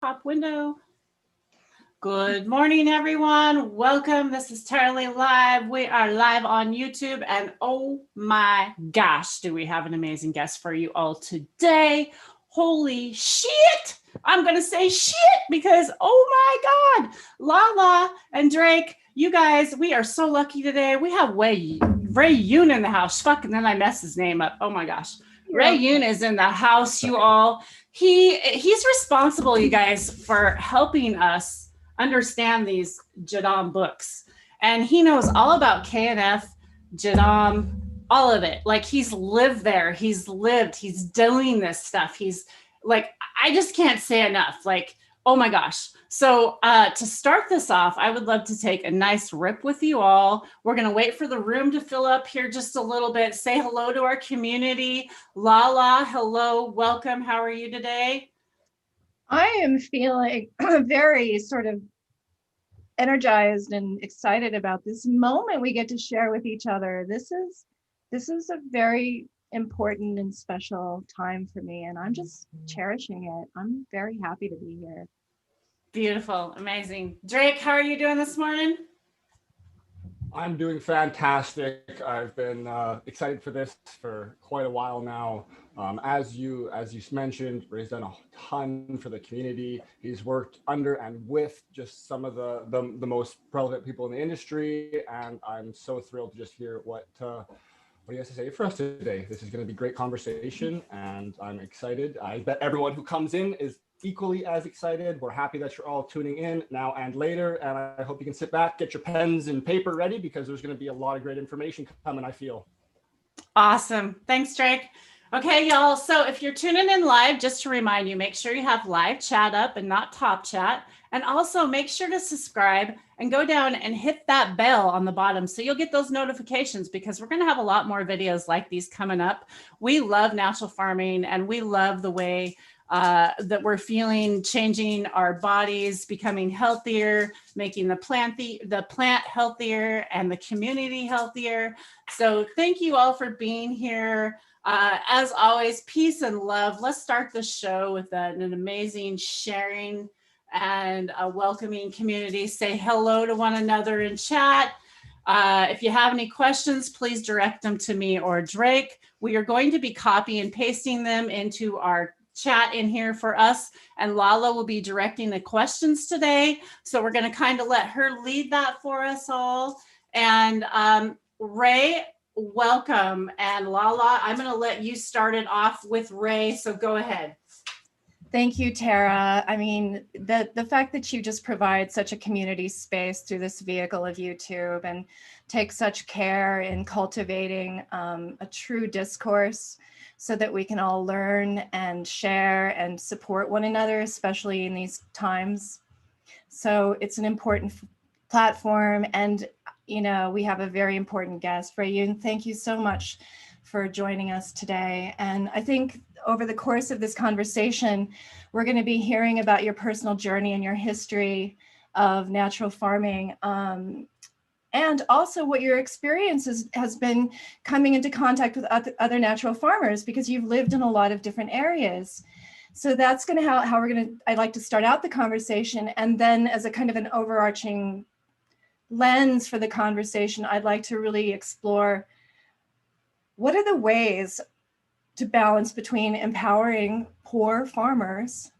Pop window. Good morning, everyone. Welcome. This is Totally Live. We are live on YouTube, and oh my gosh, do we have an amazing guest for you all today. Holy shit. I'm going to say shit because, oh my God, Lala and Drake, you guys, we are so lucky today. We have Ray YOON in the house. Fuck, and then I messed his name up. Oh my gosh. Ray YOON is in the house, you all. He's responsible, you guys, for helping us understand these Jadam books. And he knows all about KNF, Jadam, all of it. Like, he's lived there. He's doing this stuff. He's like, I just can't say enough. Like, oh my gosh. So to start this off, I would love to take a nice rip with you all. We're going to wait for the room to fill up here just a little bit. Say hello to our community. Lala, hello, welcome. How are you today? I am feeling very sort of energized and excited about this moment we get to share with each other. This is a very important and special time for me, and I'm just cherishing it. I'm very happy to be here. Beautiful, amazing. Drake, how are you doing this morning? I'm doing fantastic. I've been excited for this for quite a while now. As you mentioned, Ray's done a ton for the community. He's worked under and with just some of the most relevant people in the industry, and I'm so thrilled to just hear what he has to say for us today. This is going to be great conversation, and I'm excited. I bet everyone who comes in is equally as excited. We're happy that you're all tuning in now and later, and I hope you can sit back, get your pens and paper ready, because there's going to be a lot of great information coming, I feel. Awesome. Thanks, Drake. Okay, y'all. So if you're tuning in live, just to remind you, make sure you have live chat up and not top chat. And also make sure to subscribe and go down and hit that bell on the bottom so you'll get those notifications, because we're going to have a lot more videos like these coming up. We love natural farming, and we love the way that we're feeling, changing our bodies, becoming healthier, making the plant healthier and the community healthier. So thank you all for being here. As always, peace and love. Let's start the show with an amazing sharing and a welcoming community. Say hello to one another in chat. If you have any questions, please direct them to me or Drake. We are going to be copy and pasting them into our chat in here for us, and Lala will be directing the questions today. So we're going to kind of let her lead that for us all. And Ray, welcome. And Lala, I'm going to let you start it off with Ray. So go ahead. Thank you, Tara. I mean, the fact that you just provide such a community space through this vehicle of YouTube and take such care in cultivating a true discourse so that we can all learn and share and support one another, especially in these times. So it's an important platform, and you know, we have a very important guest, Ray YOON. Thank you so much for joining us today. And I think over the course of this conversation, we're going to be hearing about your personal journey and your history of natural farming, and also what your experience has been coming into contact with other natural farmers, because you've lived in a lot of different areas. So that's going to how we're going to, I'd like to start out the conversation. And then as a kind of an overarching lens for the conversation, I'd like to really explore what are the ways to balance between empowering poor farmers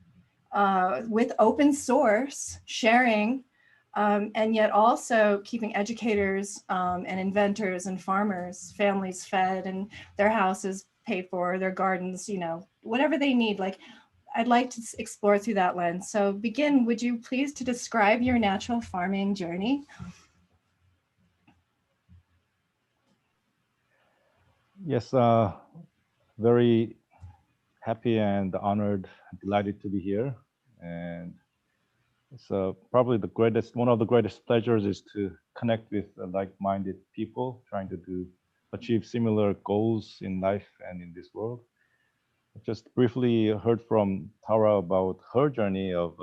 with open source sharing, and yet also keeping educators and inventors and farmers, families fed and their houses paid for, their gardens, you know, whatever they need. Like, I'd like to explore through that lens. So begin, would you please to describe your natural farming journey? Yes, very happy and honored, delighted to be here. And it's probably one of the greatest pleasures is to connect with like-minded people trying to achieve similar goals in life and in this world. I just briefly heard from Tara about her journey of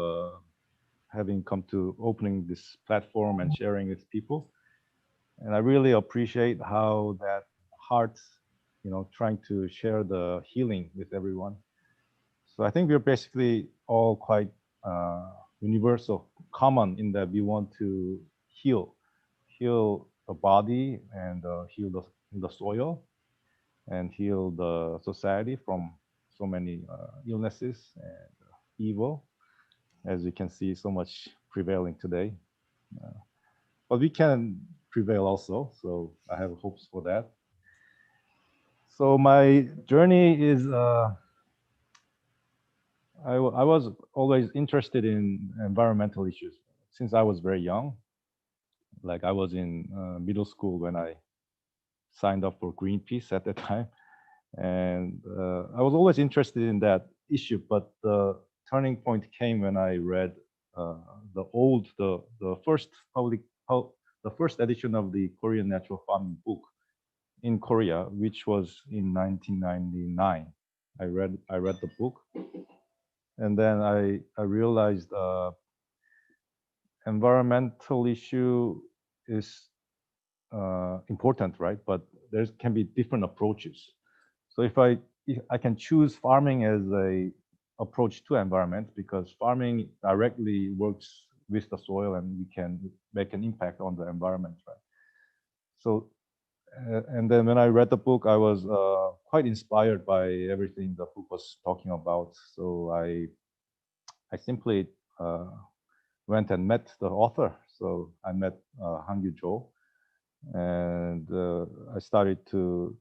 having come to opening this platform and sharing with people. And I really appreciate how that heart, you know, trying to share the healing with everyone. So I think we're basically all quite universal, common in that we want to heal the body and heal the soil and heal the society from so many illnesses and evil, as you can see so much prevailing today. But we can prevail also, so I have hopes for that. So my journey is, I was always interested in environmental issues since I was very young. Like I was in middle school when I signed up for Greenpeace at the time. And I was always interested in that issue, but the turning point came when I read the first edition of the Korean natural farming book in Korea, which was in 1999. I read the book, and then I realized environmental issue is important, right? But there can be different approaches. So if I can choose farming as a approach to environment, because farming directly works with the soil and we can make an impact on the environment, right? So, and then when I read the book, I was quite inspired by everything the book was talking about. So I simply went and met the author. So I met Hangyu Jo, and I started to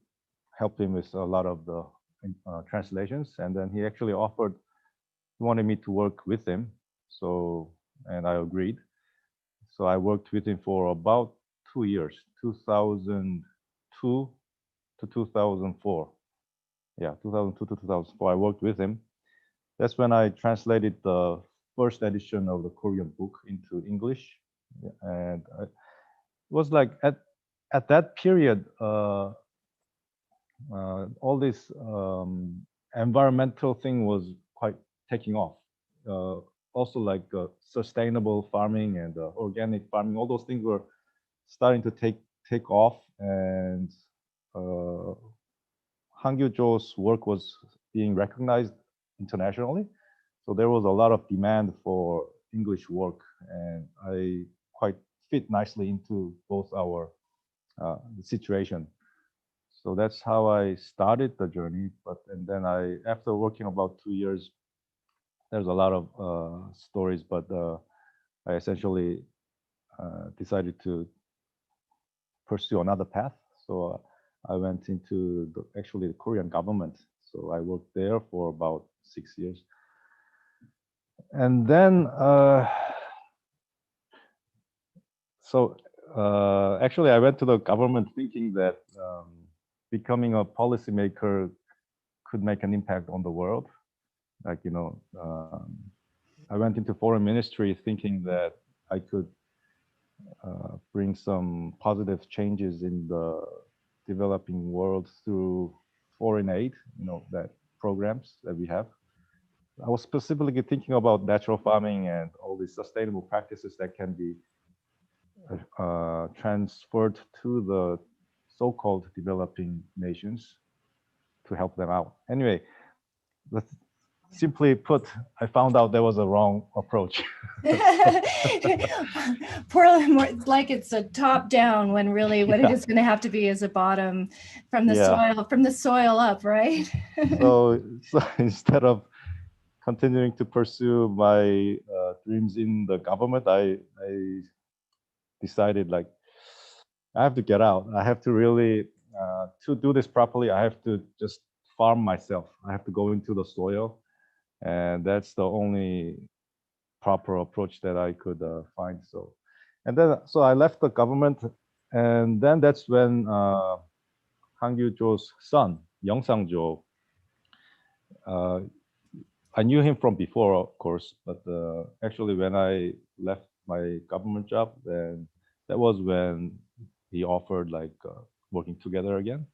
help him with a lot of the translations, and then he actually wanted me to work with him. So, and I agreed. So I worked with him for about 2 years, 2002 to 2004. Yeah, 2002 to 2004, I worked with him. That's when I translated the first edition of the Korean book into English. And it was like at that period, all this environmental thing was quite taking off. Also like sustainable farming and organic farming, all those things were starting to take off, and Hangyu Jo's work was being recognized internationally. So there was a lot of demand for English work, and I quite fit nicely into both our situation. So that's how I started the journey. And then after working about 2 years, there's a lot of stories, but I essentially decided to pursue another path. So I went into actually the Korean government. So I worked there for about 6 years. And then, actually I went to the government thinking that becoming a policymaker could make an impact on the world. Like, I went into foreign ministry thinking that I could bring some positive changes in the developing world through foreign aid, that programs that we have. I was specifically thinking about natural farming and all these sustainable practices that can be transferred to the so-called developing nations to help them out. Anyway, simply put, I found out there was a wrong approach. More like it's a top down when really what it is going to have to be is a bottom from the soil up, right? so instead of continuing to pursue my dreams in the government, I decided like I have to get out. I have to really to do this properly. I have to just farm myself. I have to go into the soil. And that's the only proper approach that I could find. So I left the government, and then that's when Hangyu Jo's son, Yongsang Jo, I knew him from before, of course, but actually when I left my government job, then that was when he offered like working together again.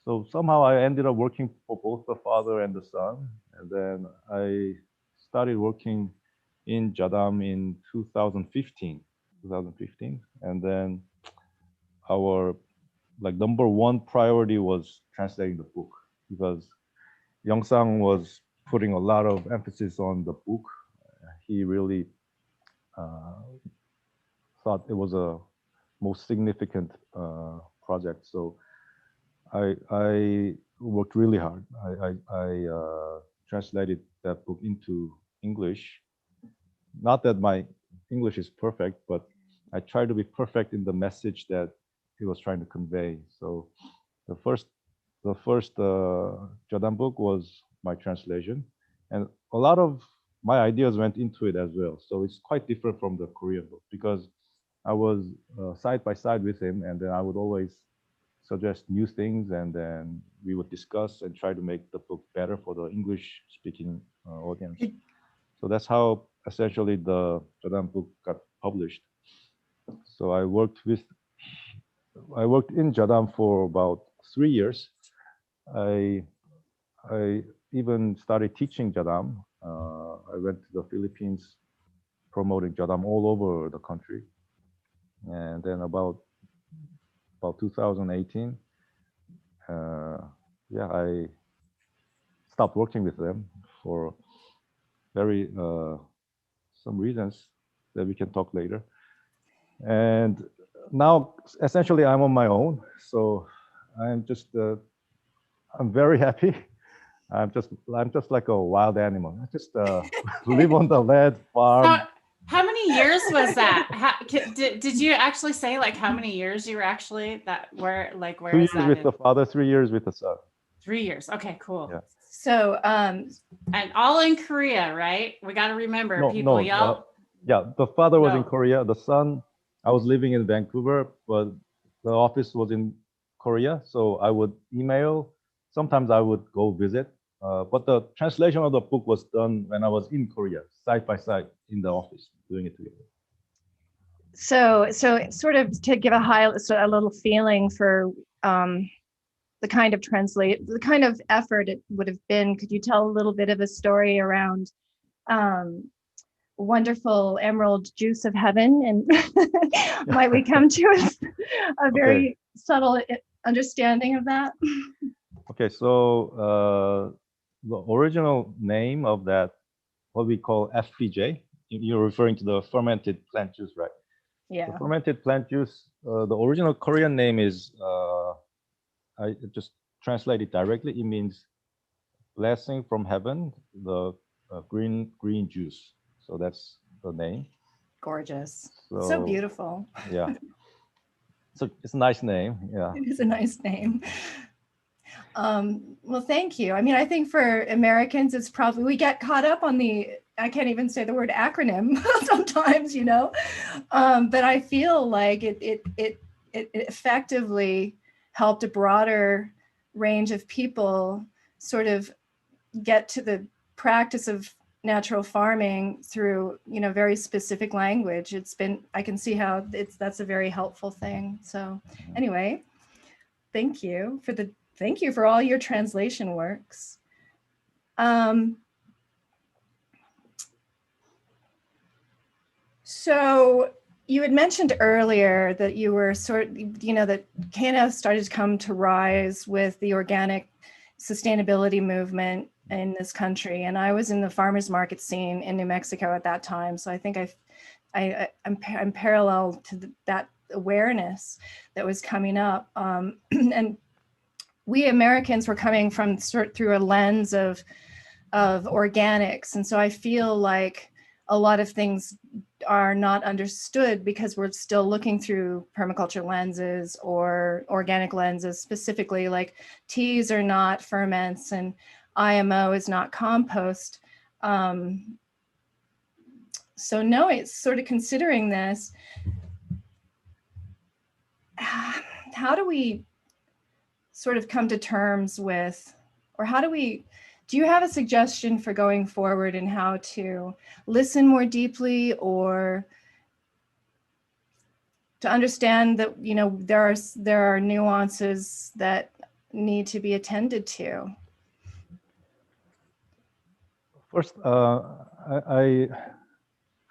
So somehow I ended up working for both the father and the son. And then I started working in Jadam in 2015. And then our number one priority was translating the book, because Yongsang was putting a lot of emphasis on the book. he really thought it was a most significant project. So I worked really hard. I translated that book into English. Not that my English is perfect, but I try to be perfect in the message that he was trying to convey. So the first Jordan book was my translation, and a lot of my ideas went into it as well. So it's quite different from the Korean book because I was side by side with him, and then I would always suggest new things, and then we would discuss and try to make the book better for the English-speaking audience. So that's how essentially the Jordan book got published. So I worked in Jordan for about 3 years. I even started teaching Jordan. I went to the Philippines promoting Jordan all over the country. And then about 2018, I stopped working with them for very some reasons that we can talk later. And now essentially I'm on my own. So I'm just I'm very happy. I'm just like a wild animal. I just live on the land farm. So how many years was that? Did you actually say like how many years you were actually where 2 is years that? with the father, 3 years with the son. 3 years. Okay, cool. Yeah. So, and all in Korea, right? We got to remember, people. Y'all. Yeah, the father was in No. Korea. The son, I was living in Vancouver, but the office was in Korea. So I would email. Sometimes I would go visit. But the translation of the book was done when I was in Korea, side by side in the office, doing it together. So sort of to give a little feeling for the kind of effort it would have been. Could you tell a little bit of a story around wonderful emerald juice of heaven, and might we come to a very subtle understanding of that? Okay, so the original name of that, what we call FPJ, you're referring to the fermented plant juice, right? Yeah. The fermented plant juice, the original Korean name is, I just translate it directly. It means blessing from heaven, the green juice. So that's the name. Gorgeous. So beautiful. Yeah. So it's a nice name. Yeah. It is a nice name. Well, thank you. I mean, I think for Americans, it's probably, we get caught up on I can't even say the word acronym sometimes, but I feel like it effectively helped a broader range of people sort of get to the practice of natural farming through, very specific language. I can see how that's a very helpful thing. So anyway, thank you for all your translation works. So you had mentioned earlier that you were that KNF started to come to rise with the organic sustainability movement in this country. And I was in the farmers market scene in New Mexico at that time. So I think I'm parallel to that awareness that was coming up. And we Americans were coming from through a lens of organics. And so I feel like a lot of things are not understood because we're still looking through permaculture lenses or organic lenses, specifically like teas are not ferments and IMO is not compost. So no, it's sort of considering this. How do we sort of come to terms with, or do you have a suggestion for going forward in how to listen more deeply, or to understand that, there are nuances that need to be attended to? First, I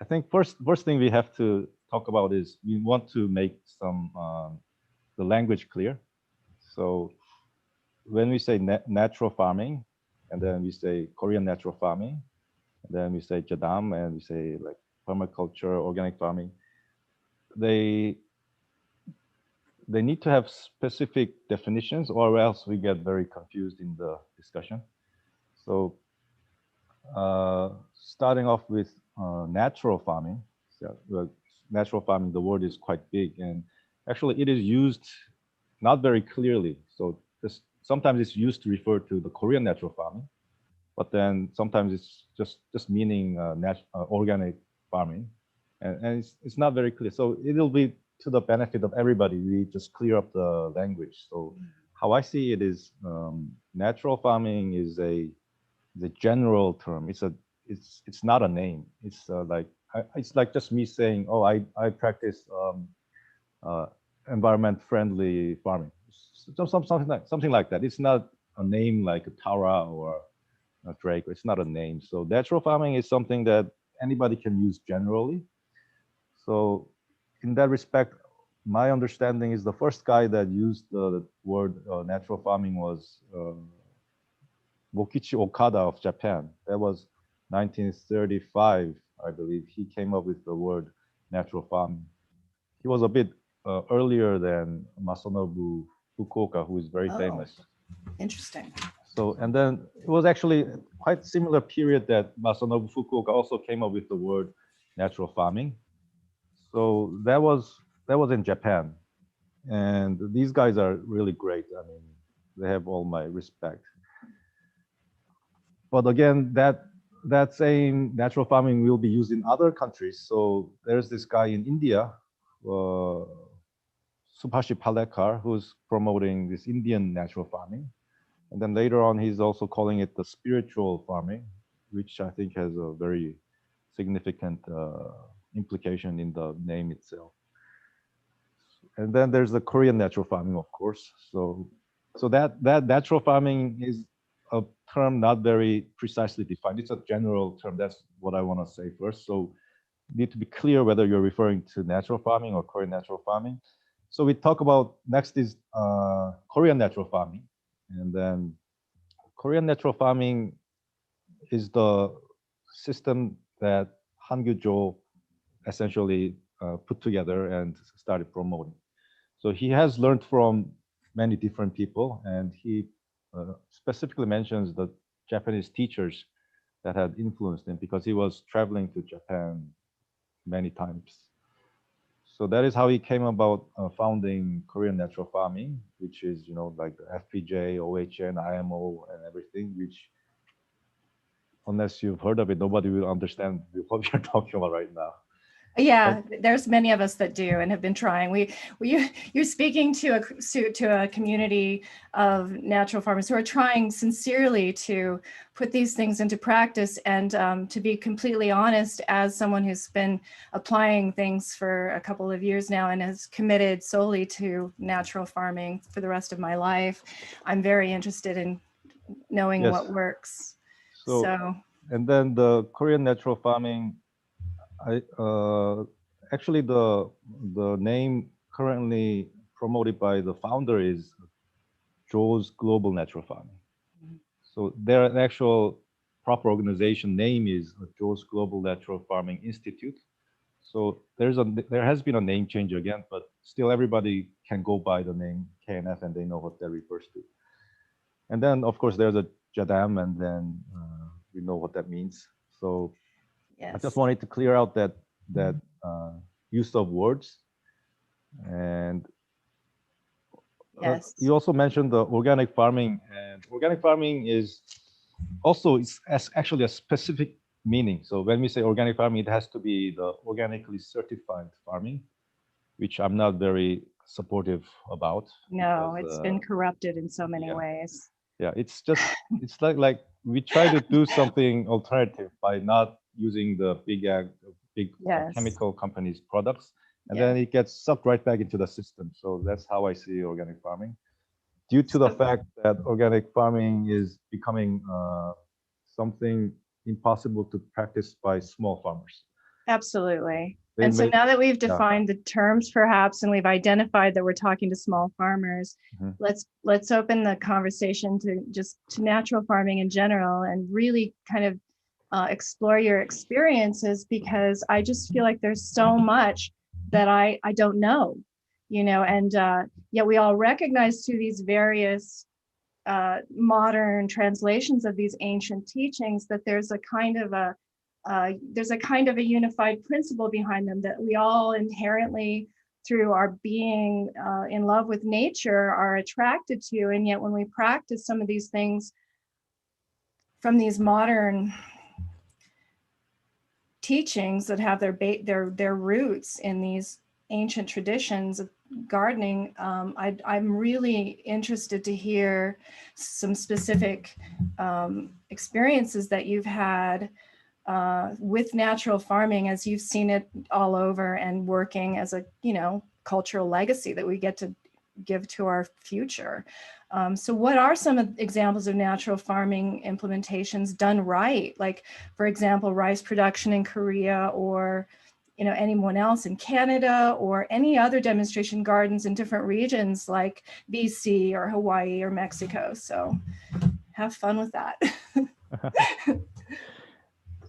think first thing we have to talk about is we want to make the language clear. So when we say natural farming, and then we say Korean natural farming, Then we say jadam, and we say like permaculture, organic farming. They need to have specific definitions, or else we get very confused in the discussion. So starting off with natural farming. So, natural farming, the word is quite big, and actually it is used not very clearly. So this, sometimes it's used to refer to the Korean natural farming, but then sometimes it's just meaning organic farming, and it's not very clear. So it'll be to the benefit of everybody. We just clear up the language. So how I see it is natural farming is the general term. It's not a name. It's it's like just me saying, oh, I practice environment friendly farming. Something like that. It's not a name like a Tara or a Drake. It's not a name. So natural farming is something that anybody can use generally. So in that respect, my understanding is the first guy that used the word natural farming was Mokichi Okada of Japan. That was 1935, I believe. He came up with the word natural farming. He was a bit earlier than Masanobu Fukuoka, who is very famous. Interesting. So, and then it was actually quite similar period that Masanobu Fukuoka also came up with the word natural farming. So that was in Japan. And these guys are really great. I mean, they have all my respect. But again, that same natural farming will be used in other countries. So there's this guy in India, Subhashi Palekar, who's promoting this Indian natural farming. And then later on, he's also calling it the spiritual farming, which I think has a very significant implication in the name itself. And then there's the Korean natural farming, of course. So that natural farming is a term not very precisely defined. It's a general term. That's what I want to say first. So you need to be clear whether you're referring to natural farming or Korean natural farming. So we talk about next is Korean natural farming. And then Korean natural farming is the system that Han Gyu-jo essentially put together and started promoting. So he has learned from many different people, and he specifically mentions the Japanese teachers that had influenced him because he was traveling to Japan many times. So that is how he came about founding Korean natural farming, which is, you know, like the FPJ, OHN, IMO, and everything, which, unless you've heard of it, nobody will understand what we're talking about right now. Yeah, there's many of us that do and have been trying. You're speaking to a community of natural farmers who are trying sincerely to put these things into practice. And to be completely honest, as someone who's been applying things for a couple of years now and has committed solely to natural farming for the rest of my life, I'm very interested in knowing what works. So, and then the Korean natural farming, actually the name currently promoted by the founder is Joe's Global Natural Farming. So their actual proper organization name is Joe's Global Natural Farming Institute. So there has been a name change again, but still everybody can go by the name KNF and they know what that refers to. And then of course there's a Jadam, and then we know what that means. So I just wanted to clear out that use of words. And you also mentioned the organic farming, and organic farming is also actually a specific meaning. So when we say organic farming, it has to be the organically certified farming, which I'm not very supportive about. No, it's been corrupted in so many ways. Yeah, it's like we try to do something alternative by not using the big chemical companies' products, and then it gets sucked right back into the system. So that's how I see organic farming, due to the fact that organic farming is becoming something impossible to practice by small farmers. Absolutely. And so now that we've defined the terms perhaps, and we've identified that we're talking to small farmers, let's open the conversation to natural farming in general, and really kind of explore your experiences, because I just feel like there's so much that I don't know, you know, and yet we all recognize through these various modern translations of these ancient teachings that there's a kind of a unified principle behind them, that we all inherently, through our being in love with nature, are attracted to. And yet when we practice some of these things from these modern teachings that have their roots in these ancient traditions of gardening, I'm really interested to hear some specific experiences that you've had with natural farming, as you've seen it all over, and working as a, you know, cultural legacy that we get to give to our future. So what are some examples of natural farming implementations done right? Like, for example, rice production in Korea, or, you know, anyone else in Canada, or any other demonstration gardens in different regions like BC or Hawaii or Mexico. So have fun with that.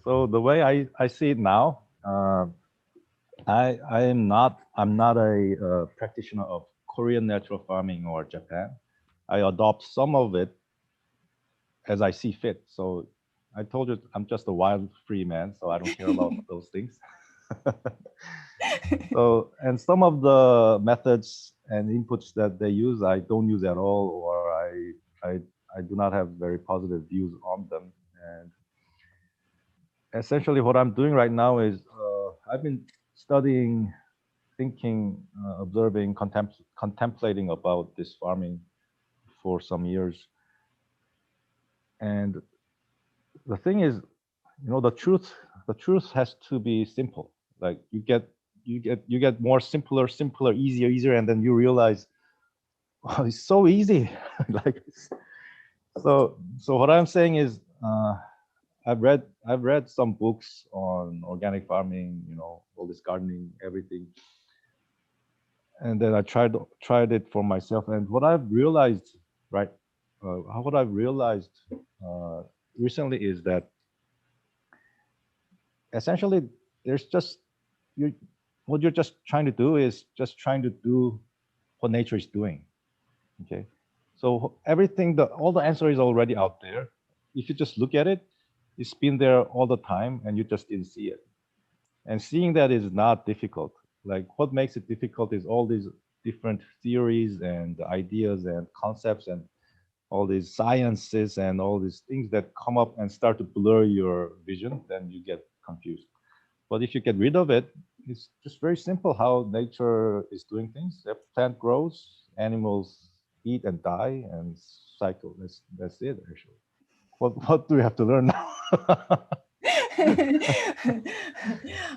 So the way I see it now, I'm not a practitioner of Korean natural farming or Japan. I adopt some of it as I see fit. So I told you I'm just a wild free man, so I don't care about those things. So, and some of the methods and inputs that they use, I don't use at all, or I do not have very positive views on them. And essentially what I'm doing right now is I've been studying, thinking, observing, contemplating about this farming for some years. And the thing is, you know, the truth has to be simple. Like you get more simpler, easier, and then you realize, oh, it's so easy. Like, so what I'm saying is, I've read some books on organic farming, you know, all this gardening, everything. And then I tried it for myself. And what I've realized, right, recently is that essentially there's just, what you're just trying to do is just trying to do what nature is doing. Okay. So everything, all the answer is already out there. If you just look at it, it's been there all the time and you just didn't see it. And seeing that is not difficult. Like what makes it difficult is all these different theories and ideas and concepts and all these sciences and all these things that come up and start to blur your vision, then you get confused. But if you get rid of it, it's just very simple how nature is doing things. The plant grows, animals eat and die and cycle. That's it actually. What do we have to learn now?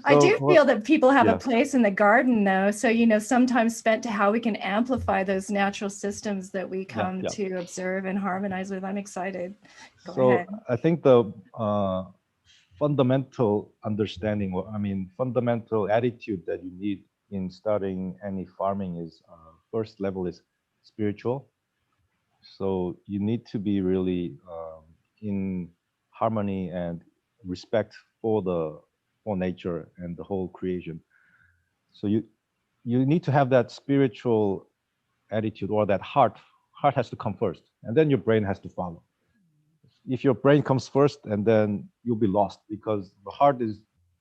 I do feel that people have a place in the garden, though. So, you know, sometimes spent to how we can amplify those natural systems that we come to observe and harmonize with. I'm excited. Go ahead. I think the fundamental understanding, fundamental attitude that you need in starting any farming is first level is spiritual. So you need to be really in harmony and respect for nature and the whole creation. So you need to have that spiritual attitude, or that heart has to come first, and then your brain has to follow. If your brain comes first, and then you'll be lost, because the heart is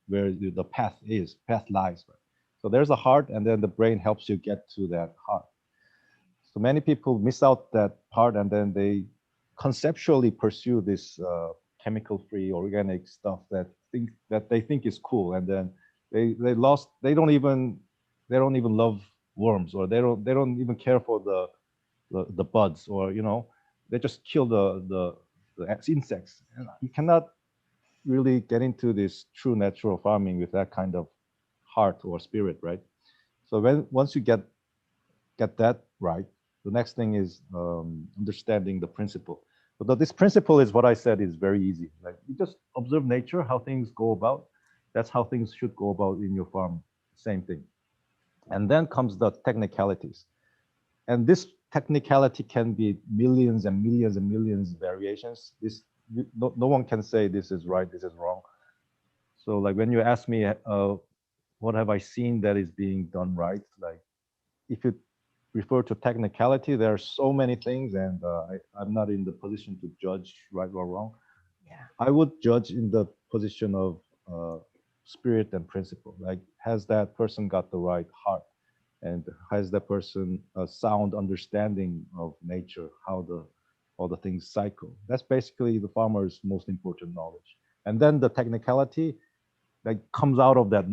where the path lies. So there's a heart, and then the brain helps you get to that heart. So many people miss out that part, and then they conceptually pursue this chemical-free organic stuff that they think is cool, and then they don't even love worms, or they don't even care for the buds, or you know, they just kill the insects. And you cannot really get into this true natural farming with that kind of heart or spirit, right? So once you get that right, the next thing is understanding the principle. But this principle is what I said is very easy. Like you just observe nature, how things go about. That's how things should go about in your farm. Same thing. And then comes the technicalities. And this technicality can be millions and millions and millions of variations. no one can say this is right, this is wrong. So like when you ask me, what have I seen that is being done right? Like if you refer to technicality, there are so many things, and I'm not in the position to judge right or wrong. Yeah. I would judge in the position of spirit and principle. Like, has that person got the right heart? And has that person a sound understanding of nature, how all the things cycle? That's basically the farmer's most important knowledge. And then the technicality that comes out of that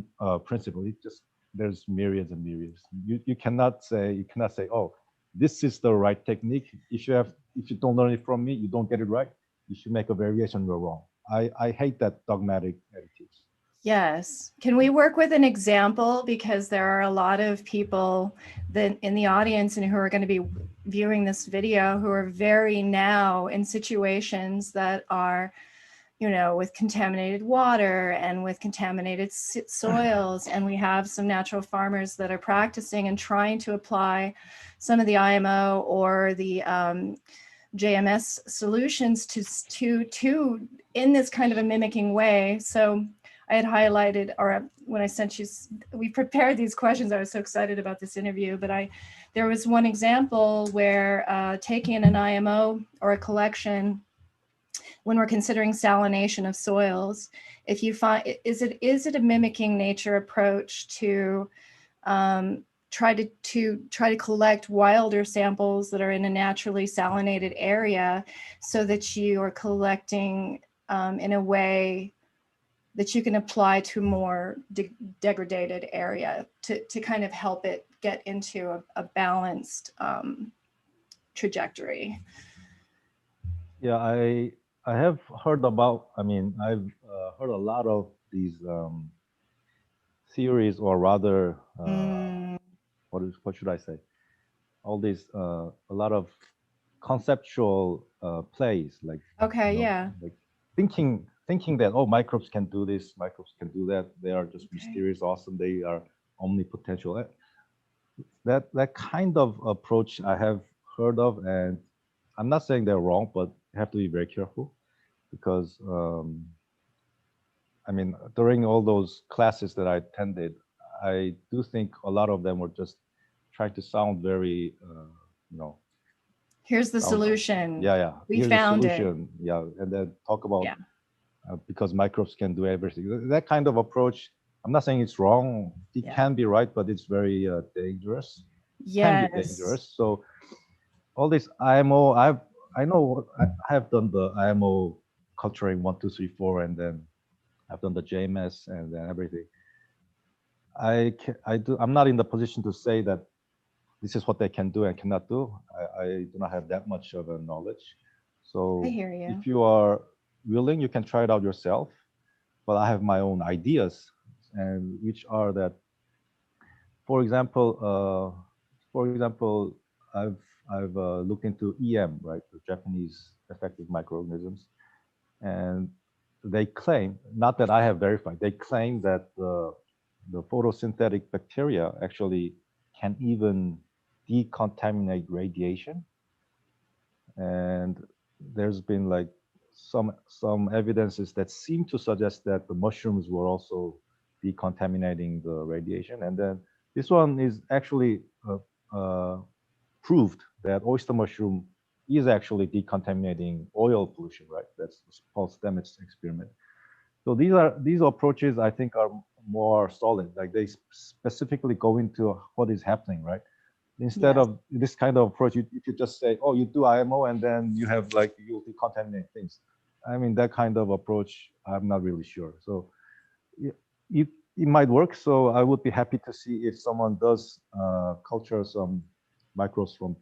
principle. It just there's myriads and myriads. You cannot say oh, this is the right technique. If you don't learn it from me, you don't get it right. You should make a variation. You're wrong. I hate that dogmatic attitudes. Yes. Can we work with an example? Because there are a lot of people that in the audience and who are going to be viewing this video who are very now in situations that are, with contaminated water and with contaminated soils. And we have some natural farmers that are practicing and trying to apply some of the IMO or the JMS solutions to in this kind of a mimicking way. So I had highlighted, or when I sent you, we prepared these questions. I was so excited about this interview, but there was one example where taking an IMO or a collection, when we're considering salination of soils, if you find, is it a mimicking nature approach to try to collect wilder samples that are in a naturally salinated area, so that you are collecting in a way that you can apply to more degraded area to kind of help it get into a balanced trajectory. Yeah, I have heard about. I mean, I've heard a lot of these theories, or rather, what should I say? All these a lot of conceptual plays, like Okay, yeah. like thinking that, oh, microbes can do this, microbes can do that. They are just mysterious, awesome. They are omnipotential. That kind of approach I have heard of, and I'm not saying they're wrong, but you have to be very careful, because I mean, during all those classes that I attended, I do think a lot of them were just trying to sound very, Here's the solution. Yeah. We Here's found the it. solution. Yeah, and then talk about because microbes can do everything. That kind of approach, I'm not saying it's wrong. It can be right, but it's very dangerous. Yes. Can be dangerous. So all this IMO, I have done the IMO culturing 1, 2, 3, 4, and then I've done the JMS and then everything. I'm not in the position to say that this is what they can do and cannot do. I do not have that much of a knowledge. So I hear you. If you are willing, you can try it out yourself. But I have my own ideas, and which are that, for example, I've looked into EM, right, the Japanese effective microorganisms, and they claim, not that I have verified, they claim that the photosynthetic bacteria actually can even decontaminate radiation. And there's been like some evidences that seem to suggest that the mushrooms were also decontaminating the radiation. And then this one is actually proved that oyster mushroom is actually decontaminating oil pollution, right? That's the Paul Stamets experiment. So these approaches, I think, are more solid. Like they specifically go into what is happening, right? Instead of this kind of approach, if you just say, oh, you do IMO and then you have like, you'll decontaminate things. I mean, that kind of approach, I'm not really sure. So it might work. So I would be happy to see if someone does culture some microbes from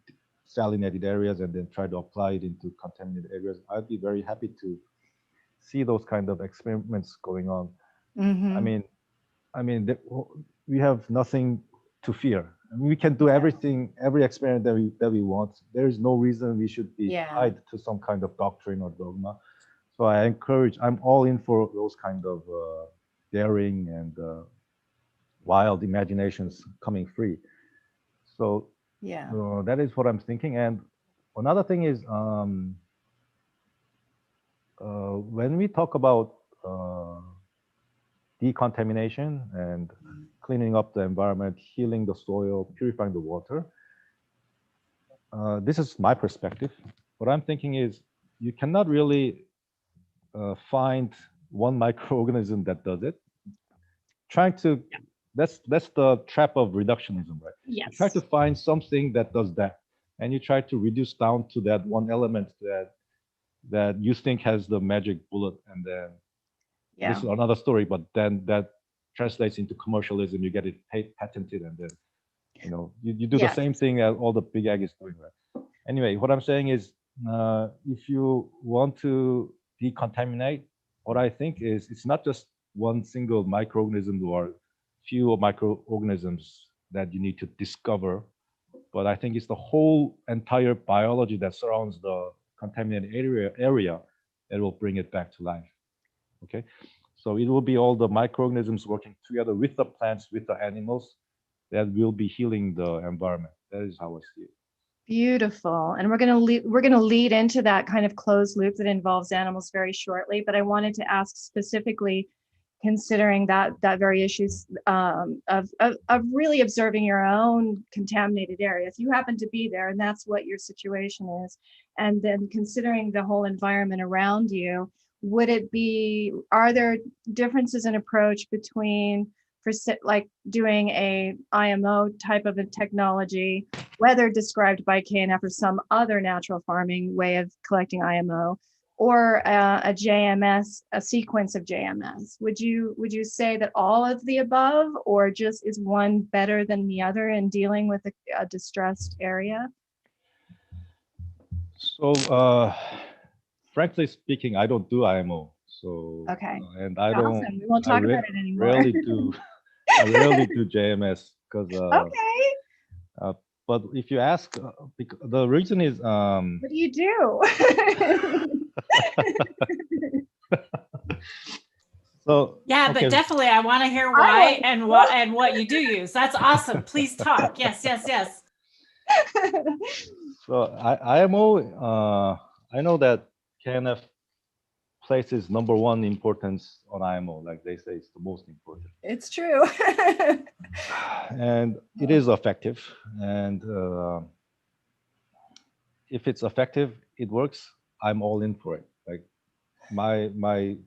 salinated areas and then try to apply it into contaminated areas. I'd be very happy to see those kind of experiments going on. Mm-hmm. I mean, we have nothing to fear. I mean, we can do everything, every experiment that we want. There is no reason we should be tied to some kind of doctrine or dogma. So I'm all in for those kind of daring and wild imaginations coming free. So that is what I'm thinking. And another thing is, when we talk about decontamination and cleaning up the environment, healing the soil, purifying the water, this is my perspective. What I'm thinking is you cannot really find one microorganism that does it. Trying to, that's the trap of reductionism, right? Yes. You try to find something that does that, and you try to reduce down to that one element that you think has the magic bullet, and then Yeah. this is another story, but then that translates into commercialism. You get it patented, and then you do the Yes. same thing as all the big ag is doing, right? Anyway, what I'm saying is, if you want to decontaminate, what I think is it's not just one single microorganism or few microorganisms that you need to discover, but I think it's the whole entire biology that surrounds the contaminated area that will bring it back to life. Okay, so it will be all the microorganisms working together with the plants, with the animals, that will be healing the environment. That is how I see it. Beautiful. And we're going to lead into that kind of closed loop that involves animals very shortly. But I wanted to ask specifically, considering that very issues of really observing your own contaminated area. If you happen to be there and that's what your situation is, and then considering the whole environment around you, are there differences in approach between like doing a IMO type of a technology, whether described by KNF or some other natural farming way of collecting IMO, or a JMS, a sequence of JMS? Would you say that all of the above, or just is one better than the other in dealing with a distressed area? So, frankly speaking, I don't do IMO. So, okay, and I awesome. don't. We won't talk about it anymore. I rarely do JMS because. Okay. But if you ask, the reason is. What do you do? So. Yeah, okay. but definitely, I want to hear why and what you do use. That's awesome. Please talk. Yes. So IMO, I know that KNF places #1 importance on IMO, like they say it's the most important. It's true. And it is effective. And if it's effective, it works, I'm all in for it. Like my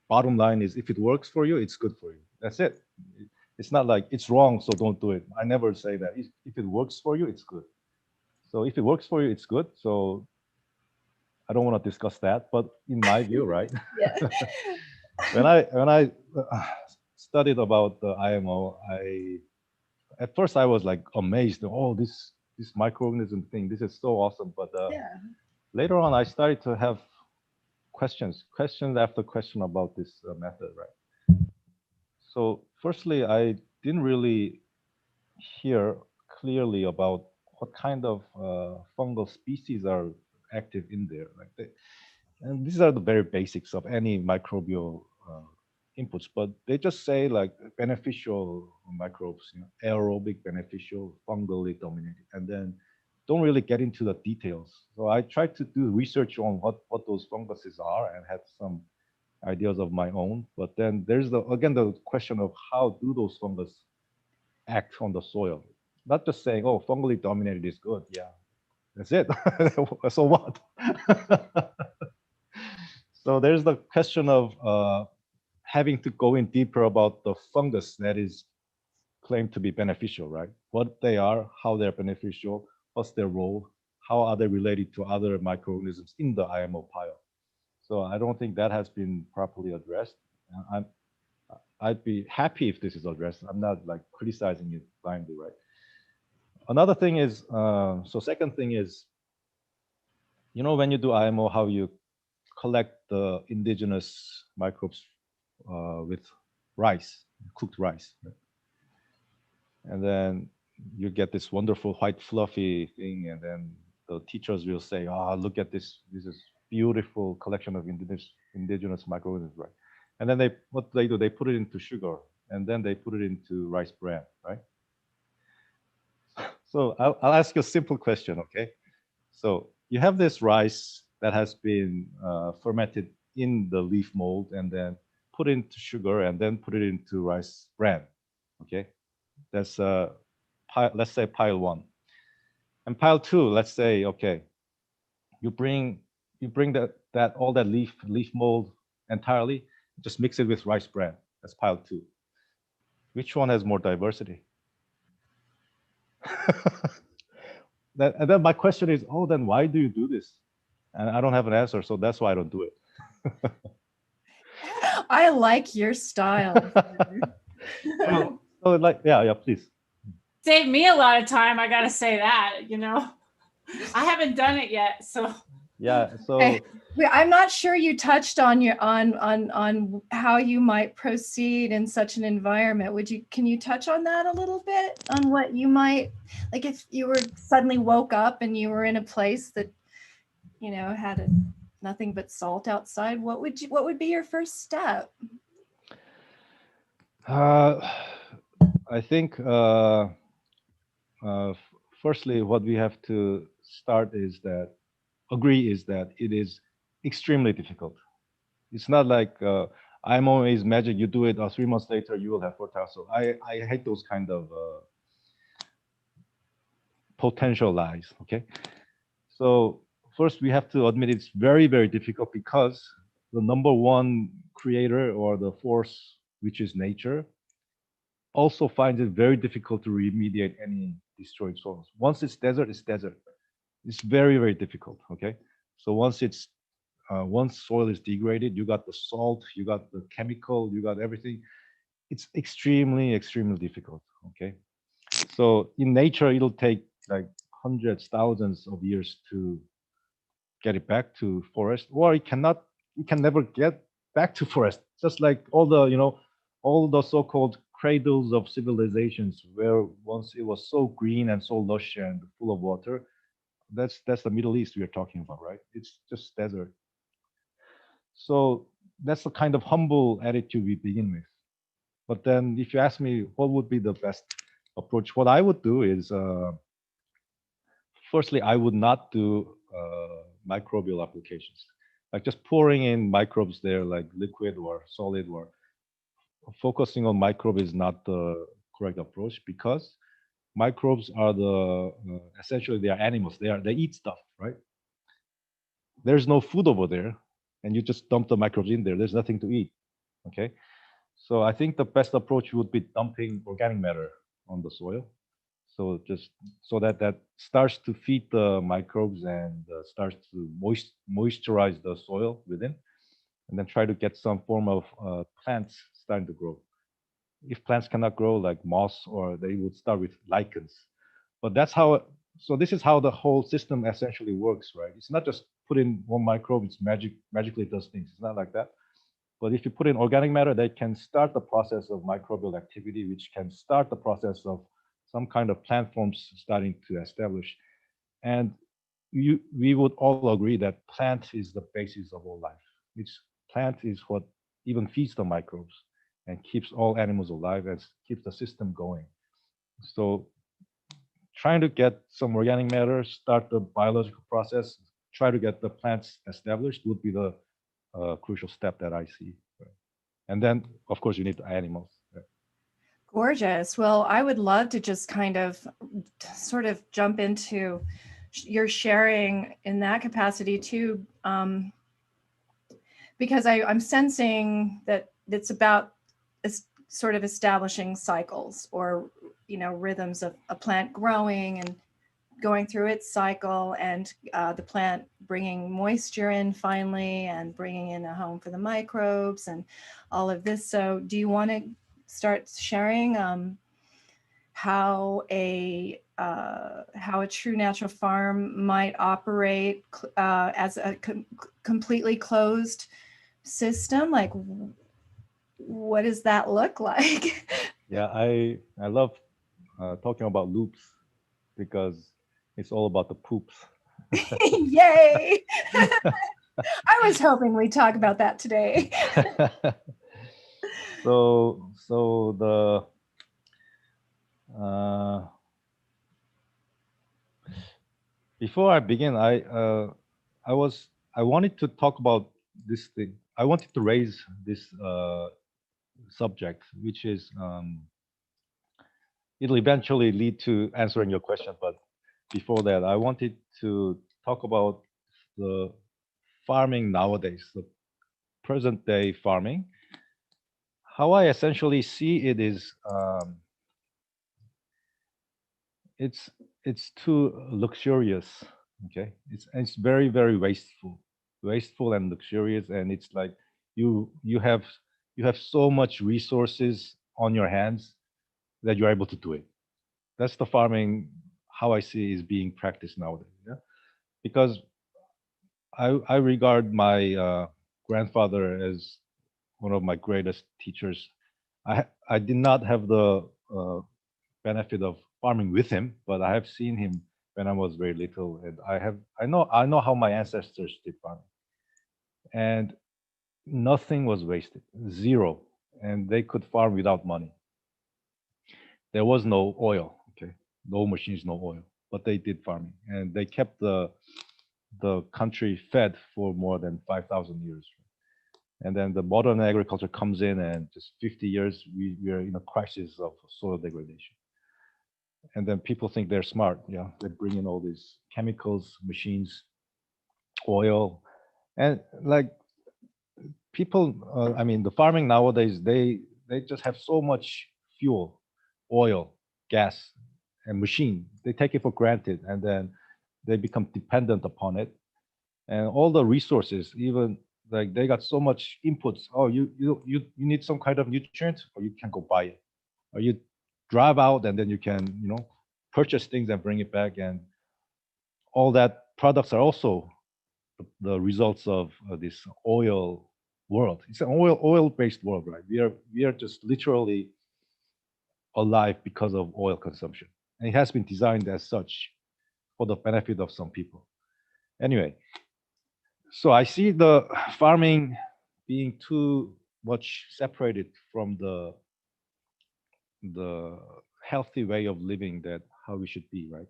bottom line is, if it works for you, it's good for you. That's it. It's not like it's wrong, so don't do it. I never say that. If it works for you, it's good. So if it works for you, it's good. So I don't want to discuss that, but in my view, right? Yeah. when I studied about the IMO, at first I was like amazed. Oh, this microorganism thing, this is so awesome. But later on, I started to have question after question about this method, right? So firstly, I didn't really hear clearly about what kind of fungal species are active in there. And these are the very basics of any microbial inputs, but they just say like beneficial microbes, aerobic, beneficial, fungally dominated, and then don't really get into the details. So I tried to do research on what those funguses are and had some ideas of my own. But then there's again the question of how do those fungus act on the soil? Not just saying, oh, fungally dominated is good. Yeah, that's it. So what? So there's the question of having to go in deeper about the fungus that is claimed to be beneficial, right? What they are, how they're beneficial, what's their role, how are they related to other microorganisms in the IMO pile. So I don't think that has been properly addressed. I'd be happy if this is addressed. I'm not like criticizing it blindly, right? Another thing is, so second thing is, when you do IMO, how you collect the indigenous microbes with rice, cooked rice. Right? And then you get this wonderful white fluffy thing, and then the teachers will say, look at this. This is beautiful collection of indigenous microorganisms, right? And then what they do, they put it into sugar, and then they put it into rice bran, right? So I'll ask you a simple question, okay? So you have this rice that has been fermented in the leaf mold and then put it into sugar and then put it into rice bran. Okay, that's let's say pile 1. And pile 2, let's say, okay, you bring that all that leaf mold entirely, just mix it with rice bran. That's pile 2. Which one has more diversity? And then my question is, oh, then why do you do this? And I don't have an answer, so that's why I don't do it. I like your style. So like, yeah, please. Saved me a lot of time. I got to say that, you know, I haven't done it yet. So Yeah, so I'm not sure you touched on on how you might proceed in such an environment. Can you touch on that a little bit, on what you might, like if you were suddenly woke up and you were in a place that, you know, had nothing but salt outside, what would be your first step? I think firstly, what we have to start is that it is extremely difficult. It's not like I'm always magic. You do it, 3 months later, you will have fertile soil. I hate those kind of potential lies. Okay, so first we have to admit it's very, very difficult because the number one creator or the force, which is nature, also finds it very difficult to remediate any destroyed soils. Once it's desert, it's desert. It's very, very difficult. Okay, so once soil is degraded, you got the salt, you got the chemical, you got everything. It's extremely, extremely difficult. Okay, so in nature, it'll take like hundreds, thousands of years to get it back to forest, or it can never get back to forest. Just like all the so-called cradles of civilizations, where once it was so green and so lush and full of water. That's the Middle East we are talking about, right? It's just desert. So that's the kind of humble attitude we begin with. But then if you ask me what would be the best approach, what I would do is, firstly, I would not do microbial applications. Like just pouring in microbes there, like liquid or solid, or focusing on microbe is not the correct approach, because microbes are essentially they are animals. They eat stuff, right? There's no food over there, and you just dump the microbes in there. There's nothing to eat. Okay, so I think the best approach would be dumping organic matter on the soil. So just so that starts to feed the microbes and starts to moisturize the soil within, and then try to get some form of plants starting to grow. If plants cannot grow, like moss, or they would start with lichens. But that's how. So this is how the whole system essentially works, right? It's not just put in one microbe, it's magically does things. It's not like that. But if you put in organic matter, they can start the process of microbial activity, which can start the process of some kind of plant forms starting to establish. And we would all agree that plant is the basis of all life. Plant is what even feeds the microbes and keeps all animals alive and keeps the system going. So trying to get some organic matter, start the biological process, try to get the plants established would be the crucial step that I see. And then, of course, you need the animals. Gorgeous. Well, I would love to just kind of sort of jump into your sharing in that capacity too, because I'm sensing that it's about sort of establishing cycles, or rhythms of a plant growing and going through its cycle, and the plant bringing moisture in finally, and bringing in a home for the microbes and all of this. So do you want to start sharing how a true natural farm might operate as a completely closed system? Like, what does that look like? Yeah, I love talking about loops, because it's all about the poops. Yay! I was hoping we'd talk about that today. So before I begin, I wanted to talk about this thing. I wanted to raise this subject, which is it'll eventually lead to answering your question. But before that, I wanted to talk about the farming nowadays, the present day farming. How I essentially see it is it's too luxurious. Okay, it's very very wasteful and luxurious, and it's like you have so much resources on your hands that you're able to do it. That's the farming how I see is being practiced nowadays. Yeah, because I regard my grandfather as one of my greatest teachers. I did not have the benefit of farming with him, but I have seen him when I was very little, and I know how my ancestors did farming, and nothing was wasted, zero, and they could farm without money. There was no oil, okay, no machines, no oil, but they did farming, and they kept the country fed for more than 5,000 years. And then the modern agriculture comes in, and just 50 years, we are in a crisis of soil degradation. And then people think they're smart. Yeah, they bring in all these chemicals, machines, oil, and like people. I mean, the farming nowadays, they just have so much fuel, oil, gas, and machine. They take it for granted, and then they become dependent upon it. And all the resources, even like they got so much inputs. Oh, you need some kind of nutrient, or you can go buy it, or you drive out and then you can purchase things and bring it back, and all that products are also the results of this oil world. It's an oil based world, right? We are just literally alive because of oil consumption, and it has been designed as such for the benefit of some people. Anyway, so I see the farming being too much separated from the healthy way of living that how we should be, right?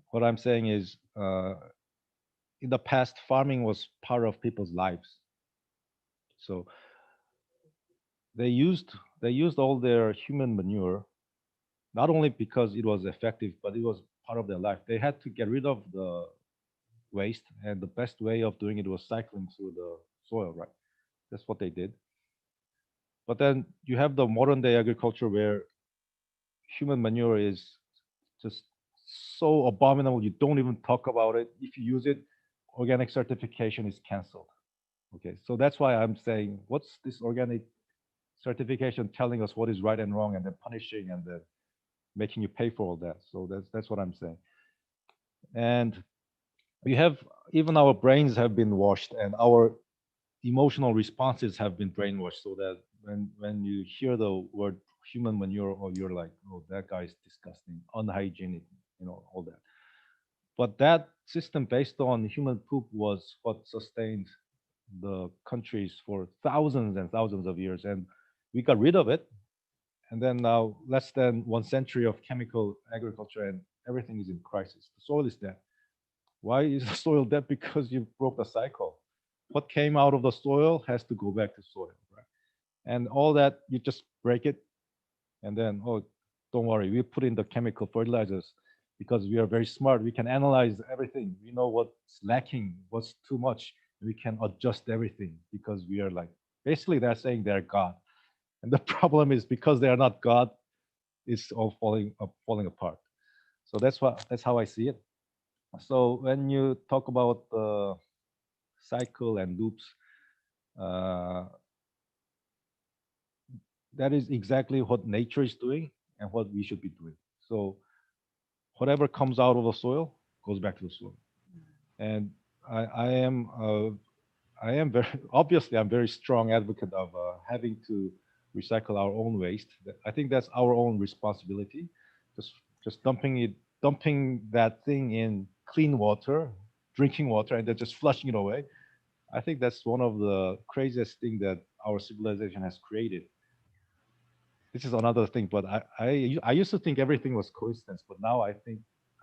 What I'm saying is, in the past, farming was part of people's lives. So they used all their human manure, not only because it was effective, but it was part of their life. They had to get rid of the waste, and the best way of doing it was cycling through the soil, right? That's what they did. But then you have the modern day agriculture where human manure is just so abominable, you don't even talk about it. If you use it, organic certification is canceled. Okay, so that's why I'm saying, what's this organic certification telling us what is right and wrong, and then punishing and then making you pay for all that? So that's what I'm saying. And we have, even our brains have been washed, and our emotional responses have been brainwashed, so that when you hear the word human manure, or you're like, oh, that guy is disgusting, unhygienic, all that. But that system based on human poop was what sustained the countries for thousands and thousands of years, and we got rid of it. And then now, less than 1 century of chemical agriculture, and everything is in crisis. The soil is dead. Why is the soil dead? Because you broke the cycle. What came out of the soil has to go back to soil, right? And all that, you just break it, and then, oh, don't worry, we put in the chemical fertilizers because we are very smart. We can analyze everything. We know what's lacking, what's too much. We can adjust everything because we are like, basically they're saying they're God. And the problem is, because they are not God, it's all falling apart. So that's how I see it. So when you talk about the cycle and loops, that is exactly what nature is doing and what we should be doing. So whatever comes out of the soil goes back to the soil. And I am very obviously I'm very strong advocate of having to recycle our own waste. I think that's our own responsibility. Just dumping that thing in clean water, drinking water, and then just flushing it away. I think that's one of the craziest thing that our civilization has created. This is another thing, but I used to think everything was coincidence, but now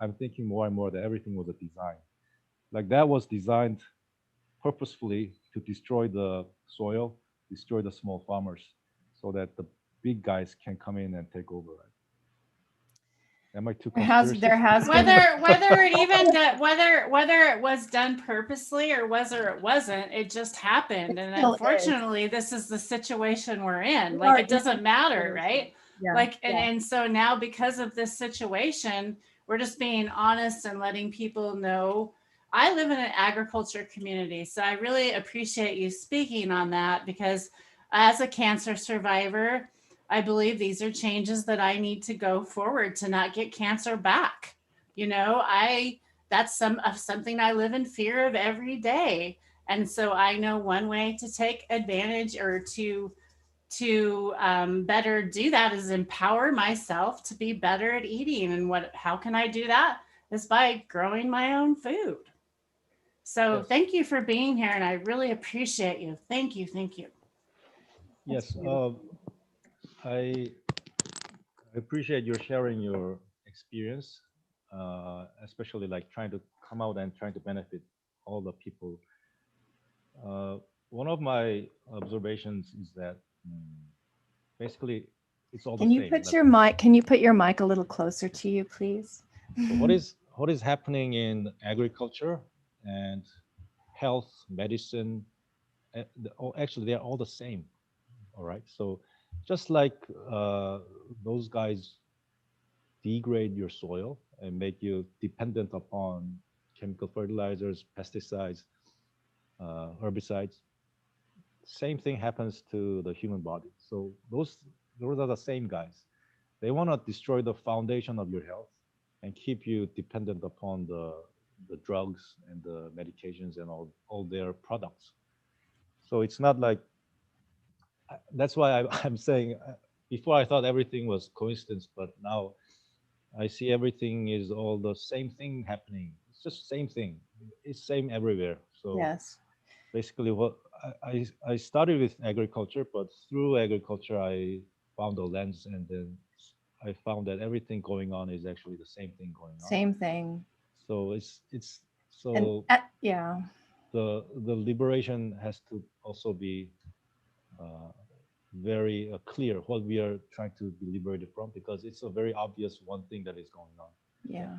I'm thinking more and more that everything was a design. Like that was designed purposefully to destroy the soil, destroy the small farmers, so that the big guys can come in and take over. Am I too conspiracy? There has been whether it even whether it was done purposely or whether it wasn't, it just happened. And still is. unfortunately, this is the situation we're in. Like, it doesn't matter, right? Yeah. Like, and so now, because of this situation, we're just being honest and letting people know. I live in an agriculture community, so I really appreciate you speaking on that, because as a cancer survivor, I believe these are changes that I need to go forward to not get cancer back. You know, that's something I live in fear of every day. And so I know one way to take advantage or to better do that is empower myself to be better at eating. And how can I do that? Is by growing my own food. So Yes. thank you for being here, and I really appreciate you. Thank you. Thank you. Yes, I appreciate your sharing your experience, especially like trying to come out and trying to benefit all the people. One of my observations is that basically it's all Can the you same. put your mic? Can you put your mic a little closer to you, please? So what is happening in agriculture and health, medicine? Actually, they're all the same. All right. So just like those guys degrade your soil and make you dependent upon chemical fertilizers, pesticides, herbicides, same thing happens to the human body. So those are the same guys. They want to destroy the foundation of your health and keep you dependent upon the drugs and the medications and all their products. So it's not like, that's why I'm saying, before I thought everything was coincidence, but now I see everything is all the same thing happening. It's just the same thing. It's same everywhere. So Yes. basically what I started with agriculture, but through agriculture, I found a lens, and then I found that everything going on is actually the same thing going on. Same thing. So so yeah. The liberation has to also be very clear what we are trying to be liberated from, because it's a very obvious one thing that is going on. Yeah.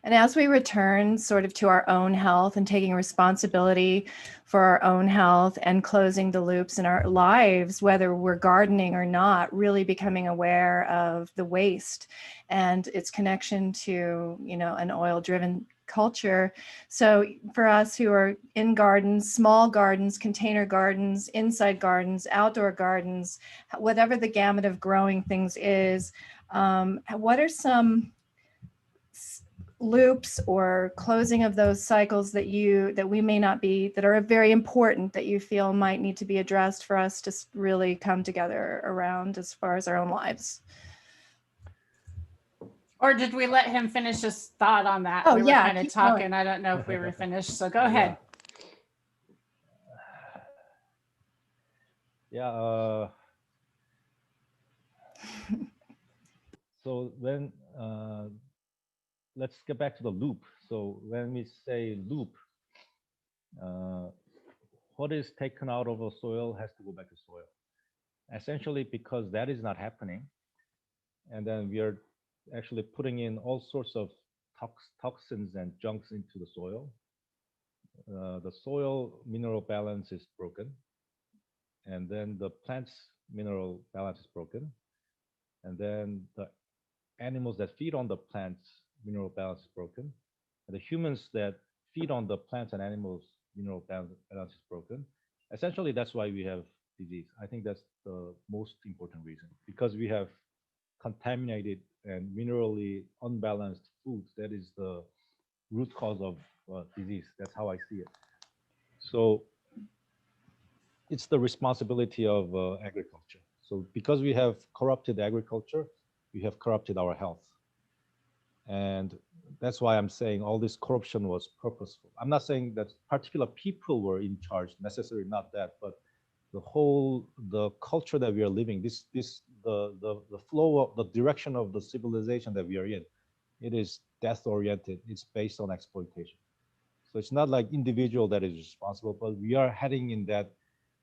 And as we return sort of to our own health and taking responsibility for our own health and closing the loops in our lives, whether we're gardening or not, really becoming aware of the waste and its connection to, you know, an oil-driven culture. So for us who are in gardens, small gardens, container gardens, inside gardens, outdoor gardens, whatever the gamut of growing things is, what are some loops or closing of those cycles that we may not be, that are very important, that you feel might need to be addressed for us to really come together around as far as our own lives? Or did we let him finish his thought on that? Oh, we were yeah, kind of keep talking. going. I don't know if we were finished. So go ahead. Yeah. So then let's get back to the loop. So when we say loop, what is taken out of the soil has to go back to soil. Essentially, because that is not happening. And then we are actually putting in all sorts of toxins and junks into the soil. The soil mineral balance is broken. And then the plant's mineral balance is broken. And then the animals that feed on the plants mineral balance is broken, and the humans that feed on the plants and animals mineral balance is broken. Essentially, that's why we have disease. I think that's the most important reason, because we have contaminated and minerally unbalanced foods. That is the root cause of disease. That's how I see it. So it's the responsibility of agriculture. So because we have corrupted agriculture, we have corrupted our health. And that's why I'm saying all this corruption was purposeful. I'm not saying that particular people were in charge, necessarily not that, but the culture that we are living, the flow of the direction of the civilization that we are in, it is death oriented. It's based on exploitation. So it's not like individual that is responsible, but we are heading in that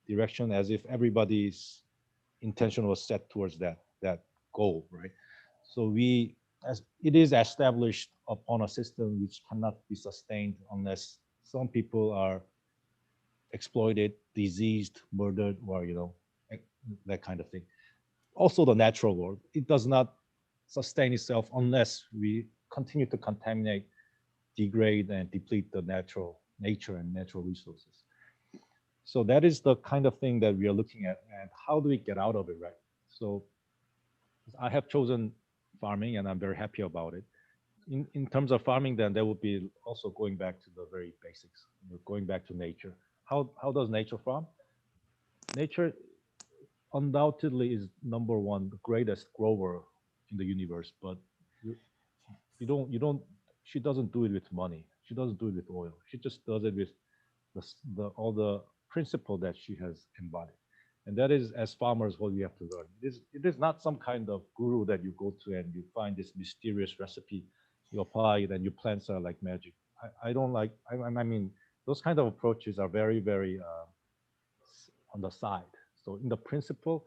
direction as if everybody's intention was set towards that goal, right? So we, as it is established upon a system which cannot be sustained unless some people are exploited, diseased, murdered, or that kind of thing. Also, the natural world, it does not sustain itself unless we continue to contaminate, degrade, and deplete the natural nature and natural resources. So that is the kind of thing that we are looking at, and how do we get out of it, right? So I have chosen farming, and I'm very happy about it. In terms of farming, then there would be also going back to the very basics, going back to nature. How does nature farm? Nature undoubtedly is number one, the greatest grower in the universe, but you, you don't she doesn't do it with money. She doesn't do it with oil. She just does it with all the principle that she has embodied. And that is, as farmers, what we have to learn. It is not some kind of guru that you go to and you find this mysterious recipe, you apply it, and your plants are like magic. I don't like, I mean, those kind of approaches are very, very on the side. So in the principle,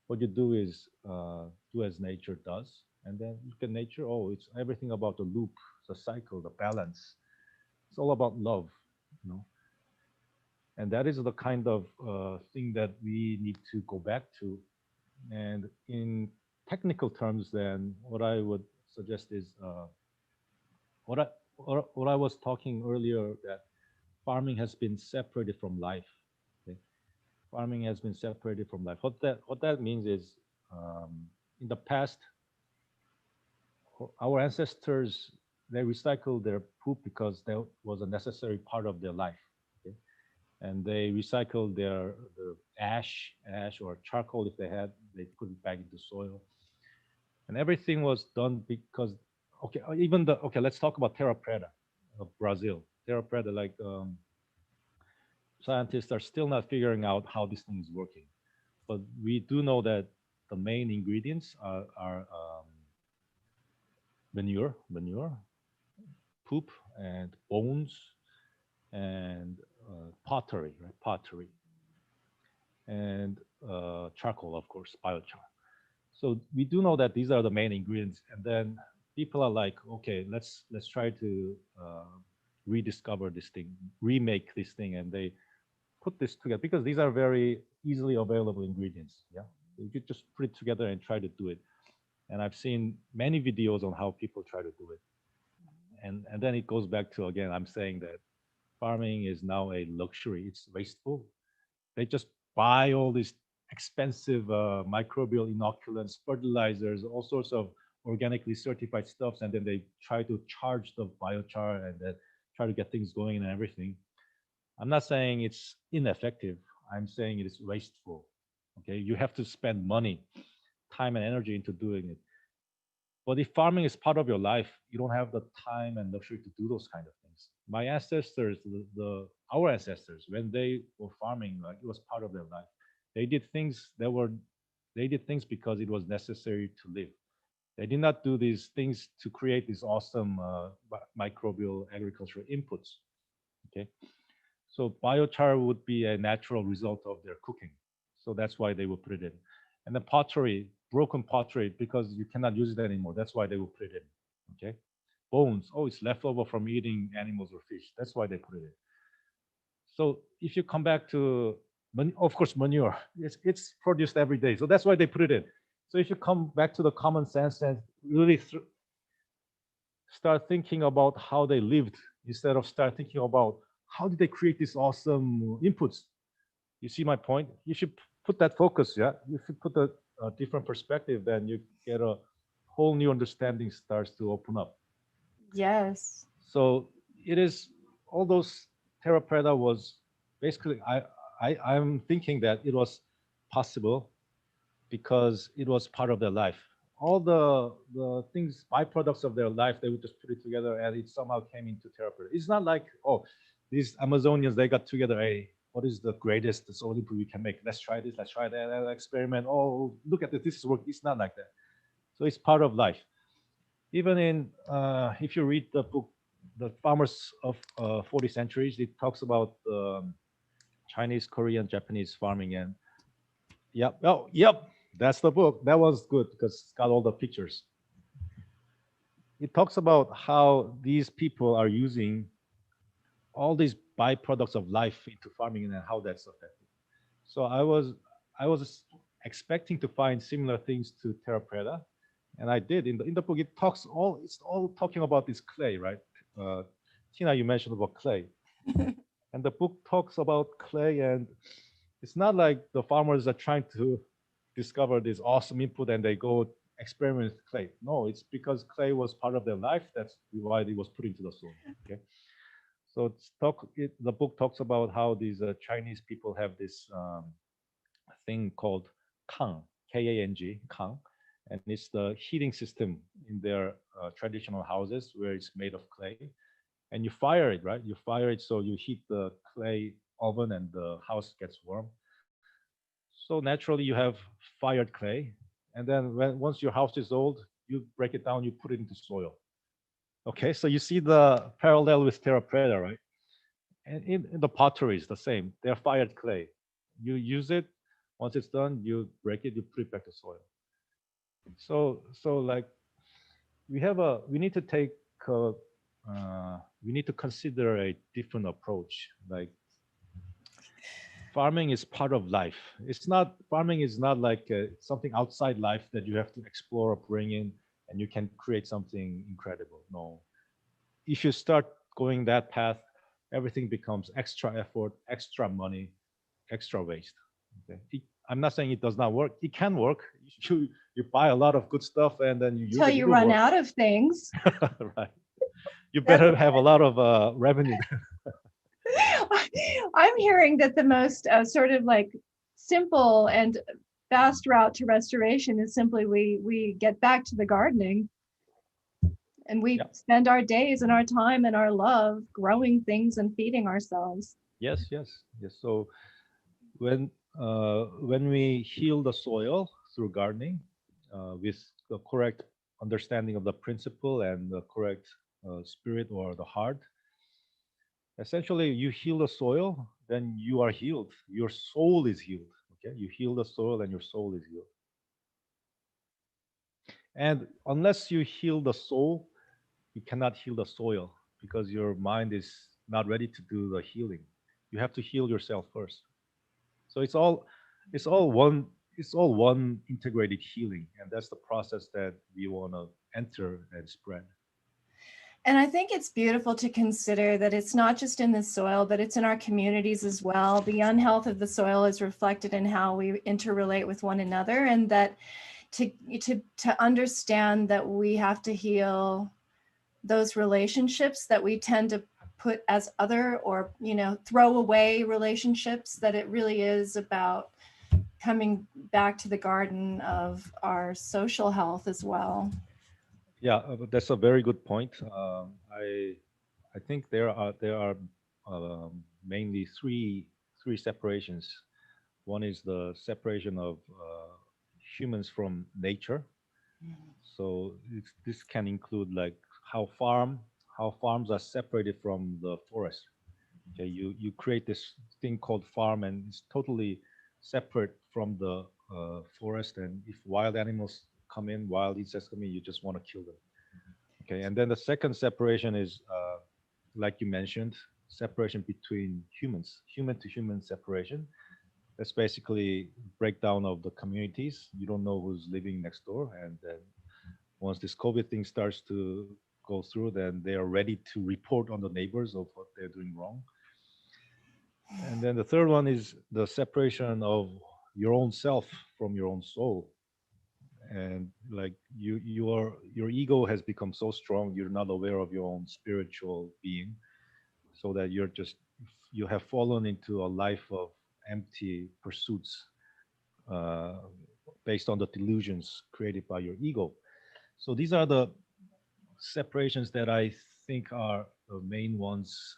what you do is do as nature does, and then look at nature. Oh, it's everything about the loop, the cycle, the balance. It's all about love, you know. And that is the kind of thing that we need to go back to. And in technical terms, then what I would suggest is what I what I was talking earlier, that farming has been separated from life. Okay? Farming has been separated from life. What that means is, in the past, our ancestors, they recycled their poop because that was a necessary part of their life. Okay? And they recycled their ash or charcoal if they had. They put it back into soil, and everything was done because, okay, let's talk about terra preta of Brazil. Terra preta, like, scientists are still not figuring out how this thing is working, but we do know that the main ingredients are manure, poop, and bones, and pottery, right? Pottery, and charcoal, of course, biochar. So we do know that these are the main ingredients, and then people are like, okay, let's try to rediscover this thing, remake this thing, and they put this together because these are very easily available ingredients. Yeah, you just put it together and try to do it. And I've seen many videos on how people try to do it. And then it goes back to, again, I'm saying that farming is now a luxury. It's wasteful. They just buy all these expensive microbial inoculants, fertilizers, all sorts of organically certified stuffs, and then they try to charge the biochar and then try to get things going and everything. I'm not saying it's ineffective. I'm saying it is wasteful. Okay, you have to spend money, time, and energy into doing it. But if farming is part of your life, you don't have the time and luxury to do those kind of things. My ancestors, our ancestors, when they were farming, like, it was part of their life. They did things because it was necessary to live. They did not do these things to create these awesome microbial agricultural inputs. Okay, so biochar would be a natural result of their cooking. So that's why they would put it in. And the pottery, broken pottery, because you cannot use it anymore. That's why they will put it in. Okay. Bones, oh, it's leftover from eating animals or fish. That's why they put it in. So if you come back to, of course, manure, it's produced every day. So that's why they put it in. So if you come back to the common sense and really start thinking about how they lived, instead of start thinking about how did they create these awesome inputs. You see my point? You should put that focus, yeah? You should put a different perspective, then you get a whole new understanding starts to open up. Yes. So it is, all those terra preta was basically, I'm thinking that it was possible because it was part of their life. All the things, byproducts of their life, they would just put it together and it somehow came into terra preta. It's not like, oh, these Amazonians, they got together, hey, what is the greatest solid input we can make? Let's try this, let's try that, experiment. Oh, look at this is working. It's not like that. So it's part of life. Even in, if you read the book the farmers of 40 centuries. It talks about Chinese, Korean, Japanese farming, and yep, oh yep, that's the book. That was good because it's got all the pictures. It talks about how these people are using all these byproducts of life into farming and how that's affected. So I was expecting to find similar things to Terra Preta, and I did. In the book, it's all talking about this clay, right? Tina, you mentioned about clay, and the book talks about clay, and it's not like the farmers are trying to discover this awesome input and they go experiment with clay. No, it's because clay was part of their life. That's why it was put into the soil. Okay. So the book talks about how these Chinese people have this thing called Kang, K-A-N-G, Kang, and it's the heating system in their traditional houses where it's made of clay, and you fire it, right? You fire it so you heat the clay oven and the house gets warm. So naturally you have fired clay, and then once your house is old, you break it down, you put it into soil. Okay, so you see the parallel with Terra Preta, right? And in the pottery is the same. They're fired clay. You use it. Once it's done, you break it. You put it back to soil. So like we need to take we need to consider a different approach. Like farming is part of life. It's not farming is not like something outside life that you have to explore or bring in, and you can create something incredible. No, if you start going that path, everything becomes extra effort, extra money, extra waste. Okay. I'm not saying it does not work. It can work. You buy a lot of good stuff and then you use Until it. you It will run work. out of things. Right. You better have a lot of revenue. I'm hearing that the most sort of like simple and fast route to restoration is simply we get back to the gardening, and we Yep. spend our days and our time and our love growing things and feeding ourselves. Yes, yes, yes. So when we heal the soil through gardening with the correct understanding of the principle and the correct spirit or the heart, essentially you heal the soil, then you are healed. Your soul is healed. Okay, you heal the soil and your soul is healed. And unless you heal the soul, you cannot heal the soil because your mind is not ready to do the healing. You have to heal yourself first. So it's all one it's all one integrated healing, and that's the process that we want to enter and spread. And I think it's beautiful to consider that it's not just in the soil, but it's in our communities as well. The unhealth of the soil is reflected in how we interrelate with one another, and that to understand that we have to heal those relationships that we tend to put as other, or throw away relationships, that it really is about coming back to the garden of our social health as well. Yeah, that's a very good point. I think there are mainly three separations. One is the separation of humans from nature. So this can include like how farms are separated from the forest. Okay, you create this thing called farm, and it's totally separate from the forest. And if wild animals come in, wild insects come in, you just want to kill them. Okay, and then the second separation is, like you mentioned, separation between humans, human to human separation. That's basically breakdown of the communities. You don't know who's living next door, and then once this COVID thing starts to go through, then they are ready to report on the neighbors of what they're doing wrong. And then the third one is the separation of your own self from your own soul. And like your ego has become so strong, you're not aware of your own spiritual being, so that you have fallen into a life of empty pursuits uh, based on the delusions created by your ego. So these are the separations that I think are the main ones.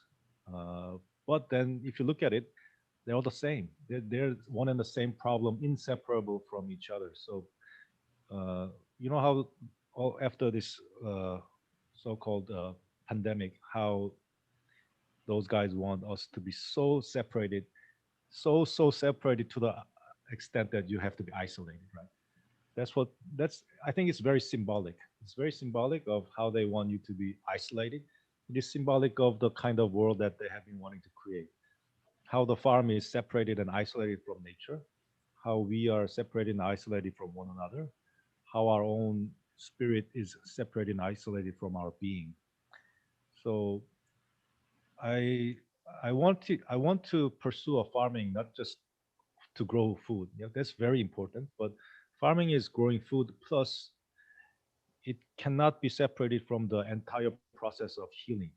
But then if you look at it, they're all the same. They're one and the same problem, inseparable from each other. So you know how after this so-called pandemic, how those guys want us to be so separated, so separated to the extent that you have to be isolated, right? That's I think it's very symbolic. It's very symbolic of how they want you to be isolated. It is symbolic of the kind of world that they have been wanting to create. How the farm is separated and isolated from nature, how we are separated and isolated from one another, how our own spirit is separated and isolated from our being. So I I want to pursue a farming not just to grow food. Yeah, that's very important. But farming is growing food plus it cannot be separated from the entire process of healing,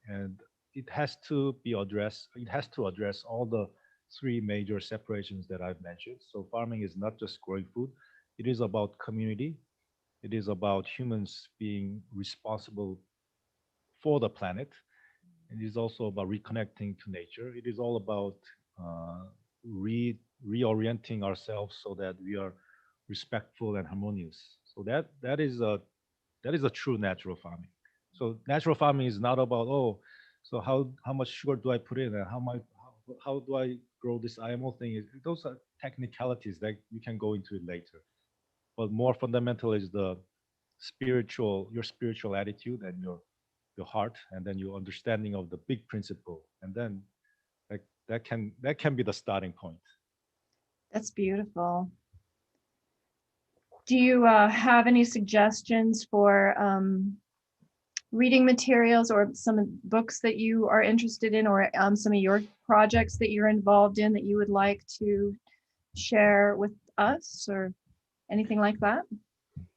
and it has to be addressed. It has to address all the three major separations that I've mentioned. So farming is not just growing food; it is about community. It is about humans being responsible for the planet. It is also about reconnecting to nature. It is all about uh, reorienting ourselves so that we are respectful and harmonious. So that is a true natural farming. So natural farming is not about, oh, so how much sugar do I put in and how do I grow this IMO thing? Those are technicalities that you can go into it later. But more fundamental is the your spiritual attitude and your heart, and then your understanding of the big principle, and then that can be the starting point. That's beautiful. Do you have any suggestions for reading materials or some books that you are interested in, or some of your projects that you're involved in that you would like to share with us, or anything like that?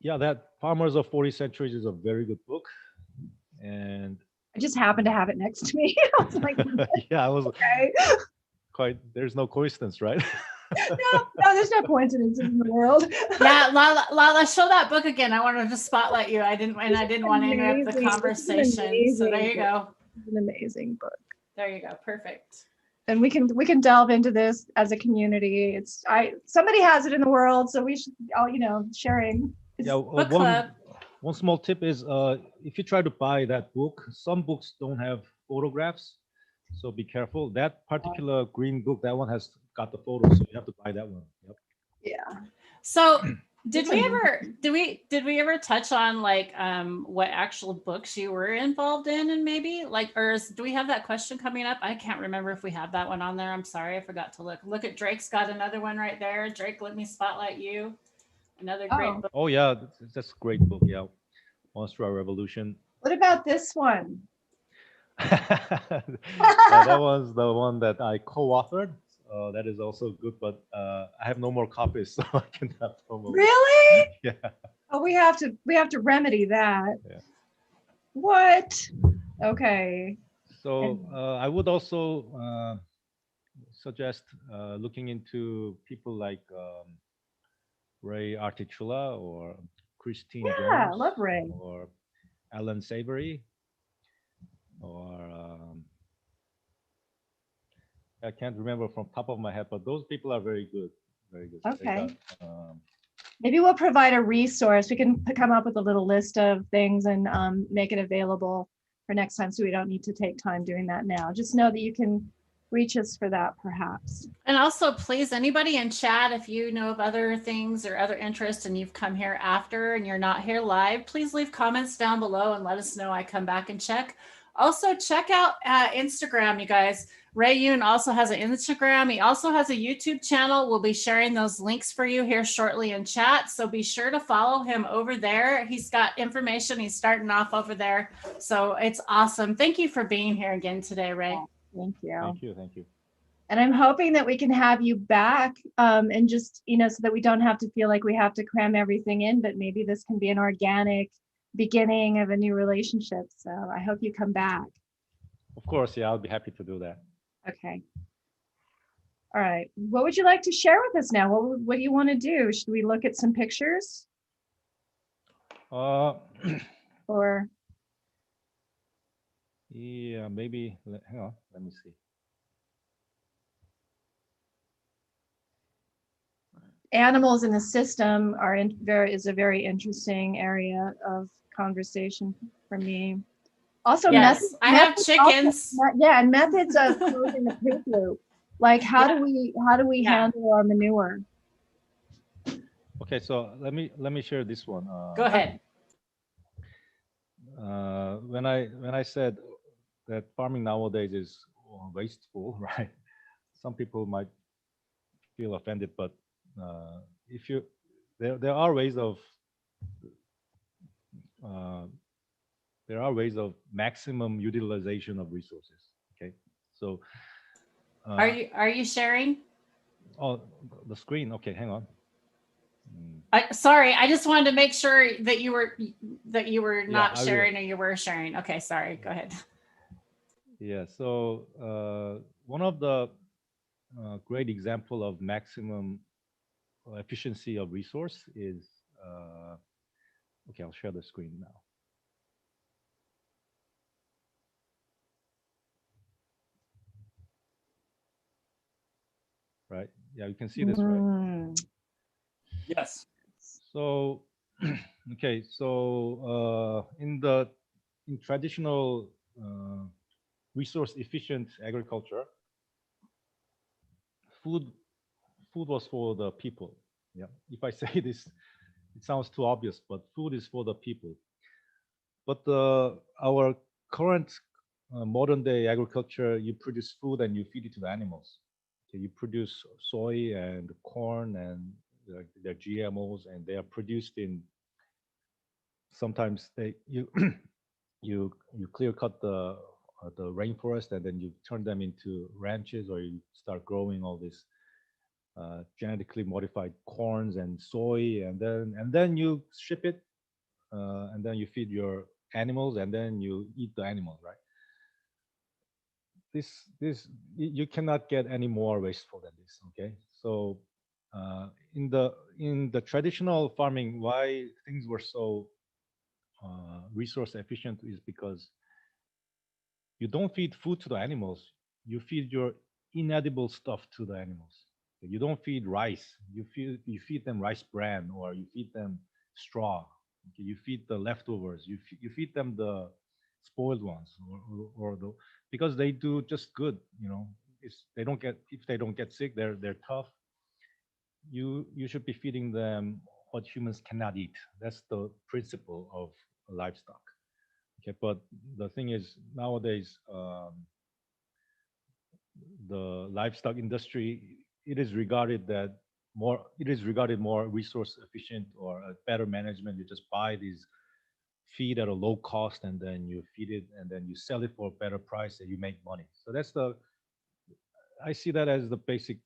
Yeah, that Farmers of 40 Centuries is a very good book, and I just happened to have it next to me. I was like, yeah, I was okay. quite. There's no coincidence, right? No, there's no coincidences in the world. Yeah, Lala, show that book again. I wanted to spotlight you. I didn't want to interrupt the Amazing. conversation. So there you go. It's an amazing book. There you go. Perfect. And we can delve into this as a community. Somebody has it in the world, so we should all, sharing. Yeah, Book club. one small tip is if you try to buy that book, some books don't have photographs, so be careful. That particular green book, that one has got the photos, so you have to buy that one. Yep. Yeah. So did we ever touch on like what actual books you were involved in, and maybe like, do we have that question coming up? I can't remember if we have that one on there. I'm sorry, I forgot to look. Look at Drake's got another one right there. Drake, let me spotlight you. Another great book. Oh yeah, that's a great book. Yeah, Monster Revolution. What about this one? That was the one that I co-authored. That is also good, but I have no more copies, so I cannot promote. Really? Yeah. Oh, we have to remedy that. Yeah. What? Okay. So I would also suggest looking into people like Ray Artichula or Christine Yeah, Jones, I love Ray. or Alan Savory, or I can't remember from top of my head, but those people are very good. Very good. Okay. Maybe we'll provide a resource. We can come up with a little list of things and make it available for next time, so we don't need to take time doing that now. Just know that you can reach us for that, perhaps. And also, please, anybody in chat, if you know of other things or other interests and you've come here after and you're not here live, please leave comments down below and let us know. I come back and check. Also, check out Instagram, you guys. Ray YOON also has an Instagram. He also has a YouTube channel. We'll be sharing those links for you here shortly in chat. So be sure to follow him over there. He's got information. He's starting off over there. So it's awesome. Thank you for being here again today, Ray. Thank you. Thank you. Thank you. And I'm hoping that we can have you back and just, so that we don't have to feel like we have to cram everything in, but maybe this can be an organic beginning of a new relationship. So I hope you come back. Of course, yeah, I'll be happy to do that. Okay. All right. What would you like to share with us now? What do you want to do? Should we look at some pictures? Or yeah, maybe. Hang on. Let me see. Animals in the system is a very interesting area of conversation for me. Also, Yes, I have methods chickens. yeah, and methods of closing the poop loop. Like how do we Yeah. handle our manure? Okay, so let me share this one. Go ahead. When I said that farming nowadays is wasteful, right? Some people might feel offended, but if you there are ways of uh, there are ways of maximum utilization of resources. Okay, so Are you sharing? oh, the screen. Okay, hang on. Sorry, I just wanted to make sure that you were Yeah, not I will. sharing or you were sharing. Okay, sorry. Go ahead. Yeah. So one of the great example of maximum efficiency of resource is okay. I'll share the screen now. Right? Yeah, you can see this, right? Mm. Yes. So, okay, so in traditional resource efficient agriculture, food food was for the people. Yeah. If I say this, it sounds too obvious, but food is for the people. But our current modern day agriculture, you produce food and you feed it to the animals. Okay, you produce soy and corn and they're GMOs and they are produced in sometimes they you you clear cut the rainforest and then you turn them into ranches or you start growing all these genetically modified corns and soy and then you ship it and then you feed your animals and then you eat the animals, right? This you cannot get any more wasteful than this. Okay, so in the traditional farming, why things were so resource efficient is because you don't feed food to the animals. You feed your inedible stuff to the animals. You don't feed rice. You feed them rice bran or you feed them straw. Okay, you feed the leftovers. You feed them the spoiled ones or the because they do just good. You know, they don't get if they don't get sick, they're tough. You should be feeding them what humans cannot eat. That's the principle of livestock. Okay, but the thing is nowadays the livestock industry it is regarded more resource efficient or a better management. You just buy these feed at a low cost and then you feed it and then you sell it for a better price and you make money. So that's the I see that as the basic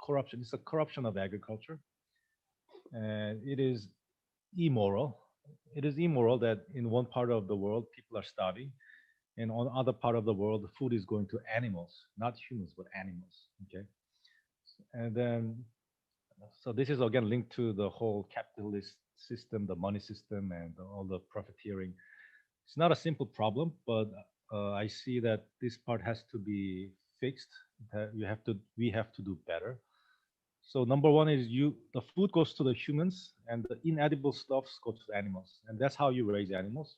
corruption. It's a corruption of agriculture, and it is immoral. It is immoral that in one part of the world people are starving and on other part of the world the food is going to animals, not humans but animals. Okay, and then so this is again linked to the whole capitalist system, the money system and all the profiteering. It's not a simple problem, but I see that this part has to be fixed. We have to do better. So number one is the food goes to the humans and the inedible stuffs go to the animals, and that's how you raise animals.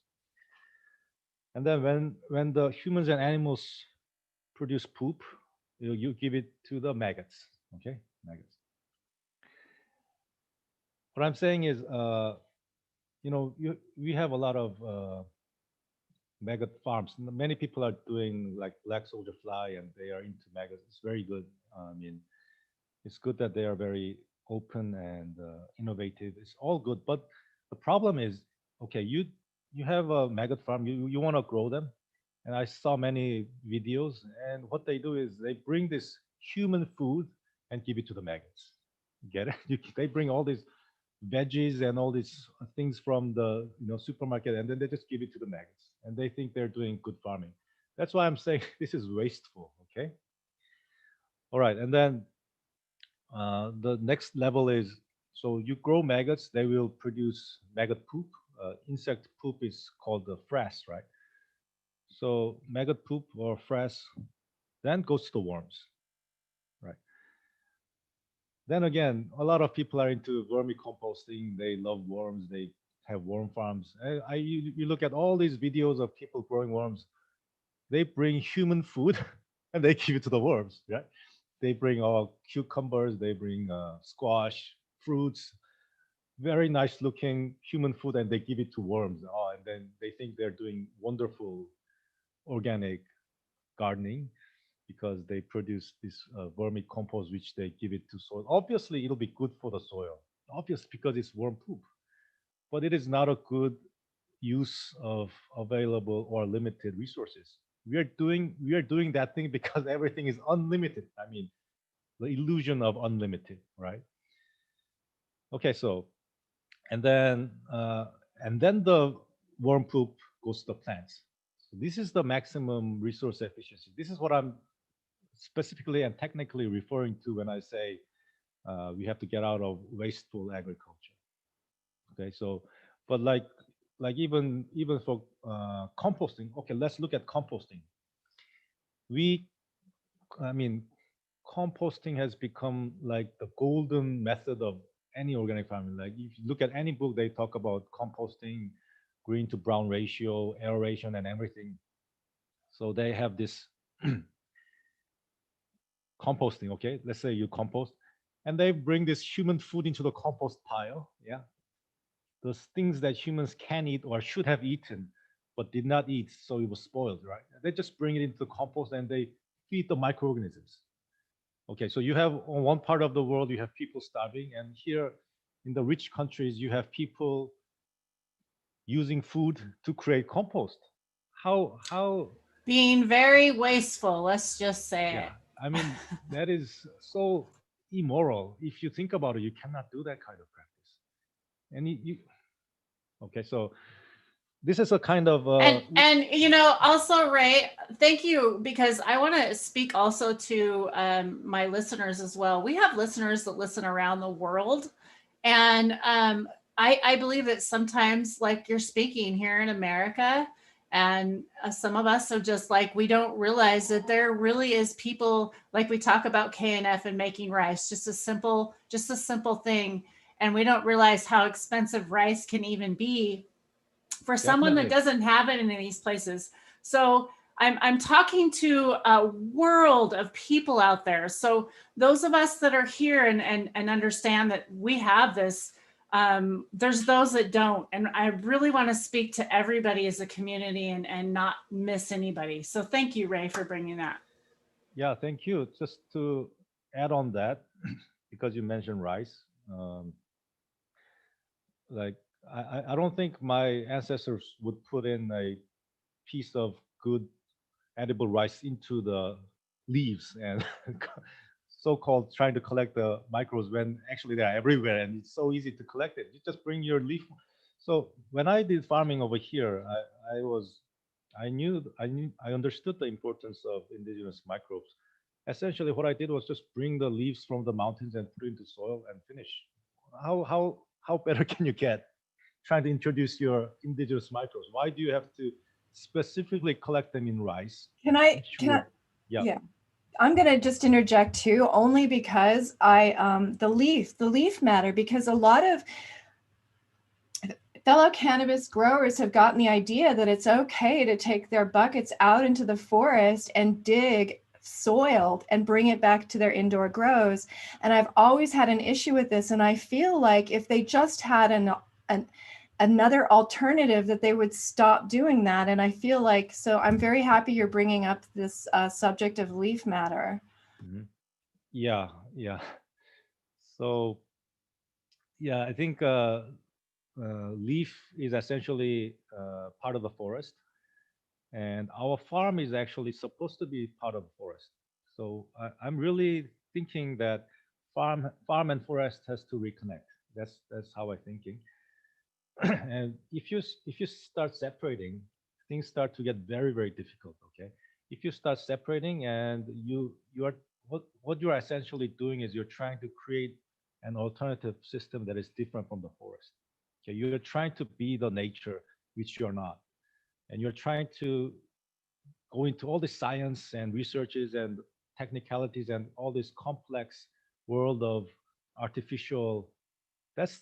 And then when the humans and animals produce poop, you give it to the maggots. Okay, maggots. What I'm saying is, we have a lot of maggot farms. Many people are doing like black soldier fly, and they are into maggots. It's very good. I mean, it's good that they are very open and innovative. It's all good, but the problem is, okay, you have a maggot farm. You want to grow them, and I saw many videos, and what they do is they bring this human food and give it to the maggots. Get it? They bring all these veggies and all these things from the supermarket, and then they just give it to the maggots, and they think they're doing good farming. That's why I'm saying this is wasteful. Okay. All right, and then the next level is so you grow maggots, they will produce maggot poop. Insect poop is called the frass, right? So maggot poop or frass then goes to the worms, right? Then again, a lot of people are into vermicomposting. They love worms. They have worm farms. You look at all these videos of people growing worms. They bring human food and they give it to the worms, right? They bring all cucumbers, they bring squash, fruits, very nice looking human food, and they give it to worms. Oh, and then they think they're doing wonderful organic gardening because they produce this vermicompost which they give it to soil. Obviously, it'll be good for the soil. Obviously, because it's worm poop, but it is not a good use of available or limited resources. We are doing that thing because everything is unlimited. I mean, the illusion of unlimited, right? Okay, so and then uh, and then the worm poop goes to the plants. So this is the maximum resource efficiency. This is what I'm specifically and technically referring to when I say we have to get out of wasteful agriculture. Okay, so but like even for composting. Okay, let's look at composting. We, I mean, composting has become like the golden method of any organic farming. Like if you look at any book, they talk about composting, green to brown ratio, aeration, and everything. So they have this composting. Okay, let's say you compost, and they bring this human food into the compost pile. Yeah, those things that humans can eat or should have eaten, but did not eat, so it was spoiled. Right? They just bring it into the compost and they feed the microorganisms. Okay, so you have on one part of the world, you have people starving, and here in the rich countries, you have people using food to create compost. How, Being very wasteful, let's just say yeah, it. I mean, that is so immoral. If you think about it, you cannot do that kind of practice. And okay, so this is a kind of, And also, Ray, thank you, because I want to speak also to my listeners as well. We have listeners that listen around the world, and I believe that sometimes, like you're speaking here in America, and some of us are just like, we don't realize that there really is people, like we talk about KNF and making rice, just a simple thing, and we don't realize how expensive rice can even be for someone that definitely, doesn't have it in these places. So I'm talking to a world of people out there. So those of us that are here and understand that we have this, there's those that don't. And I really want to speak to everybody as a community and not miss anybody. So thank you, Ray, for bringing that. yeah, thank you. Just to add on that, because you mentioned rice, um, like I don't think my ancestors would put in a piece of good edible rice into the leaves and so-called trying to collect the microbes when actually they're everywhere and it's so easy to collect it. You just bring your leaf. So when I did farming over here, I understood the importance of indigenous microbes. Essentially, what I did was just bring the leaves from the mountains and put it into soil and finish. How better can you get? Trying to introduce your indigenous microbes. Why do you have to specifically collect them in rice? Can I, Which can I, would, yeah, yeah, I'm going to just interject too, only because the leaf matter, because a lot of fellow cannabis growers have gotten the idea that it's okay to take their buckets out into the forest and dig soil and bring it back to their indoor grows. And I've always had an issue with this. And I feel like if they just had another alternative, that they would stop doing that. And I feel like, so I'm very happy you're bringing up this subject of leaf matter. mhm. Yeah, yeah. So yeah, I think leaf is essentially part of the forest, and our farm is actually supposed to be part of the forest. So I'm really thinking that farm and forest has to reconnect. That's how I'm thinking. And if you start separating, things start to get very very difficult. Okay, if you start separating and you are what you're essentially doing is you're trying to create an alternative system that is different from the forest. Okay, you're trying to be the nature, which you're not, and you're trying to go into all the science and researches and technicalities and all this complex world of artificial. That's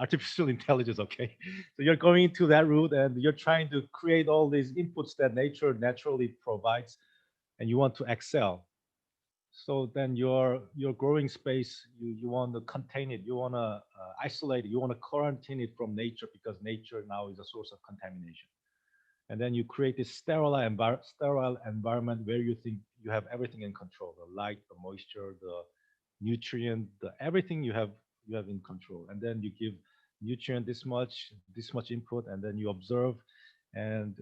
artificial intelligence. Okay, so you're going into that route and you're trying to create all these inputs that nature naturally provides, and you want to excel. So then your growing space, you want to contain it, you want to isolate it, you want to quarantine it from nature, because nature now is a source of contamination. And then you create this sterile environment where you think you have everything in control: the light, the moisture, the nutrient, the everything you have in control. And then you give nutrient this much input, and then you observe, and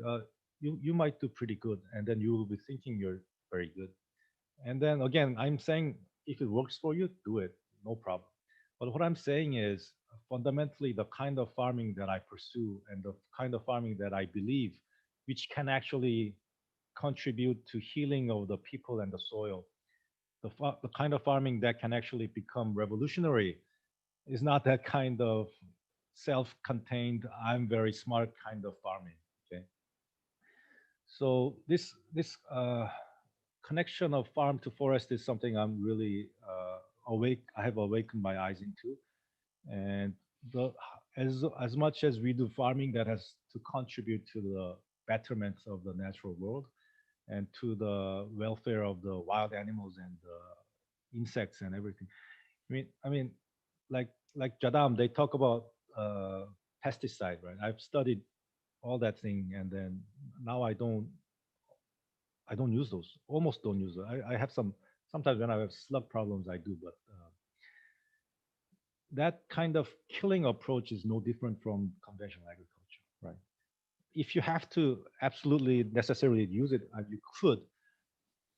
you might do pretty good, and then you will be thinking you're very good. And then again, I'm saying, if it works for you, do it, no problem. But what I'm saying is, fundamentally, the kind of farming that I pursue and the kind of farming that I believe, which can actually contribute to healing of the people and the soil, the kind of farming that can actually become revolutionary, is not that kind of self-contained, I'm very smart kind of farming. Okay, so this connection of farm to forest is something I'm really awake. I have awakened my eyes into, and the as much as we do farming that has to contribute to the betterment of the natural world and to the welfare of the wild animals and the insects and everything. I mean, like Jadam, they talk about pesticide, right? I've studied all that thing, and then now I don't use those. Almost don't use them. I have sometimes when I have slug problems, I do, but that kind of killing approach is no different from conventional agriculture, right? If you have to absolutely necessarily use it, you could,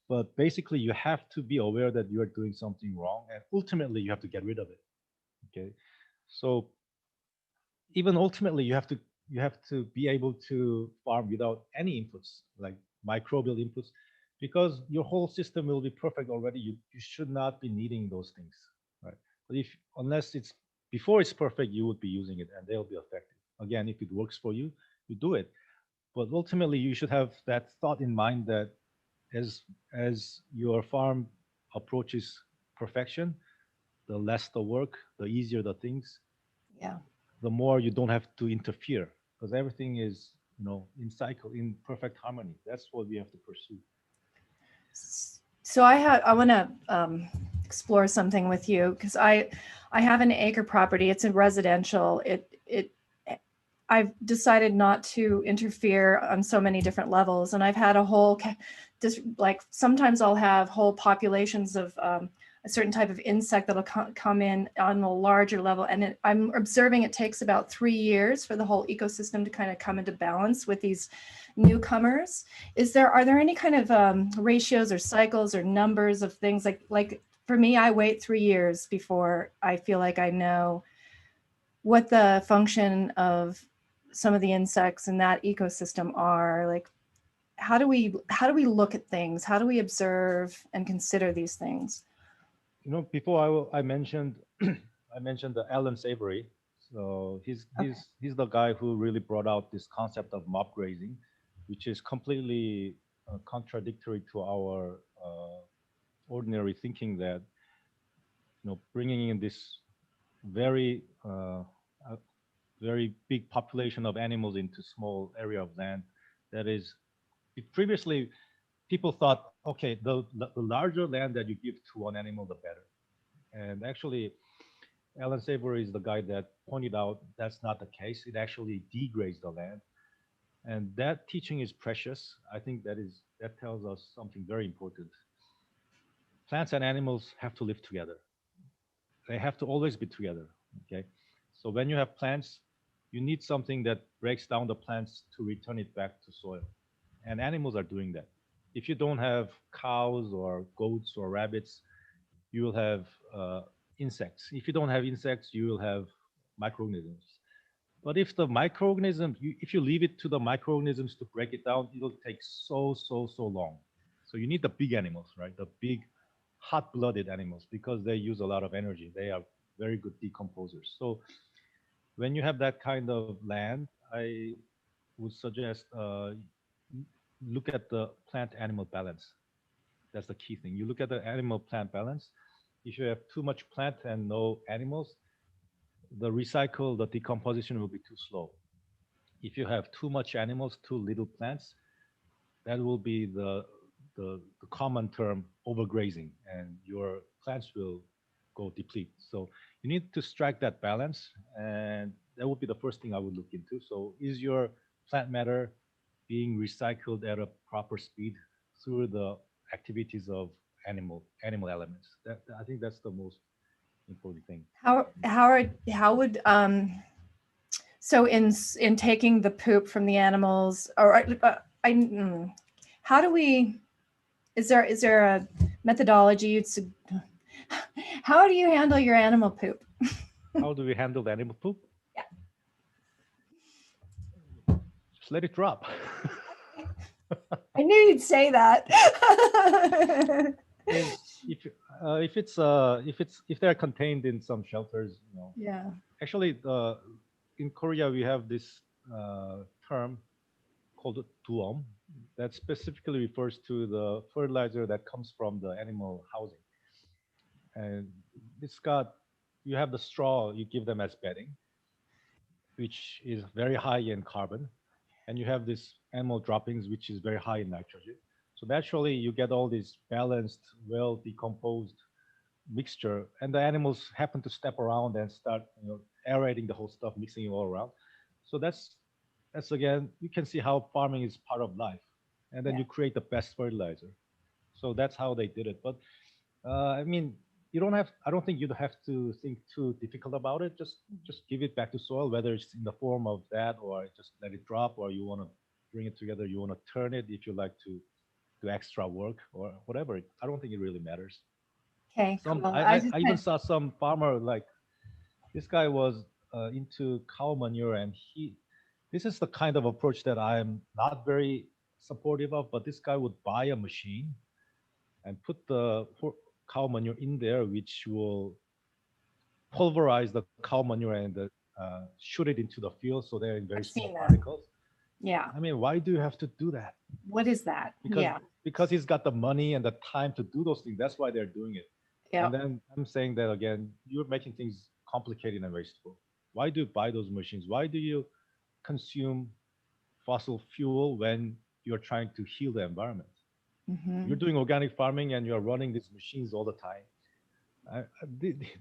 but basically you have to be aware that you are doing something wrong, and ultimately you have to get rid of it. Okay, so even ultimately you have to be able to farm without any inputs like microbial inputs, because your whole system will be perfect already. You should not be needing those things, right? But if unless it's before it's perfect, you would be using it and they'll be effective. Again, if it works for you, you do it. But ultimately you should have that thought in mind that as your farm approaches perfection, the less the work, the easier the things, Yeah. the more you don't have to interfere, because everything is, in cycle, in perfect harmony. That's what we have to pursue. So I want to explore something with you, because I have an acre property. It's a residential. I've decided not to interfere on so many different levels, and I've had a whole like sometimes I'll have whole populations of a certain type of insect that'll come in on a larger level, and I'm observing it takes about 3 years for the whole ecosystem to kind of come into balance with these newcomers. Are there any kind of ratios or cycles or numbers of things like for me, I wait 3 years before I feel like I know what the function of some of the insects in that ecosystem are? Like, how do we look at things? How do we observe and consider these things? Before I mentioned I mentioned the Alan Savory. So he's the guy who really brought out this concept of mob grazing, which is completely contradictory to our ordinary thinking that bringing in this very very big population of animals into small area of land, that is, previously people thought, okay, the larger land that you give to one animal, the better. And actually, Alan Savory is the guy that pointed out that's not the case. It actually degrades the land. And that teaching is precious. I think that tells us something very important. Plants and animals have to live together. They have to always be together. Okay. So when you have plants, you need something that breaks down the plants to return it back to soil. And animals are doing that. If you don't have cows or goats or rabbits, you will have insects. If you don't have insects, you will have microorganisms. But if the microorganisms, if you leave it to the microorganisms to break it down, it'll take so long. So you need the big animals, right? The big hot-blooded animals, because they use a lot of energy. They are very good decomposers. So when you have that kind of land, I would suggest look at the plant-animal balance. That's the key thing. You look at the animal-plant balance. If you have too much plant and no animals, the decomposition will be too slow. If you have too much animals, too little plants, that will be the common term overgrazing, and your plants will go deplete. So you need to strike that balance, and that would be the first thing I would look into. So is your plant matter being recycled at a proper speed through the activities of animal elements? I think that's the most important thing. How would so in taking the poop from the animals, or how do we? Is there a methodology how do you handle your animal poop? How do we handle the animal poop? Yeah. Just let it drop. I knew you'd say that. If they're contained in some shelters, Yeah. Actually, in Korea we have this term called duom that specifically refers to the fertilizer that comes from the animal housing, and you have the straw you give them as bedding, which is very high in carbon, and you have this animal droppings, which is very high in nitrogen. So naturally, you get all this balanced, well decomposed mixture, and the animals happen to step around and start, aerating the whole stuff, mixing it all around. So that's again, you can see how farming is part of life, and then Yeah. you create the best fertilizer. So that's how they did it. But I mean, I don't think you'd have to think too difficult about it. Just give it back to soil, whether it's in the form of that or just let it drop, or you want to bring it together, you want to turn it if you like to do extra work or whatever. I don't think it really matters. Okay. Some Cool. I even saw some farmer, like this guy was into cow manure, and this is the kind of approach that I'm not very supportive of. But this guy would buy a machine and put the cow manure in there, which will pulverize the cow manure and shoot it into the field, so they're in very I've small seen that. particles. Yeah. I mean, why do you have to do that? What is that? Because he's got the money and the time to do those things. That's why they're doing it. Yeah. And then I'm saying that again, you're making things complicated and wasteful. Why do you buy those machines? Why do you consume fossil fuel when you're trying to heal the environment? Mm-hmm. You're doing organic farming and you're running these machines all the time.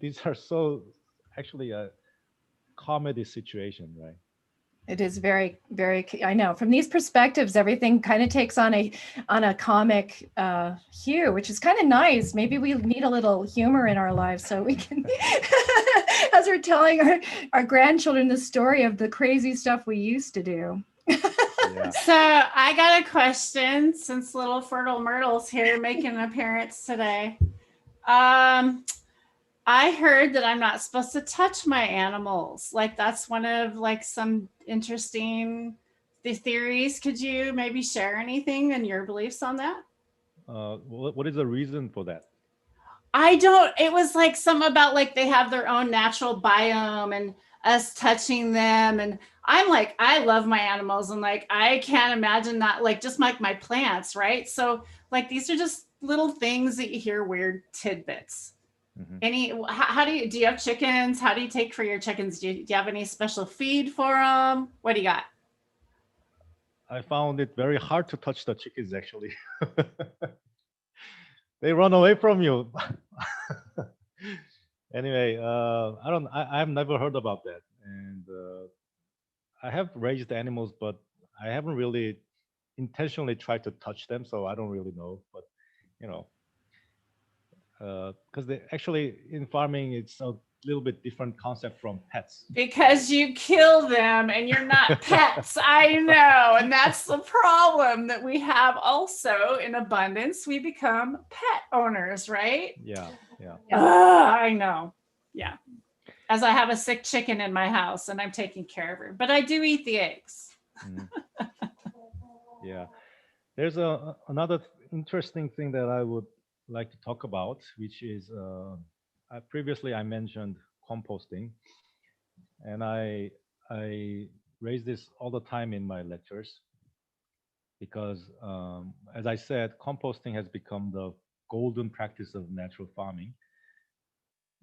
These are so actually a comedy situation, right? It is very, very. I know from these perspectives, everything kind of takes on a comic hue, which is kind of nice. Maybe we need a little humor in our lives so we can, as we're telling our grandchildren the story of the crazy stuff we used to do. Yeah. So I got a question, since little Fertile Myrtle's here making an appearance today. I heard that I'm not supposed to touch my animals. Like that's one of like some interesting theories. Could you maybe share anything and your beliefs on that? What is the reason for that? It was like some about like they have their own natural biome and us touching them. And I'm like, I love my animals and like, I can't imagine that, like just like my plants, right? So like, these are just little things that you hear, weird tidbits. Mm-hmm. How do you have chickens? How do you take for your chickens? Do you have any special feed for them? What do you got? I found it very hard to touch the chickens, actually. They run away from you. Anyway, I've never heard about that. And I have raised animals, but I haven't really intentionally tried to touch them, so I don't really know. But, because they actually in farming, it's a little bit different concept from pets. Because you kill them and you're not pets. I know. And that's the problem that we have also in abundance. We become pet owners, right? Yeah. I know. Yeah. As I have a sick chicken in my house and I'm taking care of her, but I do eat the eggs. Mm. Yeah. There's another interesting thing that I would like to talk about, which is previously I mentioned composting, and I raise this all the time in my lectures because, as I said, composting has become the golden practice of natural farming.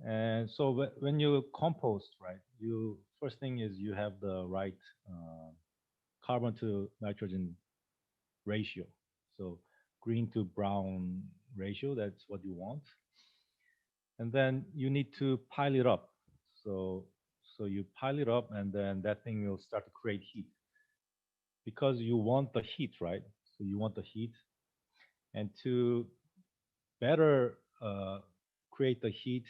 And so when you compost, right, you first thing is you have the right uh, carbon to nitrogen ratio. So green to brown ratio, that's what you want. And then you need to pile it up. So you pile it up, and then that thing will start to create heat because you want the heat, right? So you want the heat, and to better create the heat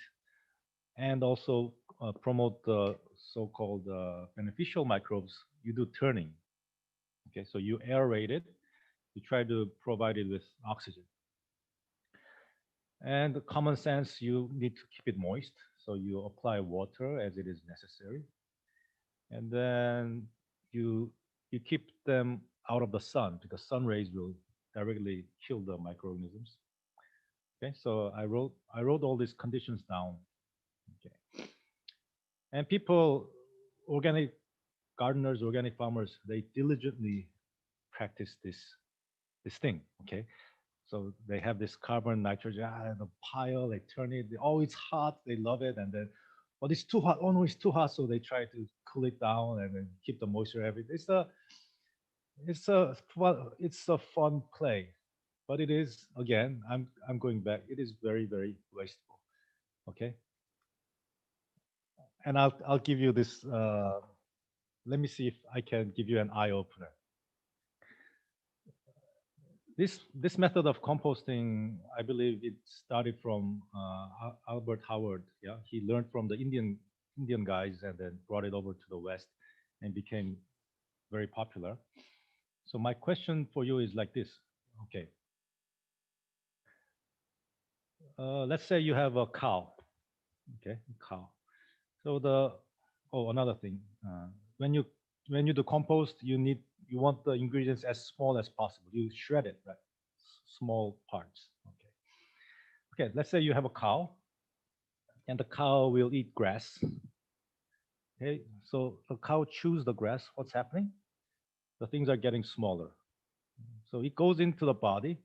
and also promote the so-called beneficial microbes, you do turning. Okay, so you aerate it, you try to provide it with oxygen. And common sense, you need to keep it moist, so you apply water as it is necessary, and then you you keep them out of the sun because sun rays will directly kill the microorganisms. Okay, so I wrote all these conditions down. Okay, and people, organic gardeners, organic farmers, they diligently practice this thing. Okay, so they have this carbon, nitrogen, the pile. They turn it. Oh, it's hot. They love it, and then, oh, it's too hot. Oh no, it's too hot. So they try to cool it down and then keep the moisture. Everything. It's a fun play, but it is, again. I'm going back. It is very very wasteful. Okay, and I'll give you this. Let me see if I can give you an eye opener. This method of composting, I believe it started from Albert Howard. Yeah, he learned from the Indian guys and then brought it over to the West and became very popular. So my question for you is like this. Okay, let's say you have a cow. Okay, cow. So another thing. When you do compost, you want the ingredients as small as possible. You shred it, right? Small parts. Okay. Okay. Let's say you have a cow, and the cow will eat grass. Okay. So the cow chews the grass. What's happening? The things are getting smaller. So it goes into the body,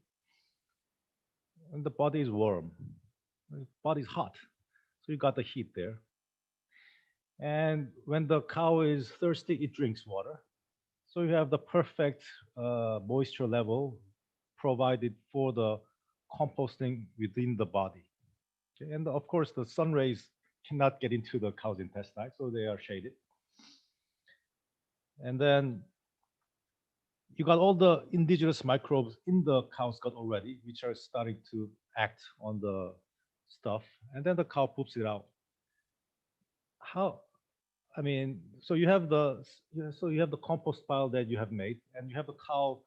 and the body is warm. The body is hot. So you got the heat there. And when the cow is thirsty, it drinks water. So you have the perfect moisture level provided for the composting within the body. Okay? And of course, the sun rays cannot get into the cow's intestine, so they are shaded. And then you got all the indigenous microbes in the cow's gut already, which are starting to act on the stuff. And then the cow poops it out. How? I mean, so you have the compost pile that you have made, and you have the cow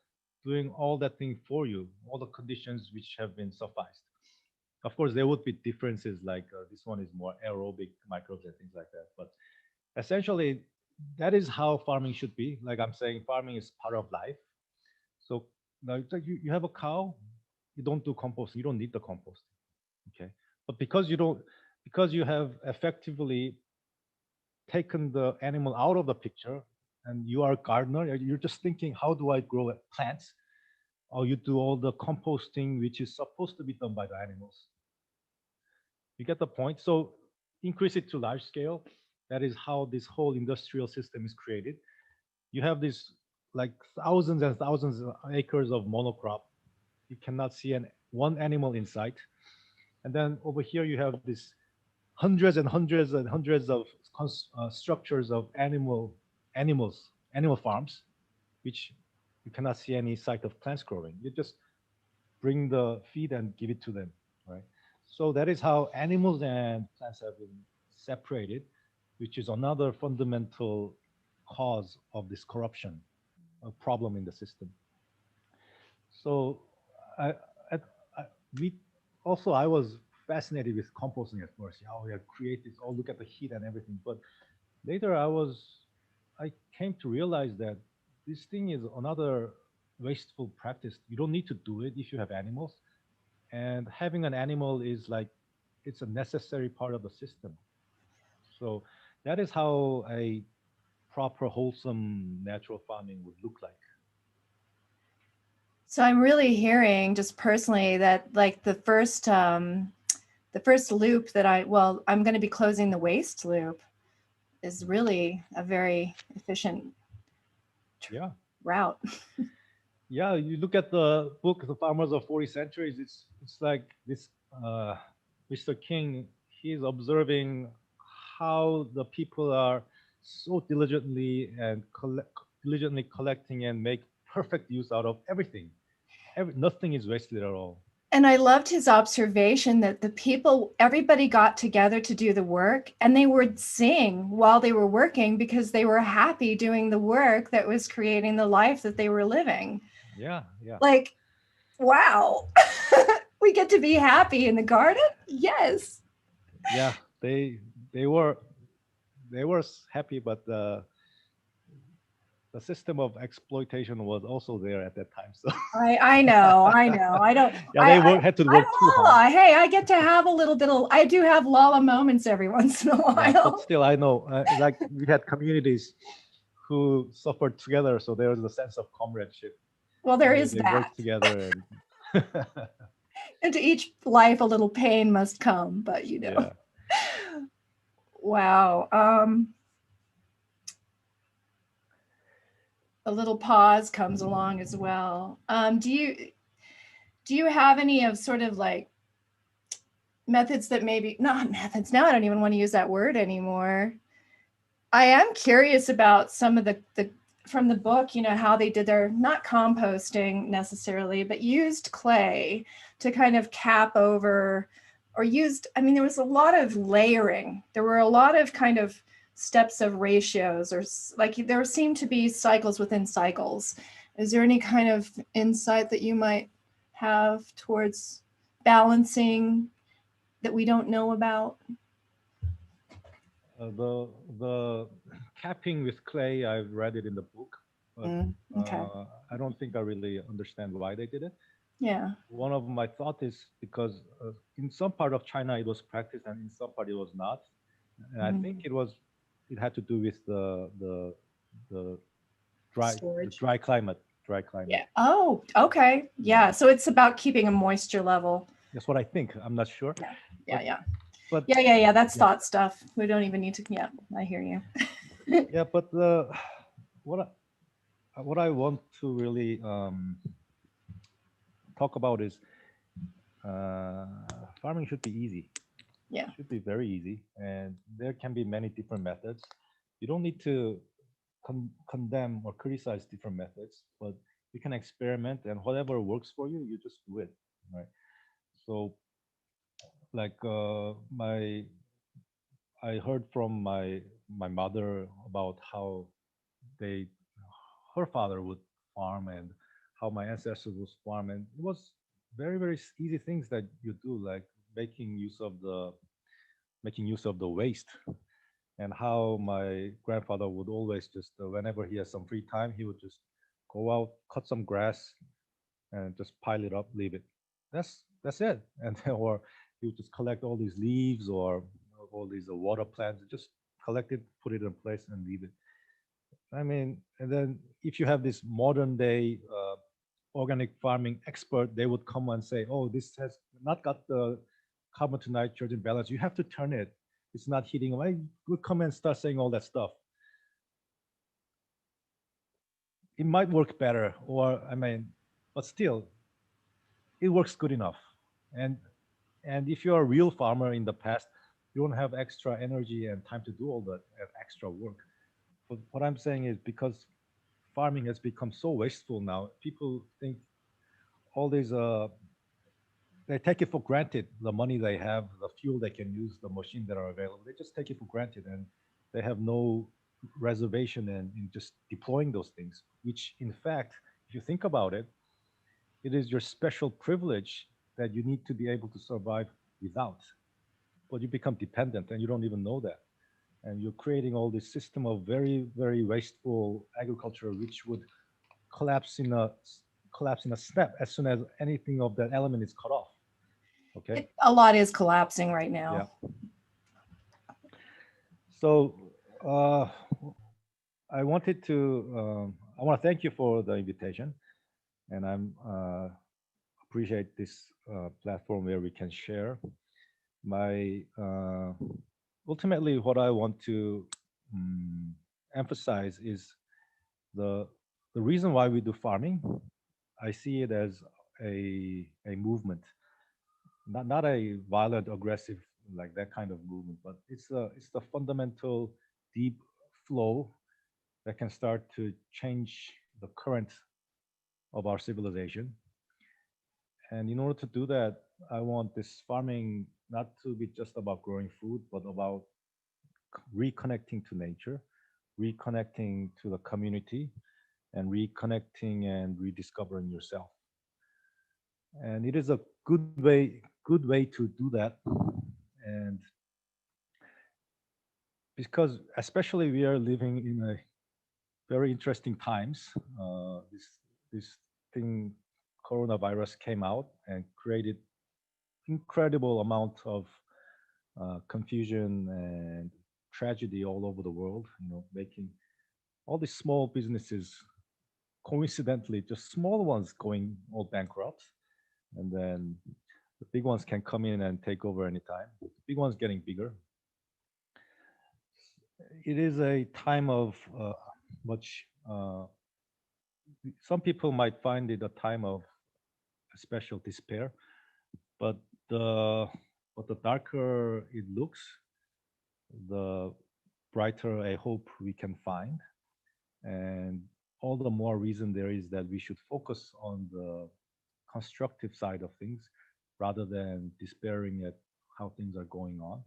doing all that thing for you, all the conditions which have been sufficed. Of course, there would be differences, like this one is more aerobic microbes and things like that. But essentially, that is how farming should be. Like I'm saying, farming is part of life. So now it's like you have a cow, you don't do composting, you don't need the compost. Okay, but because you have effectively taken the animal out of the picture, and you are a gardener, you're just thinking, how do I grow plants? Or you do all the composting, which is supposed to be done by the animals. You get the point? So increase it to large scale. That is how this whole industrial system is created. You have this like thousands and thousands of acres of monocrop. You cannot see one animal in sight. And then over here you have this hundreds and hundreds and hundreds of structures of animal farms, which you cannot see any sight of plants growing. You just bring the feed and give it to them, right? So that is how animals and plants have been separated, which is another fundamental cause of this corruption, a problem in the system. So I, I, I was fascinated with composting at first. How we create this, oh, look at the heat and everything. But later I came to realize that this thing is another wasteful practice. You don't need to do it if you have animals. And having an animal is like, it's a necessary part of the system. So that is how a proper, wholesome, natural farming would look like. So I'm really hearing just personally that like the the first loop that I'm going to be closing the waste loop is really a very efficient Yeah. route. Yeah, you look at the book, The Farmers of 40 Centuries, it's like this Mr. King, he's observing how the people are so diligently and diligently collecting and make perfect use out of everything. Nothing is wasted at all. And I loved his observation that everybody got together to do the work, and they would sing while they were working because they were happy doing the work that was creating the life that they were living. Yeah, yeah. Like, wow, we get to be happy in the garden? Yes. Yeah, they were happy, but the system of exploitation was also there at that time. So I know. I don't. Yeah, they had to work too hard. Hey, I get to have a little bit of. I do have Lala moments every once in a while. Yeah, but still, I know, like we had communities who suffered together, so there was a sense of comradeship. Well, there is they that. worked together, and into each life, a little pain must come. But you know, yeah. Wow. A little pause comes along as well. Do you have any of sort of like methods that maybe not methods? Now I don't even want to use that word anymore. I am curious about some of the from the book, you know, how they did their, not composting necessarily, but used clay to kind of cap over, or used, I mean, there was a lot of layering. There were a lot of kind of steps of ratios, or like there seemed to be cycles within cycles. Is there any kind of insight that you might have towards balancing that we don't know about? The capping with clay, I've read it in the book, but Okay. I don't think I really understand why they did it. Yeah. One of my thought is because in some part of China it was practiced and in some part it was not. And I think it had to do with the dry climate. Yeah. Oh, okay. Yeah. So it's about keeping a moisture level. That's what I think. I'm not sure. Yeah. But yeah. That's thought stuff. We don't even need to. Yeah, I hear you. Yeah, but what I want to really talk about is farming should be easy. Yeah. It should be very easy, and there can be many different methods. You don't need to condemn or criticize different methods, but you can experiment, and whatever works for you, you just do it, right? So, like I heard from my mother about how her father would farm and how my ancestors would farm, and it was very very easy things that you do, like making use of the waste, and how my grandfather would always just whenever he has some free time, he would just go out, cut some grass, and just pile it up, leave it. That's it. And or he would just collect all these leaves or all these water plants, just collect it, put it in place, and leave it. I mean, and then if you have this modern day organic farming expert, they would come and say, "Oh, this has not got the carbon to nitrogen balance. You have to turn it. It's not heating." I would come and start saying all that stuff. It might work better, or I mean, but still, it works good enough. And if you're a real farmer in the past, you don't have extra energy and time to do all that extra work. But what I'm saying is because farming has become so wasteful now, people think all these they take it for granted, the money they have, the fuel they can use, the machines that are available. They just take it for granted, and they have no reservation in just deploying those things, which in fact, if you think about it, it is your special privilege that you need to be able to survive without. But you become dependent and you don't even know that. And you're creating all this system of very, very wasteful agriculture, which would collapse in a snap as soon as anything of that element is cut off. Okay. A lot is collapsing right now. Yeah. So I want to thank you for the invitation, and I'm appreciate this platform where we can share. my ultimately what I want to emphasize is the reason why we do farming. I see it as a movement, not a violent, aggressive like that kind of movement, but it's the fundamental deep flow that can start to change the current of our civilization. And in order to do that, I want this farming not to be just about growing food, but about reconnecting to nature, reconnecting to the community, and reconnecting and rediscovering yourself. And it is a good way to do that. And because especially we are living in a very interesting times, this thing, coronavirus came out and created incredible amount of confusion and tragedy all over the world. You know, making all these small businesses, coincidentally, just small ones going all bankrupt, and then the big ones can come in and take over anytime. The big ones getting bigger. It is a time of much. Some people might find it a time of special despair, but the darker it looks, the brighter a hope we can find, and all the more reason there is that we should focus on the constructive side of things rather than despairing at how things are going on,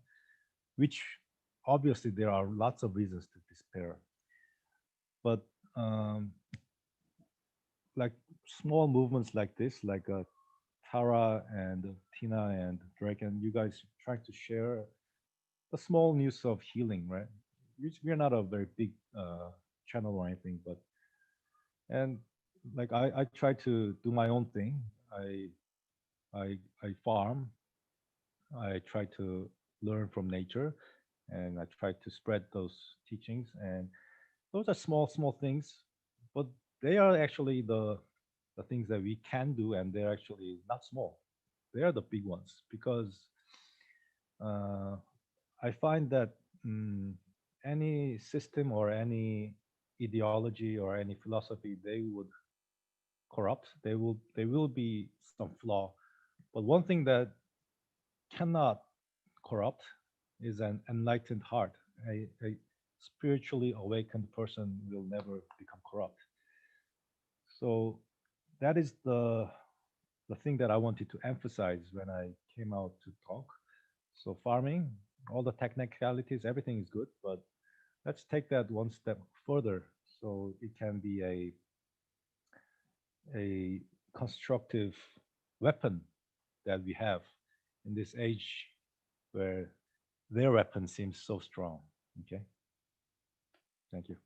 which obviously there are lots of reasons to despair. But like small movements like this, like Tara and Tina and Drake, and you guys try to share the small news of healing, right? We're not a very big channel or anything, but and like I try to do my own thing. I farm. I try to learn from nature, and I try to spread those teachings. And those are small things, but they are actually the things that we can do, and they're actually not small. They are the big ones because uh, I find that any system or any ideology or any philosophy they would corrupt. They will be some flaw. But one thing that cannot corrupt is an enlightened heart. A spiritually awakened person will never become corrupt. So that is the thing that I wanted to emphasize when I came out to talk. So farming, all the technicalities, everything is good, but let's take that one step further so it can be a constructive weapon that we have in this age where their weapon seems so strong. Okay. Thank you.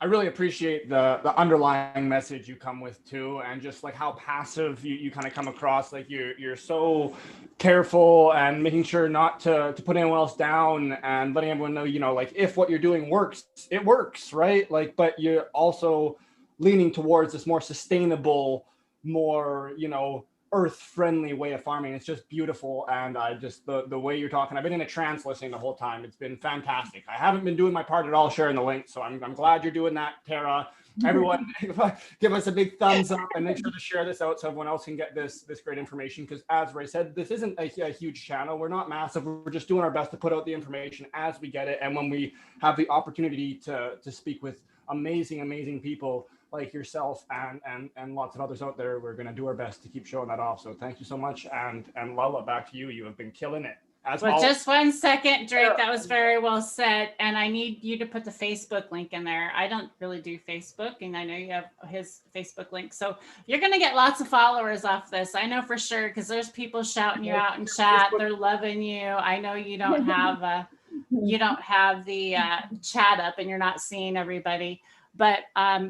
I really appreciate the underlying message you come with too, and just like how passive you kind of come across. Like you're so careful and making sure not to put anyone else down and letting everyone know, you know, like if what you're doing works, it works, right? Like, but you're also leaning towards this more sustainable, more, you know, earth-friendly way of farming. It's just beautiful. And I just the way you're talking, I've been in a trance listening the whole time. It's been fantastic. I haven't been doing my part at all sharing the link, so I'm glad you're doing that, Tara. Everyone give us a big thumbs up and make sure to share this out so everyone else can get this great information, because as Ray said, this isn't a huge channel. We're not massive. We're just doing our best to put out the information as we get it, and when we have the opportunity to speak with amazing people like yourself and lots of others out there, we're going to do our best to keep showing that off. So thank you so much. And Lala, back to you. You have been killing it. Well, just 1 second, Drake. That was very well said. And I need you to put the Facebook link in there. I don't really do Facebook, and I know you have his Facebook link. So you're going to get lots of followers off this. I know for sure, because there's people shouting you out in chat. They're loving you. I know you don't have the chat up and you're not seeing everybody. But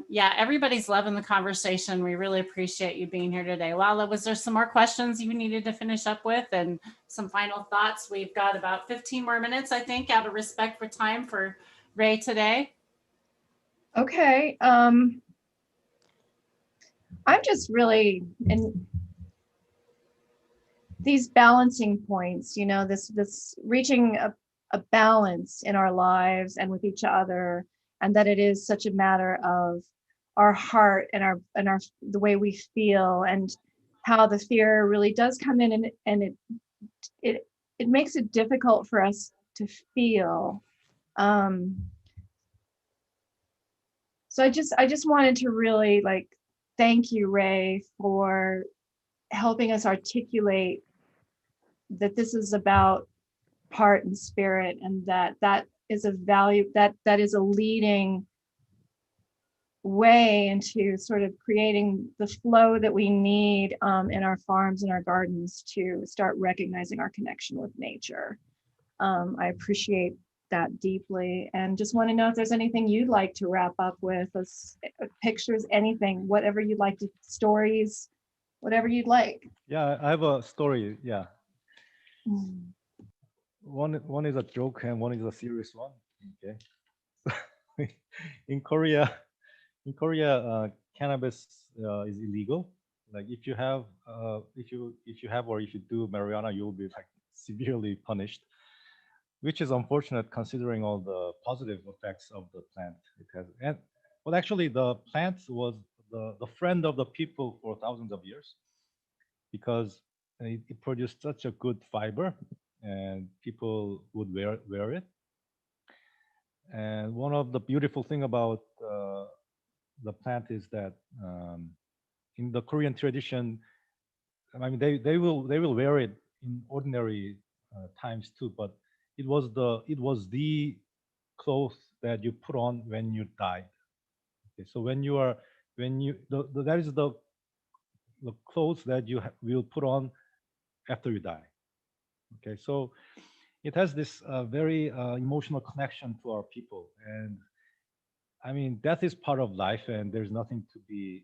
yeah, everybody's loving the conversation. We really appreciate you being here today. Lala, was there some more questions you needed to finish up with and some final thoughts? We've got about 15 more minutes, I think, out of respect for time for Ray today. Okay. I'm just really these balancing points, you know, this reaching a balance in our lives and with each other, and that it is such a matter of our heart and our the way we feel, and how the fear really does come in, and it makes it difficult for us to feel. So I just wanted to really like thank you, Ray, for helping us articulate that this is about heart and spirit, and that is a value, that is a leading way into sort of creating the flow that we need in our farms and our gardens to start recognizing our connection with nature. I appreciate that deeply, and just want to know if there's anything you'd like to wrap up with, pictures, anything, whatever you'd like to, stories, whatever you'd like. Yeah, I have a story. Yeah, one is a joke and one is a serious one. Okay. in Korea, cannabis is illegal. Like if you have or if you do marijuana, you will be like severely punished, which is unfortunate considering all the positive effects of the plant it has. And well, actually, the plant was the friend of the people for thousands of years, because it produced such a good fiber, and people would wear it. And one of the beautiful thing about the plant is that in the Korean tradition, I mean, they will wear it in ordinary times too, but it was the clothes that you put on when you die. Okay, so that is the clothes that you will put on after you die. Okay, so it has this very emotional connection to our people, and I mean, death is part of life, and there's nothing to be,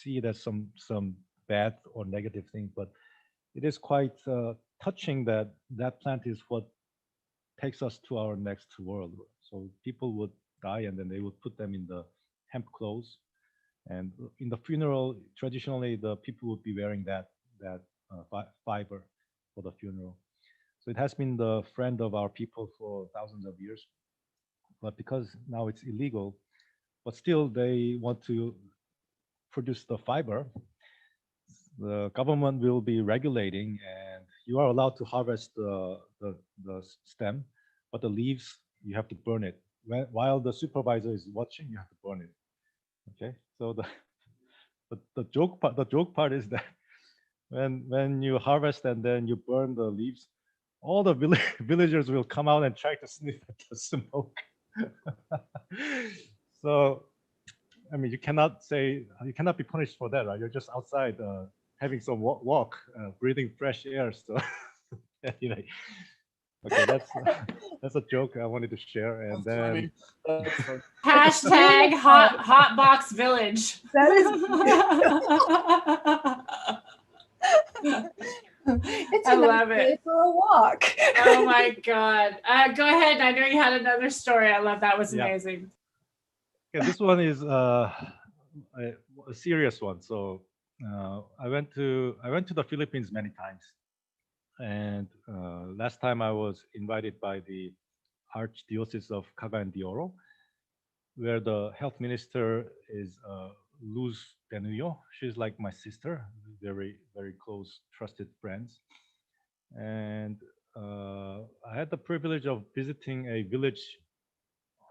see it as some bad or negative thing. But it is quite touching that that plant is what takes us to our next world. So people would die, and then they would put them in the hemp clothes, and in the funeral, traditionally, the people would be wearing that fiber for the funeral. So it has been the friend of our people for thousands of years. But because now it's illegal, but still they want to produce the fiber, the government will be regulating, and you are allowed to harvest the stem, but the leaves, you have to burn it. While the supervisor is watching, you have to burn it. Okay, so the joke part is that when you harvest and then you burn the leaves, all the villagers will come out and try to sniff at the smoke. So, I mean, you cannot be punished for that, right? You're just outside having some walk, breathing fresh air. So, anyway, okay, that's a joke I wanted to share. And then hashtag hot box village. That is. It's I a nice love day it. for a walk. Oh my God. Go ahead. I know you had another story. I love that. Was Yeah. amazing. Okay, this one is a serious one. So I went to the Philippines many times, and last time I was invited by the Archdiocese of Cagayan de Oro, where the health minister is Luz Tenuyo. She's like my sister, very, very close, trusted friends. And I had the privilege of visiting a village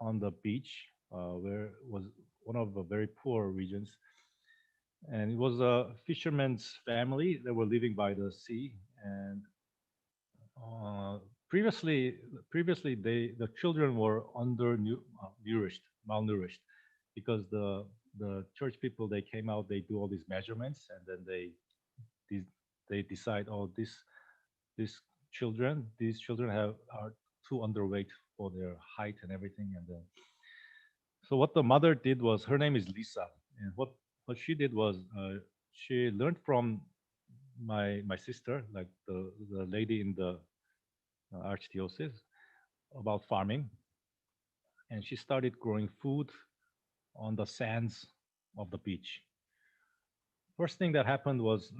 on the beach, where it was one of the very poor regions. And it was a fisherman's family that were living by the sea. And previously, the children were malnourished, because the church people, they came out, they do all these measurements, and then they decide, oh, these children are too underweight for their height and everything. And then, so what the mother did was, her name is Lisa, and what she did was, she learned from my sister, like the lady in the archdiocese, about farming, and she started growing food on the sands of the beach. First thing that happened was,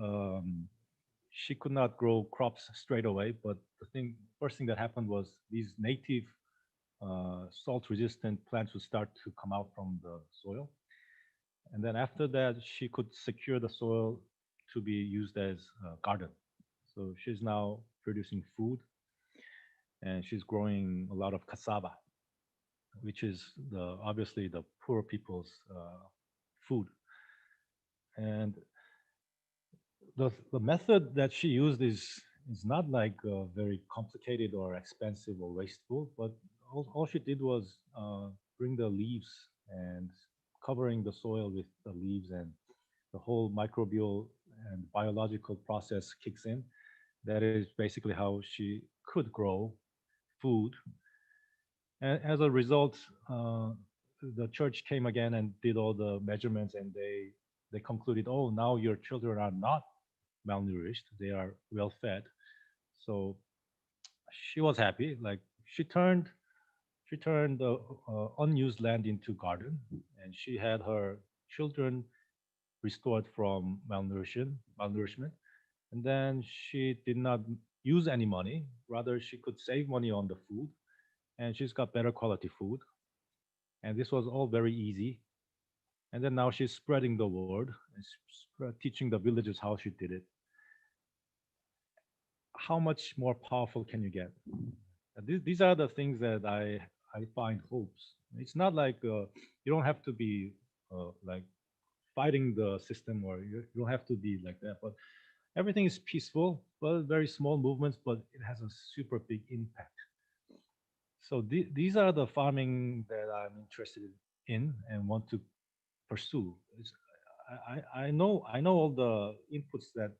she could not grow crops straight away. But first thing that happened was these native salt-resistant plants would start to come out from the soil. And then after that, she could secure the soil to be used as a garden. So she's now producing food, and she's growing a lot of cassava, which is obviously the poor people's food. And the method that she used is not like very complicated or expensive or wasteful, but all she did was bring the leaves and covering the soil with the leaves, and the whole microbial and biological process kicks in. That is basically how she could grow food. And as a result, the church came again and did all the measurements, and they concluded, oh, now your children are not malnourished; they are well fed. So she was happy. Like she turned the unused land into garden, and she had her children restored from malnourishment. And then she did not use any money. Rather, she could save money on the food, and she's got better quality food. And this was all very easy. And then now she's spreading the word and teaching the villagers how she did it. How much more powerful can you get? These are the things that I find hopes. It's not like you don't have to be like fighting the system, or you don't have to be like that. But everything is peaceful, but very small movements, but it has a super big impact. So these are the farming that I'm interested in and want to pursue. I know all the inputs that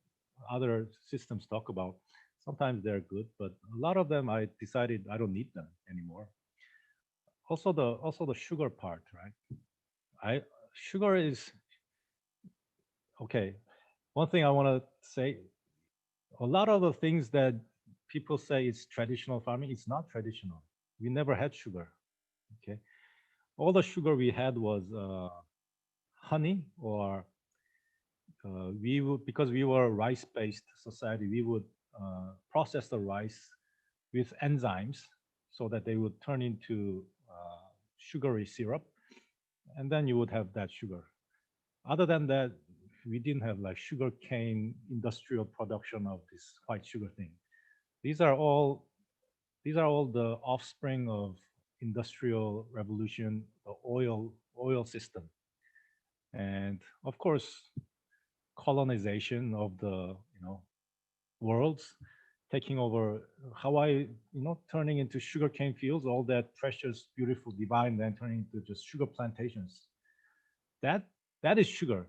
other systems talk about. Sometimes they're good, but a lot of them I decided I don't need them anymore. Also the sugar part, right? I Sugar is okay. One thing I want to say, a lot of the things that people say is traditional farming, it's not traditional. We never had sugar. Okay, all the sugar we had was honey, or we would, because we were a rice-based society, we would process the rice with enzymes so that they would turn into sugary syrup, and then you would have that sugar. Other than that, we didn't have like sugar cane industrial production of this white sugar thing. These are all these are all the offspring of industrial revolution, the oil system, and of course colonization of the worlds, taking over Hawaii, turning into sugarcane fields, all that precious, beautiful, divine, then turning into just sugar plantations. That that is sugar.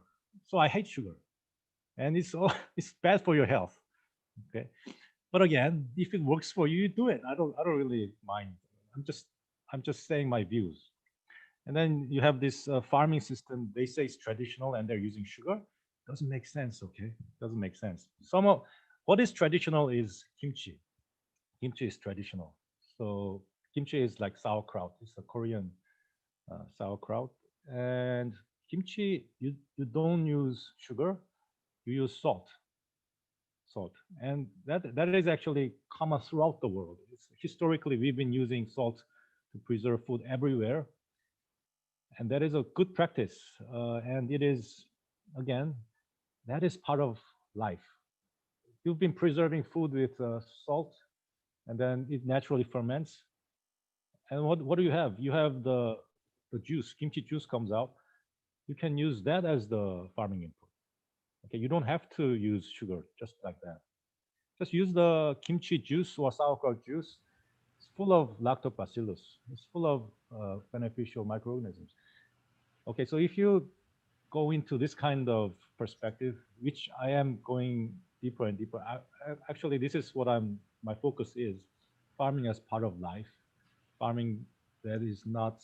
So I hate sugar, and it's all it's bad for your health. Okay, but again, if it works for you, you do it. I don't really mind. I'm just saying my views. And then you have this farming system. They say it's traditional, and they're using sugar. Doesn't make sense. Okay, doesn't make sense. Some of what is traditional is kimchi. Kimchi is traditional. So kimchi is like sauerkraut. It's a Korean sauerkraut. And kimchi, you don't use sugar. You use salt, and that is actually common throughout the world. Historically, we've been using salt to preserve food everywhere, and that is a good practice. And it is, again, that is part of life. You've been preserving food with salt, and then it naturally ferments. And what do you have? You have the juice. Kimchi juice comes out. You can use that as the farming input. Okay, you don't have to use sugar just like that. Just use the kimchi juice or sauerkraut juice. It's full of lactobacillus. It's full of beneficial microorganisms. Okay, so if you go into this kind of perspective, which I am going deeper and deeper, actually, this is what my focus is: farming as part of life, farming that is not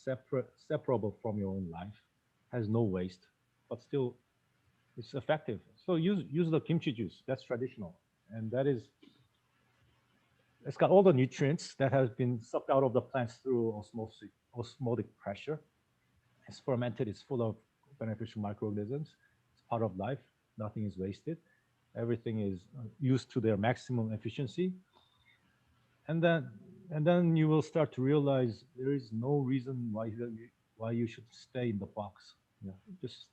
separable from your own life, has no waste, but still it's effective. So use the kimchi juice. That's traditional, and it's got all the nutrients that has been sucked out of the plants through osmotic pressure. It's fermented. It's full of beneficial microorganisms. It's part of life. Nothing is wasted. everything is used to their maximum efficiency, and then you will start to realize there is no reason why you should stay in the box. Yeah, just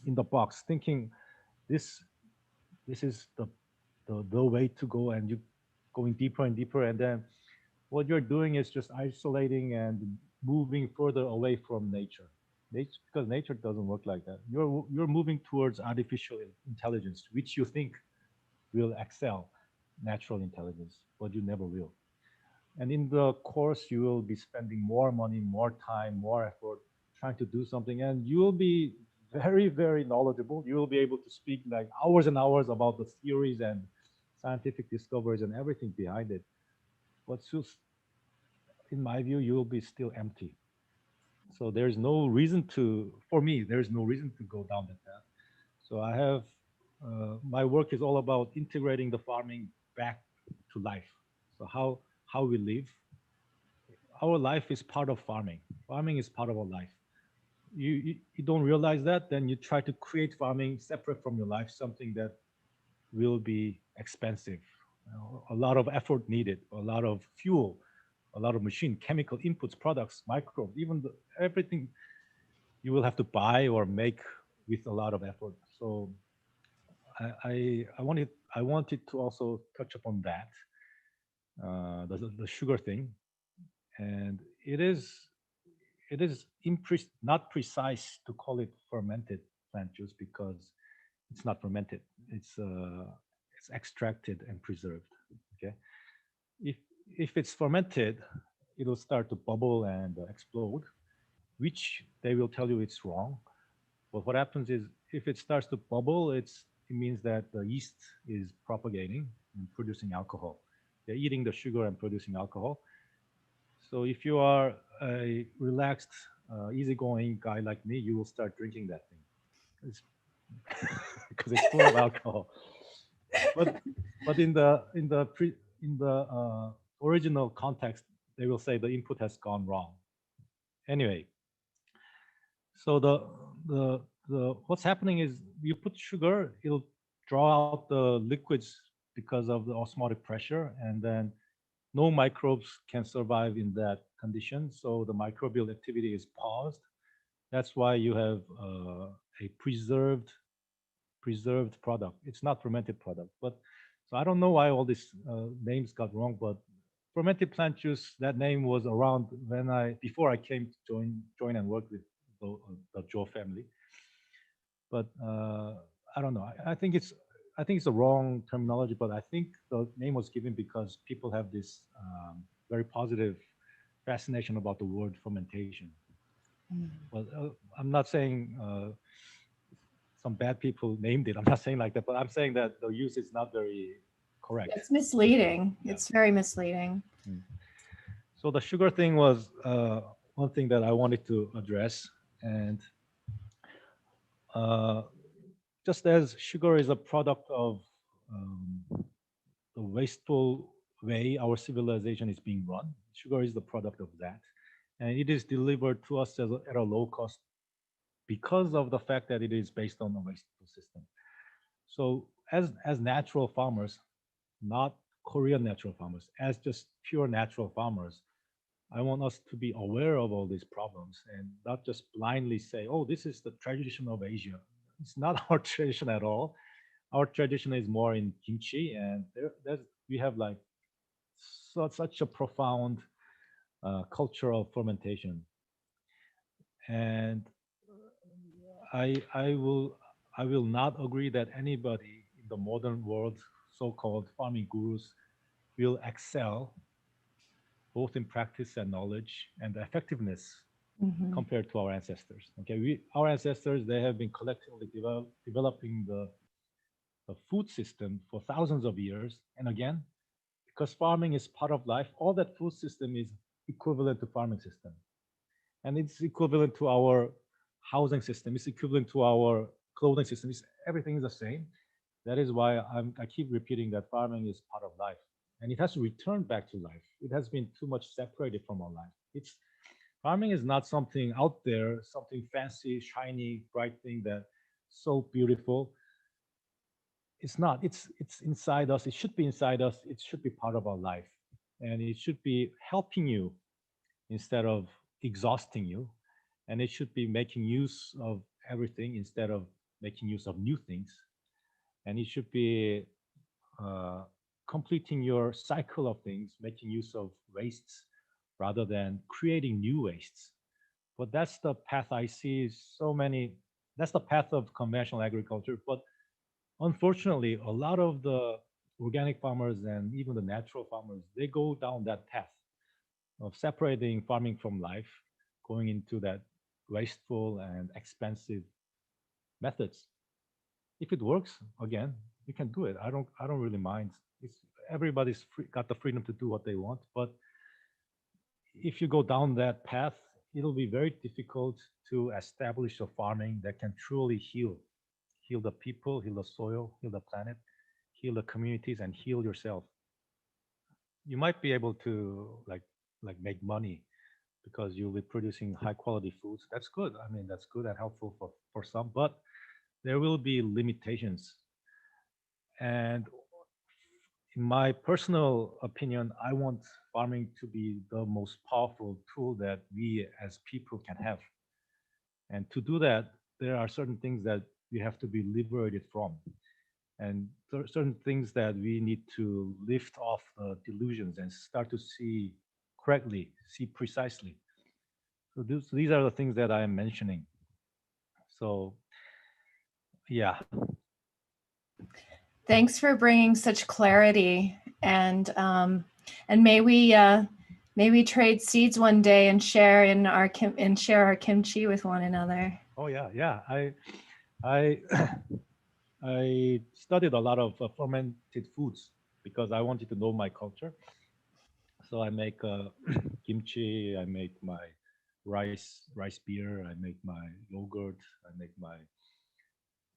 in the box, thinking this this is the way to go, and you going deeper and deeper, and then what you're doing is just isolating and moving further away from nature. Nature, because nature doesn't work like that. You're moving towards artificial intelligence, which you think will excel natural intelligence, but you never will. And in the course, you will be spending more money, more time, more effort trying to do something, and you will be very, very knowledgeable. You will be able to speak like hours and hours about the theories and scientific discoveries and everything behind it. But just, in my view, you will be still empty. So there's no reason to, for me, there's no reason to go down that path. So I have, my work is all about integrating the farming back to life. So how we live, our life is part of farming. Farming is part of our life. You don't realize that, then you try to create farming separate from your life, something that will be expensive. You know, a lot of effort needed, a lot of fuel, a lot of machine, chemical inputs, products, microbes, even everything you will have to buy or make with a lot of effort. So I wanted to also touch upon that, the sugar thing, and it is not precise to call it fermented plant juice because it's not fermented. It's extracted and preserved. Okay, if if it's fermented, it'll start to bubble and explode, which they will tell you it's wrong. But what happens is if it starts to bubble, it means that the yeast is propagating and producing alcohol. They're eating the sugar and producing alcohol. So if you are a relaxed, easygoing guy like me, you will start drinking that thing. It's because it's full of alcohol. But in the original context, they will say the input has gone wrong. Anyway, so the what's happening is you put sugar, it'll draw out the liquids because of the osmotic pressure, and then no microbes can survive in that condition. So the microbial activity is paused. That's why you have a preserved product. It's not fermented product. But so I don't know why all these names got wrong, but fermented plant juice, that name was around when before I came to join and work with the Joe family. But I don't know. I think it's a wrong terminology, but I think the name was given because people have this very positive fascination about the word fermentation. Well, I'm not saying some bad people named it. I'm not saying like that, but I'm saying that the use is not very correct. It's misleading. Yeah. It's very misleading. So the sugar thing was one thing that I wanted to address, and just as sugar is a product of the wasteful way our civilization is being run, sugar is the product of that, and it is delivered to us at a low cost because of the fact that it is based on a wasteful system. So as natural farmers, not Korean natural farmers, as just pure natural farmers, I want us to be aware of all these problems and not just blindly say, oh, this is the tradition of Asia. It's not our tradition at all. Our tradition is more in kimchi, and we have like such a profound culture of fermentation. And I will not agree that anybody in the modern world, so-called farming gurus, will excel both in practice and knowledge and effectiveness Mhm. compared to our ancestors. Okay, our ancestors, they have been collectively developing the food system for thousands of years. And again, because farming is part of life, all that food system is equivalent to farming system, and it's equivalent to our housing system. It's equivalent to our clothing system. Everything is the same. That is why I keep repeating that farming is part of life, and it has to return back to life. It has been too much separated from our life. It's Farming is not something out there, something fancy, shiny, bright thing that so beautiful. it's not. It's inside us. It should be inside us. It should be part of our life, and it should be helping you instead of exhausting you, and it should be making use of everything instead of making use of new things, and it should be completing your cycle of things, making use of wastes rather than creating new wastes. But that's the path I see so many. That's the path of conventional agriculture. But unfortunately, a lot of the organic farmers and even the natural farmers, they go down that path of separating farming from life, going into that wasteful and expensive methods. If it works, again, you can do it. I don't really mind. Everybody's got the freedom to do what they want. But if you go down that path, it'll be very difficult to establish a farming that can truly heal the people, heal the soil, heal the planet, heal the communities, and heal yourself. You might be able to like make money because you'll be producing high quality foods. That's good. I mean, that's good and helpful for some, but there will be limitations. And in my personal opinion, I want farming to be the most powerful tool that we as people can have. And to do that, there are certain things that we have to be liberated from. And certain things that we need to lift off the delusions and start to see correctly, see precisely. So these are the things that I am mentioning. So, yeah. Thanks for bringing such clarity, and may we trade seeds one day and share our kimchi with one another. Oh yeah, yeah. I I studied a lot of fermented foods because I wanted to know my culture. So I make kimchi. I make my rice beer. I make my yogurt. I make my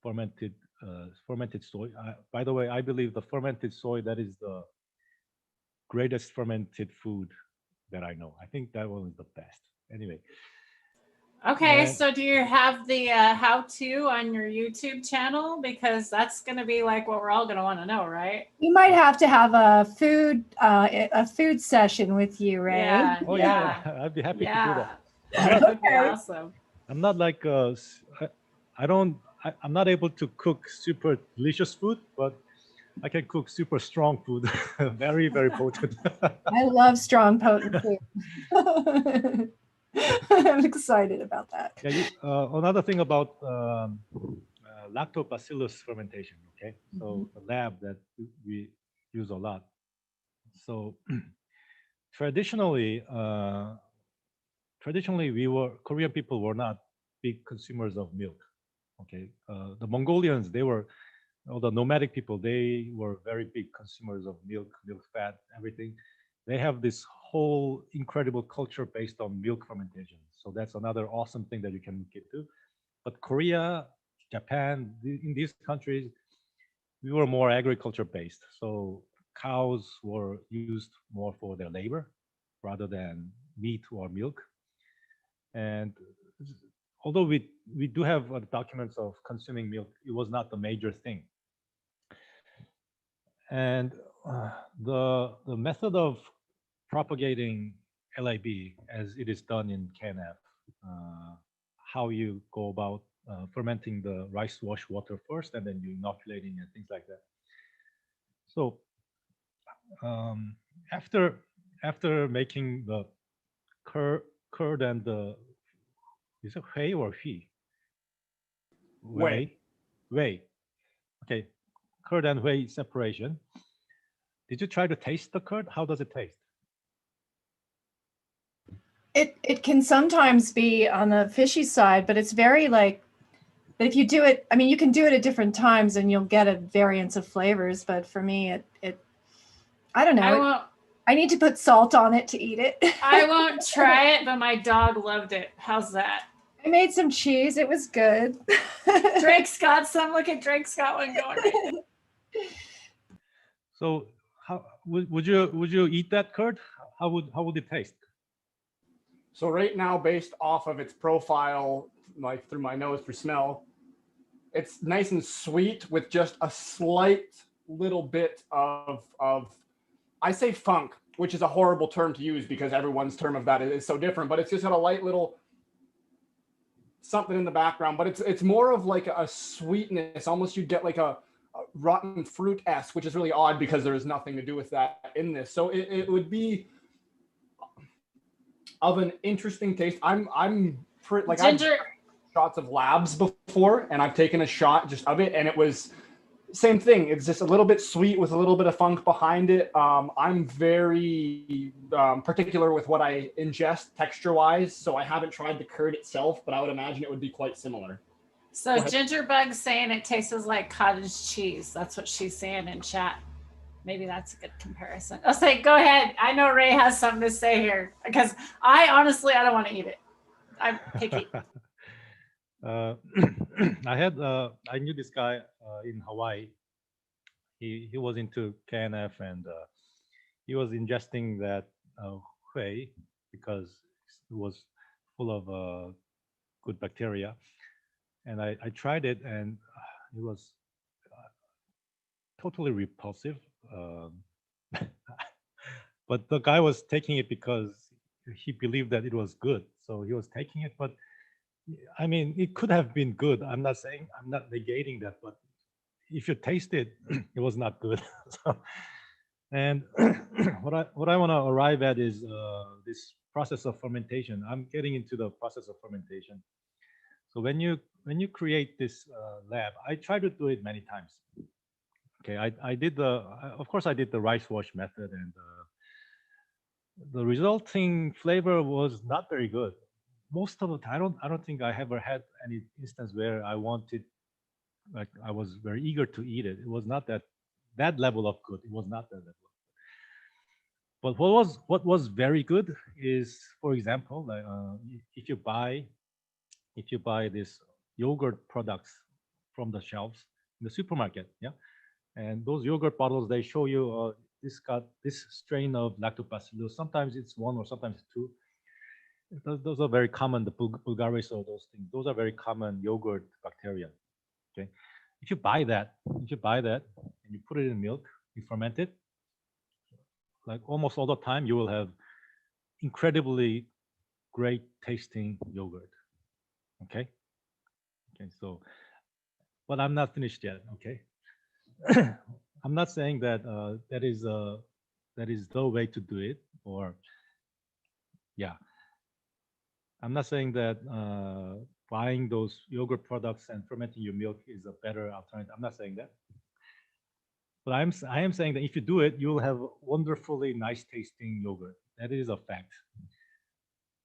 fermented soy. By the way, I believe the fermented soy, that is the greatest fermented food that I know. I think that one is the best. Anyway. Okay, And so do you have the how-to on your YouTube channel? Because that's going to be like what we're all going to want to know, right? You might have to have a food session with you, Ray. Yeah. oh yeah, I'd be happy to do that. That would be awesome. I'm not like I'm not able to cook super delicious food, but I can cook super strong food, very, very potent. I love strong, potent food. I'm excited about that. Yeah, another thing about Lactobacillus fermentation. Okay, so a lab that we use a lot. So traditionally, Korean people were not big consumers of milk. Okay, the Mongolians, the nomadic people, they were very big consumers of milk fat, everything. They have this whole incredible culture based on milk fermentation. So that's another awesome thing that you can look into. But Korea, Japan, in these countries, we were more agriculture based. So cows were used more for their labor rather than meat or milk. And although we do have documents of consuming milk, it was not the major thing. And the method of propagating LAB as it is done in KNF, how you go about fermenting the rice wash water first, and then you inoculating and things like that. So after making the curd and the, is it whey or whey? Whey. Okay, curd and whey separation. Did you try to taste the curd? How does it taste? It can sometimes be on the fishy side, but it's very but if you do it, I mean, you can do it at different times and you'll get a variance of flavors. But for me, I don't know. I need to put salt on it to eat it. I won't try it, but my dog loved it. How's that? I made some cheese. It was good. Drake's got some. Look at Drake's got one going right now. So how would you eat that curd? How would it taste? So right now, based off of its profile, like through my nose for smell, it's nice and sweet with just a slight little bit of I say funk, which is a horrible term to use because everyone's term of that is so different, but it's just got a light little something in the background, but it's more of like a sweetness. Almost you get like a rotten fruit-esque, which is really odd because there is nothing to do with that in this. So it would be of an interesting taste. I'm pretty like Ginger. I've shots of labs before, and I've taken a shot just of it, and it was same thing. It's just a little bit sweet with a little bit of funk behind it. I'm very particular with what I ingest texture-wise, so I haven't tried the curd itself, but I would imagine it would be quite similar. So Gingerbug's saying it tastes like cottage cheese. That's what she's saying in chat. Maybe that's a good comparison. I'll say, go ahead. I know Ray has something to say here because I honestly don't want to eat it. I'm picky. I knew this guy in Hawaii. He was into KNF, and he was ingesting that whey because it was full of good bacteria. And I tried it, and it was totally repulsive. But the guy was taking it because he believed that it was good, so he was taking it. But I mean, it could have been good. I'm not negating that, but if you taste it, it was not good. So, and what I want to arrive at is this process of fermentation. I'm getting into the process of fermentation. So when you create this lab, I try to do it many times. Okay, of course I did the rice wash method, and the resulting flavor was not very good. Most of the time, I don't think I ever had any instance where I wanted, like I was very eager to eat it. It was not that level of good. It was not that level. But what was very good is, for example, like, if you buy this yogurt products from the shelves in the supermarket, yeah, and those yogurt bottles, they show you this got this strain of Lactobacillus. Sometimes it's one or sometimes two. Those are very common, the Bulgaris or those things. Those are very common yogurt bacteria. Okay, if you buy that and you put it in milk, you ferment it, like almost all the time, you will have incredibly great tasting yogurt. Okay. So, but I'm not finished yet. Okay. I'm not saying that that is the way to do it, or yeah. I'm not saying that buying those yogurt products and fermenting your milk is a better alternative. I'm not saying that. But I am saying that if you do it, you'll have wonderfully nice tasting yogurt. That is a fact.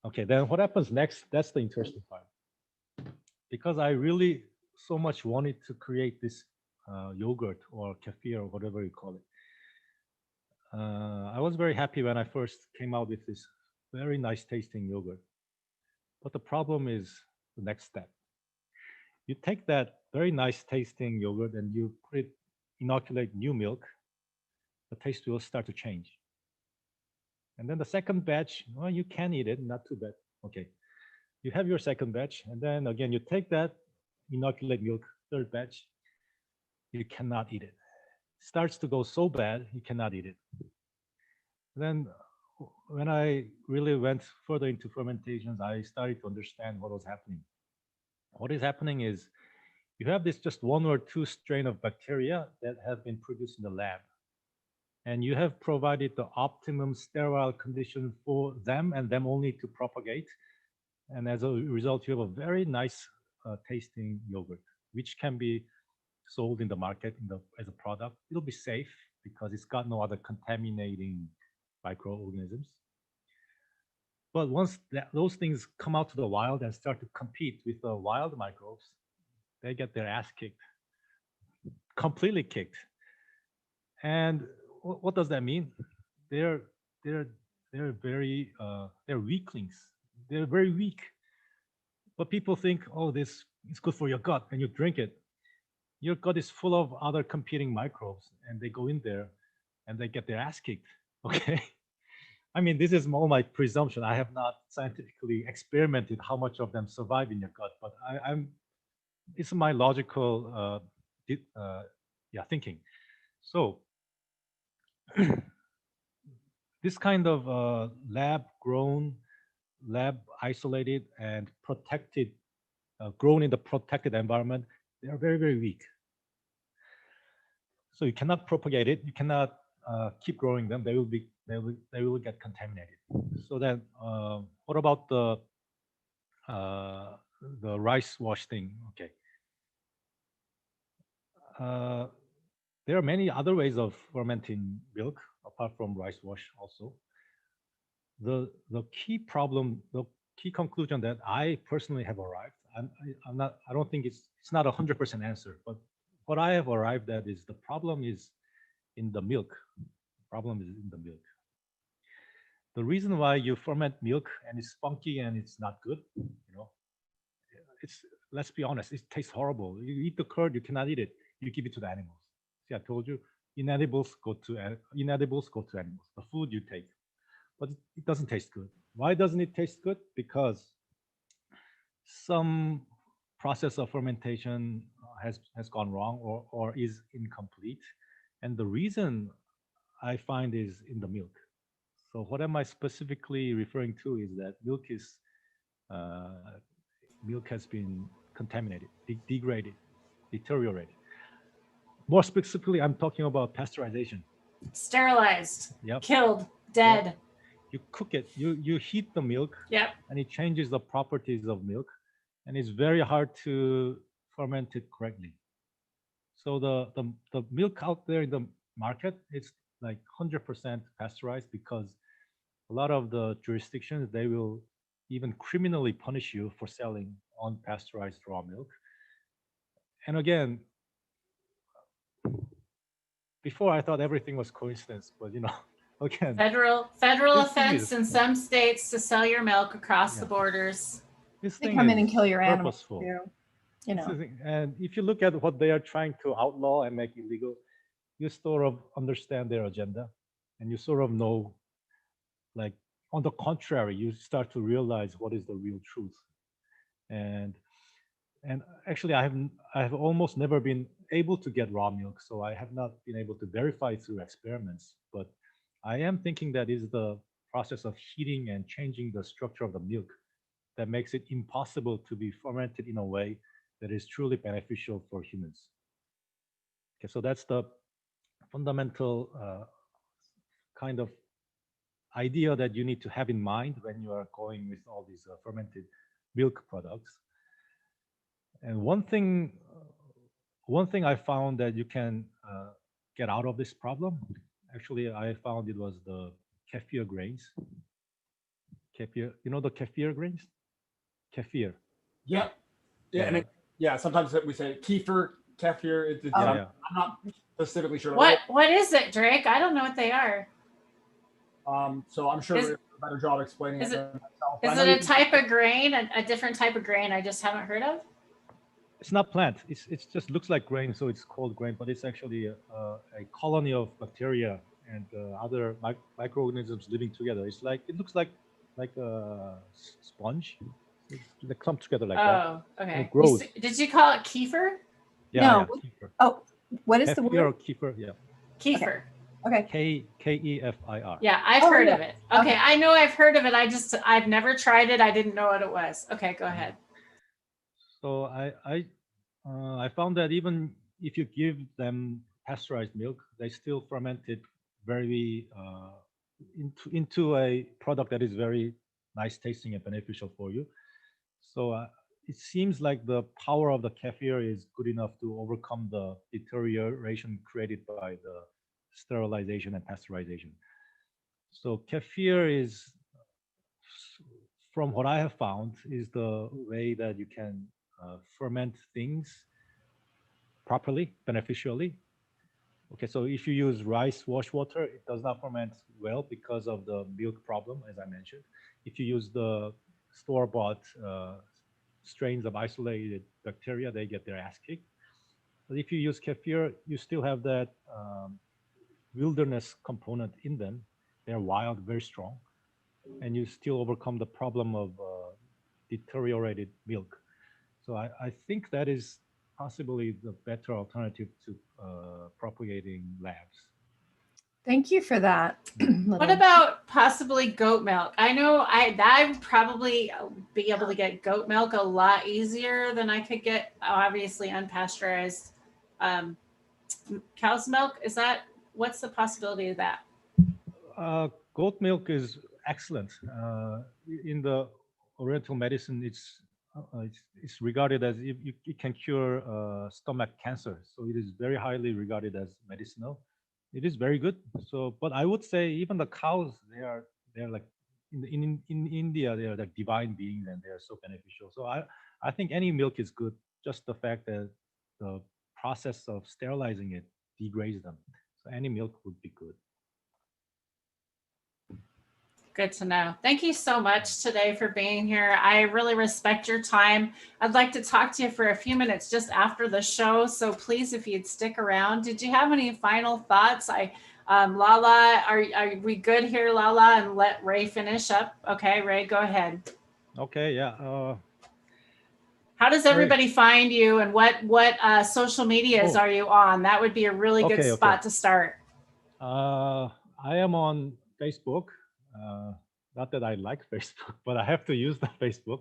Okay, then what happens next? That's the interesting part. Because I really so much wanted to create this yogurt or kefir or whatever you call it. I was very happy when I first came out with this very nice tasting yogurt. But the problem is the next step. You take that very nice tasting yogurt and you inoculate new milk, the taste will start to change. And then the second batch, well, you can eat it, not too bad. Okay. You have your second batch, and then again, you take that, inoculate milk, third batch, you cannot eat it. It starts to go so bad, you cannot eat it. Then when I really went further into fermentations, I started to understand what was happening. What is happening is you have this just one or two strain of bacteria that have been produced in the lab. And you have provided the optimum sterile condition for them and them only to propagate. And as a result, you have a very nice tasting yogurt, which can be sold in the market as a product. It'll be safe because it's got no other contaminating microorganisms. But once those things come out to the wild and start to compete with the wild microbes, they get their ass kicked, completely kicked. And what does that mean? They're weaklings. They're very weak. But people think, oh, this is good for your gut, and you drink it. Your gut is full of other competing microbes, and they go in there and they get their ass kicked. Okay. I mean, this is all my presumption. I have not scientifically experimented how much of them survive in your gut, but it's my logical thinking. So this kind of lab grown, lab isolated and protected, grown in the protected environment, they are very, very weak. So you cannot propagate it. You cannot keep growing them. They will get contaminated. So then, what about the rice wash thing? Okay. There are many other ways of fermenting milk apart from rice wash also. The key problem, the key conclusion that I personally have arrived, I don't think it's not 100% answer, but what I have arrived at is the problem is in the milk. The problem is in the milk. The reason why you ferment milk and it's funky and it's not good, you know, it's, let's be honest, it tastes horrible. You eat the curd, you cannot eat it. You give it to the animals. See, I told you, inedibles go to animals. The food you take, but it doesn't taste good. Why doesn't it taste good? Because some process of fermentation has gone wrong or is incomplete, and the reason I find is in the milk. So what am I specifically referring to is that milk has been contaminated, degraded, deteriorated. More specifically, I'm talking about pasteurization. Sterilized, Yep. killed, dead. Yep. You cook it, you heat the milk, Yep. and it changes the properties of milk, and it's very hard to ferment it correctly. So the milk out there in the market, it's like 100% pasteurized, because a lot of the jurisdictions, they will even criminally punish you for selling unpasteurized raw milk. And again, before I thought everything was coincidence, but you know, again, Federal this thing offense is- in some states to sell your milk across the Yeah. borders. this They thing come in is and kill your animals purposeful. too. You know. And if you look at what they are trying to outlaw and make illegal, you sort of understand their agenda, and you sort of know, like, on the contrary, you start to realize what is the real truth. And actually, I have almost never been able to get raw milk, so I have not been able to verify through experiments. But I am thinking that is the process of heating and changing the structure of the milk that makes it impossible to be fermented in a way that is truly beneficial for humans. Okay, so that's the fundamental kind of idea that you need to have in mind when you are going with all these fermented milk products. And one thing I found that you can get out of this problem, actually, I found it was the kefir grains. Kefir, you know the kefir grains? Kefir. Yeah. Yeah. And Yeah. sometimes we say kefir, kefir. Yeah. I'm not specifically sure. What is it, Drake? I don't know what they are. So I'm sure Is- we'll do a better job explaining is it. it- myself. Is I know it a you- type of grain, a different type of grain I just haven't heard of? It's not plant. It's just looks like grain, so it's called grain, but it's actually a colony of bacteria and other microorganisms living together. It's like, it looks like a sponge. They come together like that. Oh, okay. It grows. Did you call it kefir? Yeah, No. yeah, kefir. Oh, what is the Kefir or word? kefir? Yeah, Kefir. Okay. Kefir. Yeah, I've Oh, heard yeah. of it. Okay, I know I've heard of it. I've never tried it. I didn't know what it was. Okay, go ahead. So I found that even if you give them pasteurized milk, they still ferment it very into a product that is very nice tasting and beneficial for you. So it seems like the power of the kefir is good enough to overcome the deterioration created by the sterilization and pasteurization. So kefir is, from what I have found, is the way that you can ferment things properly, beneficially. Okay, so if you use rice wash water, it does not ferment well because of the milk problem, as I mentioned. If you use the store-bought strains of isolated bacteria, they get their ass kicked. But if you use kefir, you still have that wilderness component in them. They're wild, very strong, and you still overcome the problem of deteriorated milk. So I think that is possibly the better alternative to propagating labs. Thank you for that. What about possibly goat milk? I know I would probably be able to get goat milk a lot easier than I could get obviously unpasteurized cow's milk. What's the possibility of that? Goat milk is excellent. In the Oriental medicine, it's regarded as it can cure stomach cancer. So it is very highly regarded as medicinal. It is very good. So, but I would say even the cows, they're like in India, they are like divine beings and they are so beneficial. So I think any milk is good. Just the fact that the process of sterilizing it degrades them. So any milk would be good. Good to know. Thank you so much today for being here. I really respect your time. I'd like to talk to you for a few minutes just after the show. So please, if you'd stick around. Did you have any final thoughts? Lala, are we good here, Lala? And let Ray finish up. Okay, Ray, go ahead. Okay, yeah. How does everybody find you, and what social medias are you on? That would be a really good spot to start. I am on Facebook. Not that I like Facebook, but I have to use the Facebook.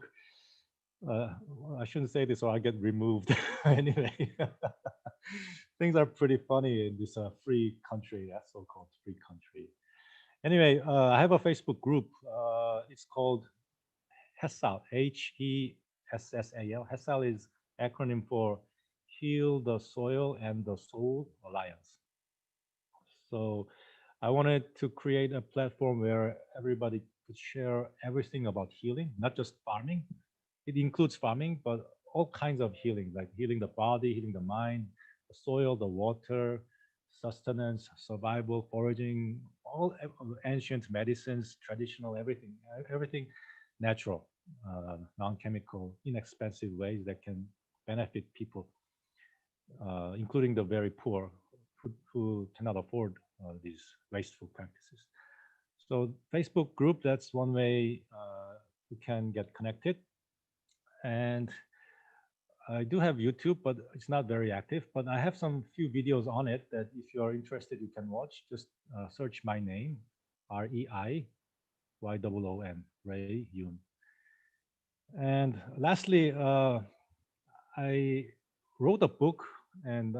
I shouldn't say this or I get removed. Anyway, things are pretty funny in this free country, that so-called free country. Anyway, I have a Facebook group. It's called HESSAL, HESSAL. HESSAL is acronym for Heal the Soil and the Soul Alliance. So I wanted to create a platform where everybody could share everything about healing, not just farming. It includes farming, but all kinds of healing, like healing the body, healing the mind, the soil, the water, sustenance, survival, foraging, all ancient medicines, traditional, everything natural, non-chemical, inexpensive ways that can benefit people, including the very poor who cannot afford these wasteful practices. So Facebook group, that's one way you can get connected. And I do have YouTube, but it's not very active. But I have some few videos on it that if you're interested, you can watch. Just search my name, REI, YOON, Ray Yoon. And lastly, I wrote a book and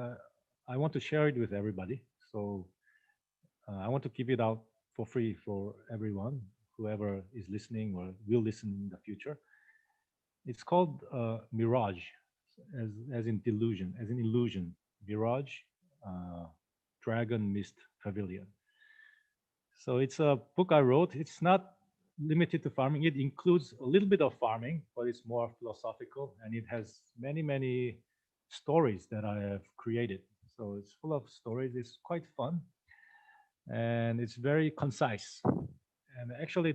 I want to share it with everybody. So I want to give it out for free for everyone, whoever is listening or will listen in the future. It's called Mirage, as in delusion, as in illusion. Mirage, Dragon Mist Pavilion. So it's a book I wrote. It's not limited to farming. It includes a little bit of farming, but it's more philosophical, and it has many, many stories that I have created. So it's full of stories. It's quite fun, and it's very concise. And actually,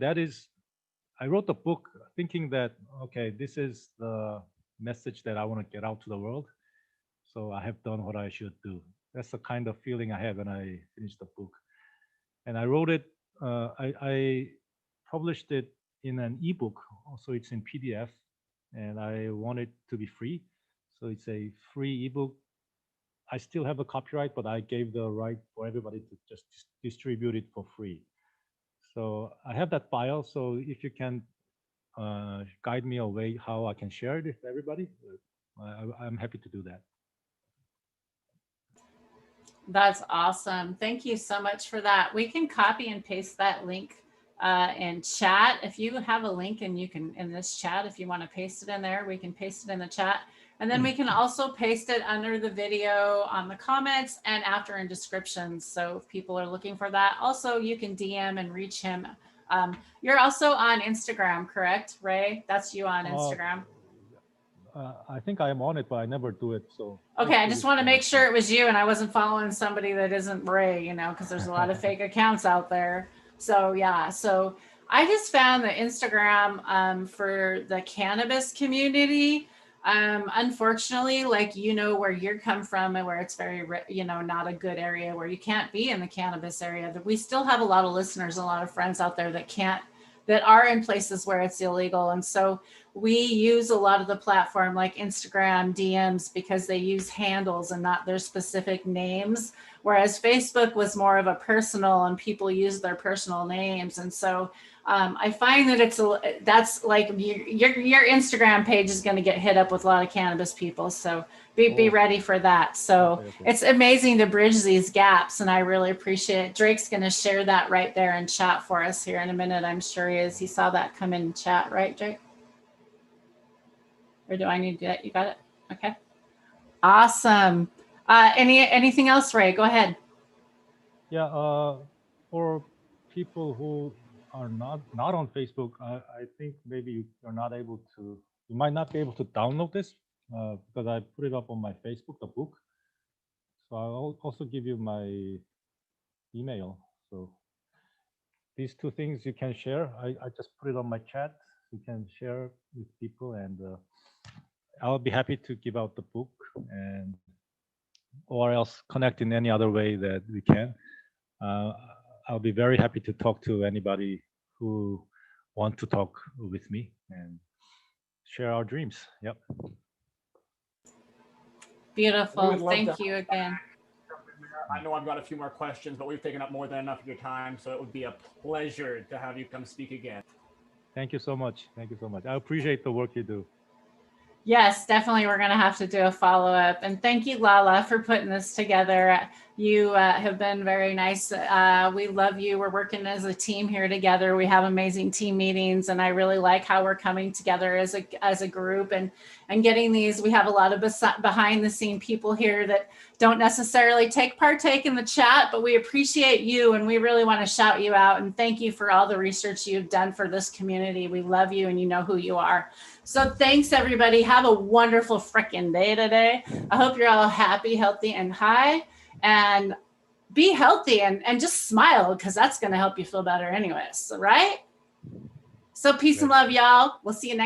I wrote the book thinking that, okay, this is the message that I want to get out to the world. So I have done what I should do. That's the kind of feeling I have when I finished the book. And I wrote it, I published it in an ebook. Also, it's in PDF, and I want it to be free. So it's a free ebook. I still have a copyright, but I gave the right for everybody to just distribute it for free. So I have that file. So if you can guide me a way how I can share it with everybody, I'm happy to do that. That's awesome. Thank you so much for that. We can copy and paste that link in chat. If you have a link and you can in this chat, if you want to paste it in there, we can paste it in the chat. And then we can also paste it under the video on the comments and after in descriptions. So if people are looking for that, also you can DM and reach him. You're also on Instagram, correct, Ray? That's you on Instagram. I think I am on it, but I never do it. So okay, I just want to make sure it was you and I wasn't following somebody that isn't Ray, because there's a lot of fake accounts out there. So yeah, so I just found the Instagram for the cannabis community. Unfortunately, like where you come from and where it's very not a good area, where you can't be in the cannabis area, that we still have a lot of listeners, a lot of friends out there that are in places where it's illegal. And so we use a lot of the platform like Instagram DMs because they use handles and not their specific names. Whereas Facebook was more of a personal and people use their personal names. And so I find that that's like your Instagram page is going to get hit up with a lot of cannabis people. So be ready for that. So Okay. it's amazing to bridge these gaps. And I really appreciate it. Drake's going to share that right there in chat for us here in a minute. I'm sure he is. He saw that come in chat, right, Drake? Or do I need to do that? You got it? Okay. Awesome. Anything else, Ray? Go ahead. Yeah, for people who are not on Facebook, I think maybe you might not be able to download this because I put it up on my Facebook, the book. So I'll also give you my email. So these two things you can share. I just put it on my chat. You can share with people, and I'll be happy to give out the book and or else connect in any other way that we can. I'll be very happy to talk to anybody who want to talk with me and share our dreams. Yep. Beautiful. Thank you again. I know I've got a few more questions, but we've taken up more than enough of your time. So it would be a pleasure to have you come speak again. Thank you so much. Thank you so much. I appreciate the work you do. Yes, definitely. We're going to have to do a follow-up. And thank you, Lala, for putting this together. You have been very nice. We love you. We're working as a team here together. We have amazing team meetings, and I really like how we're coming together as a group and getting these. We have a lot of behind the scene people here that don't necessarily partake in the chat, but we appreciate you, and we really want to shout you out and thank you for all the research you've done for this community. We love you, and you know who you are. So thanks, everybody. Have a wonderful frickin' day today. I hope you're all happy, healthy, and high. And be healthy and just smile, because that's going to help you feel better anyways. Right? So peace and love, y'all. We'll see you next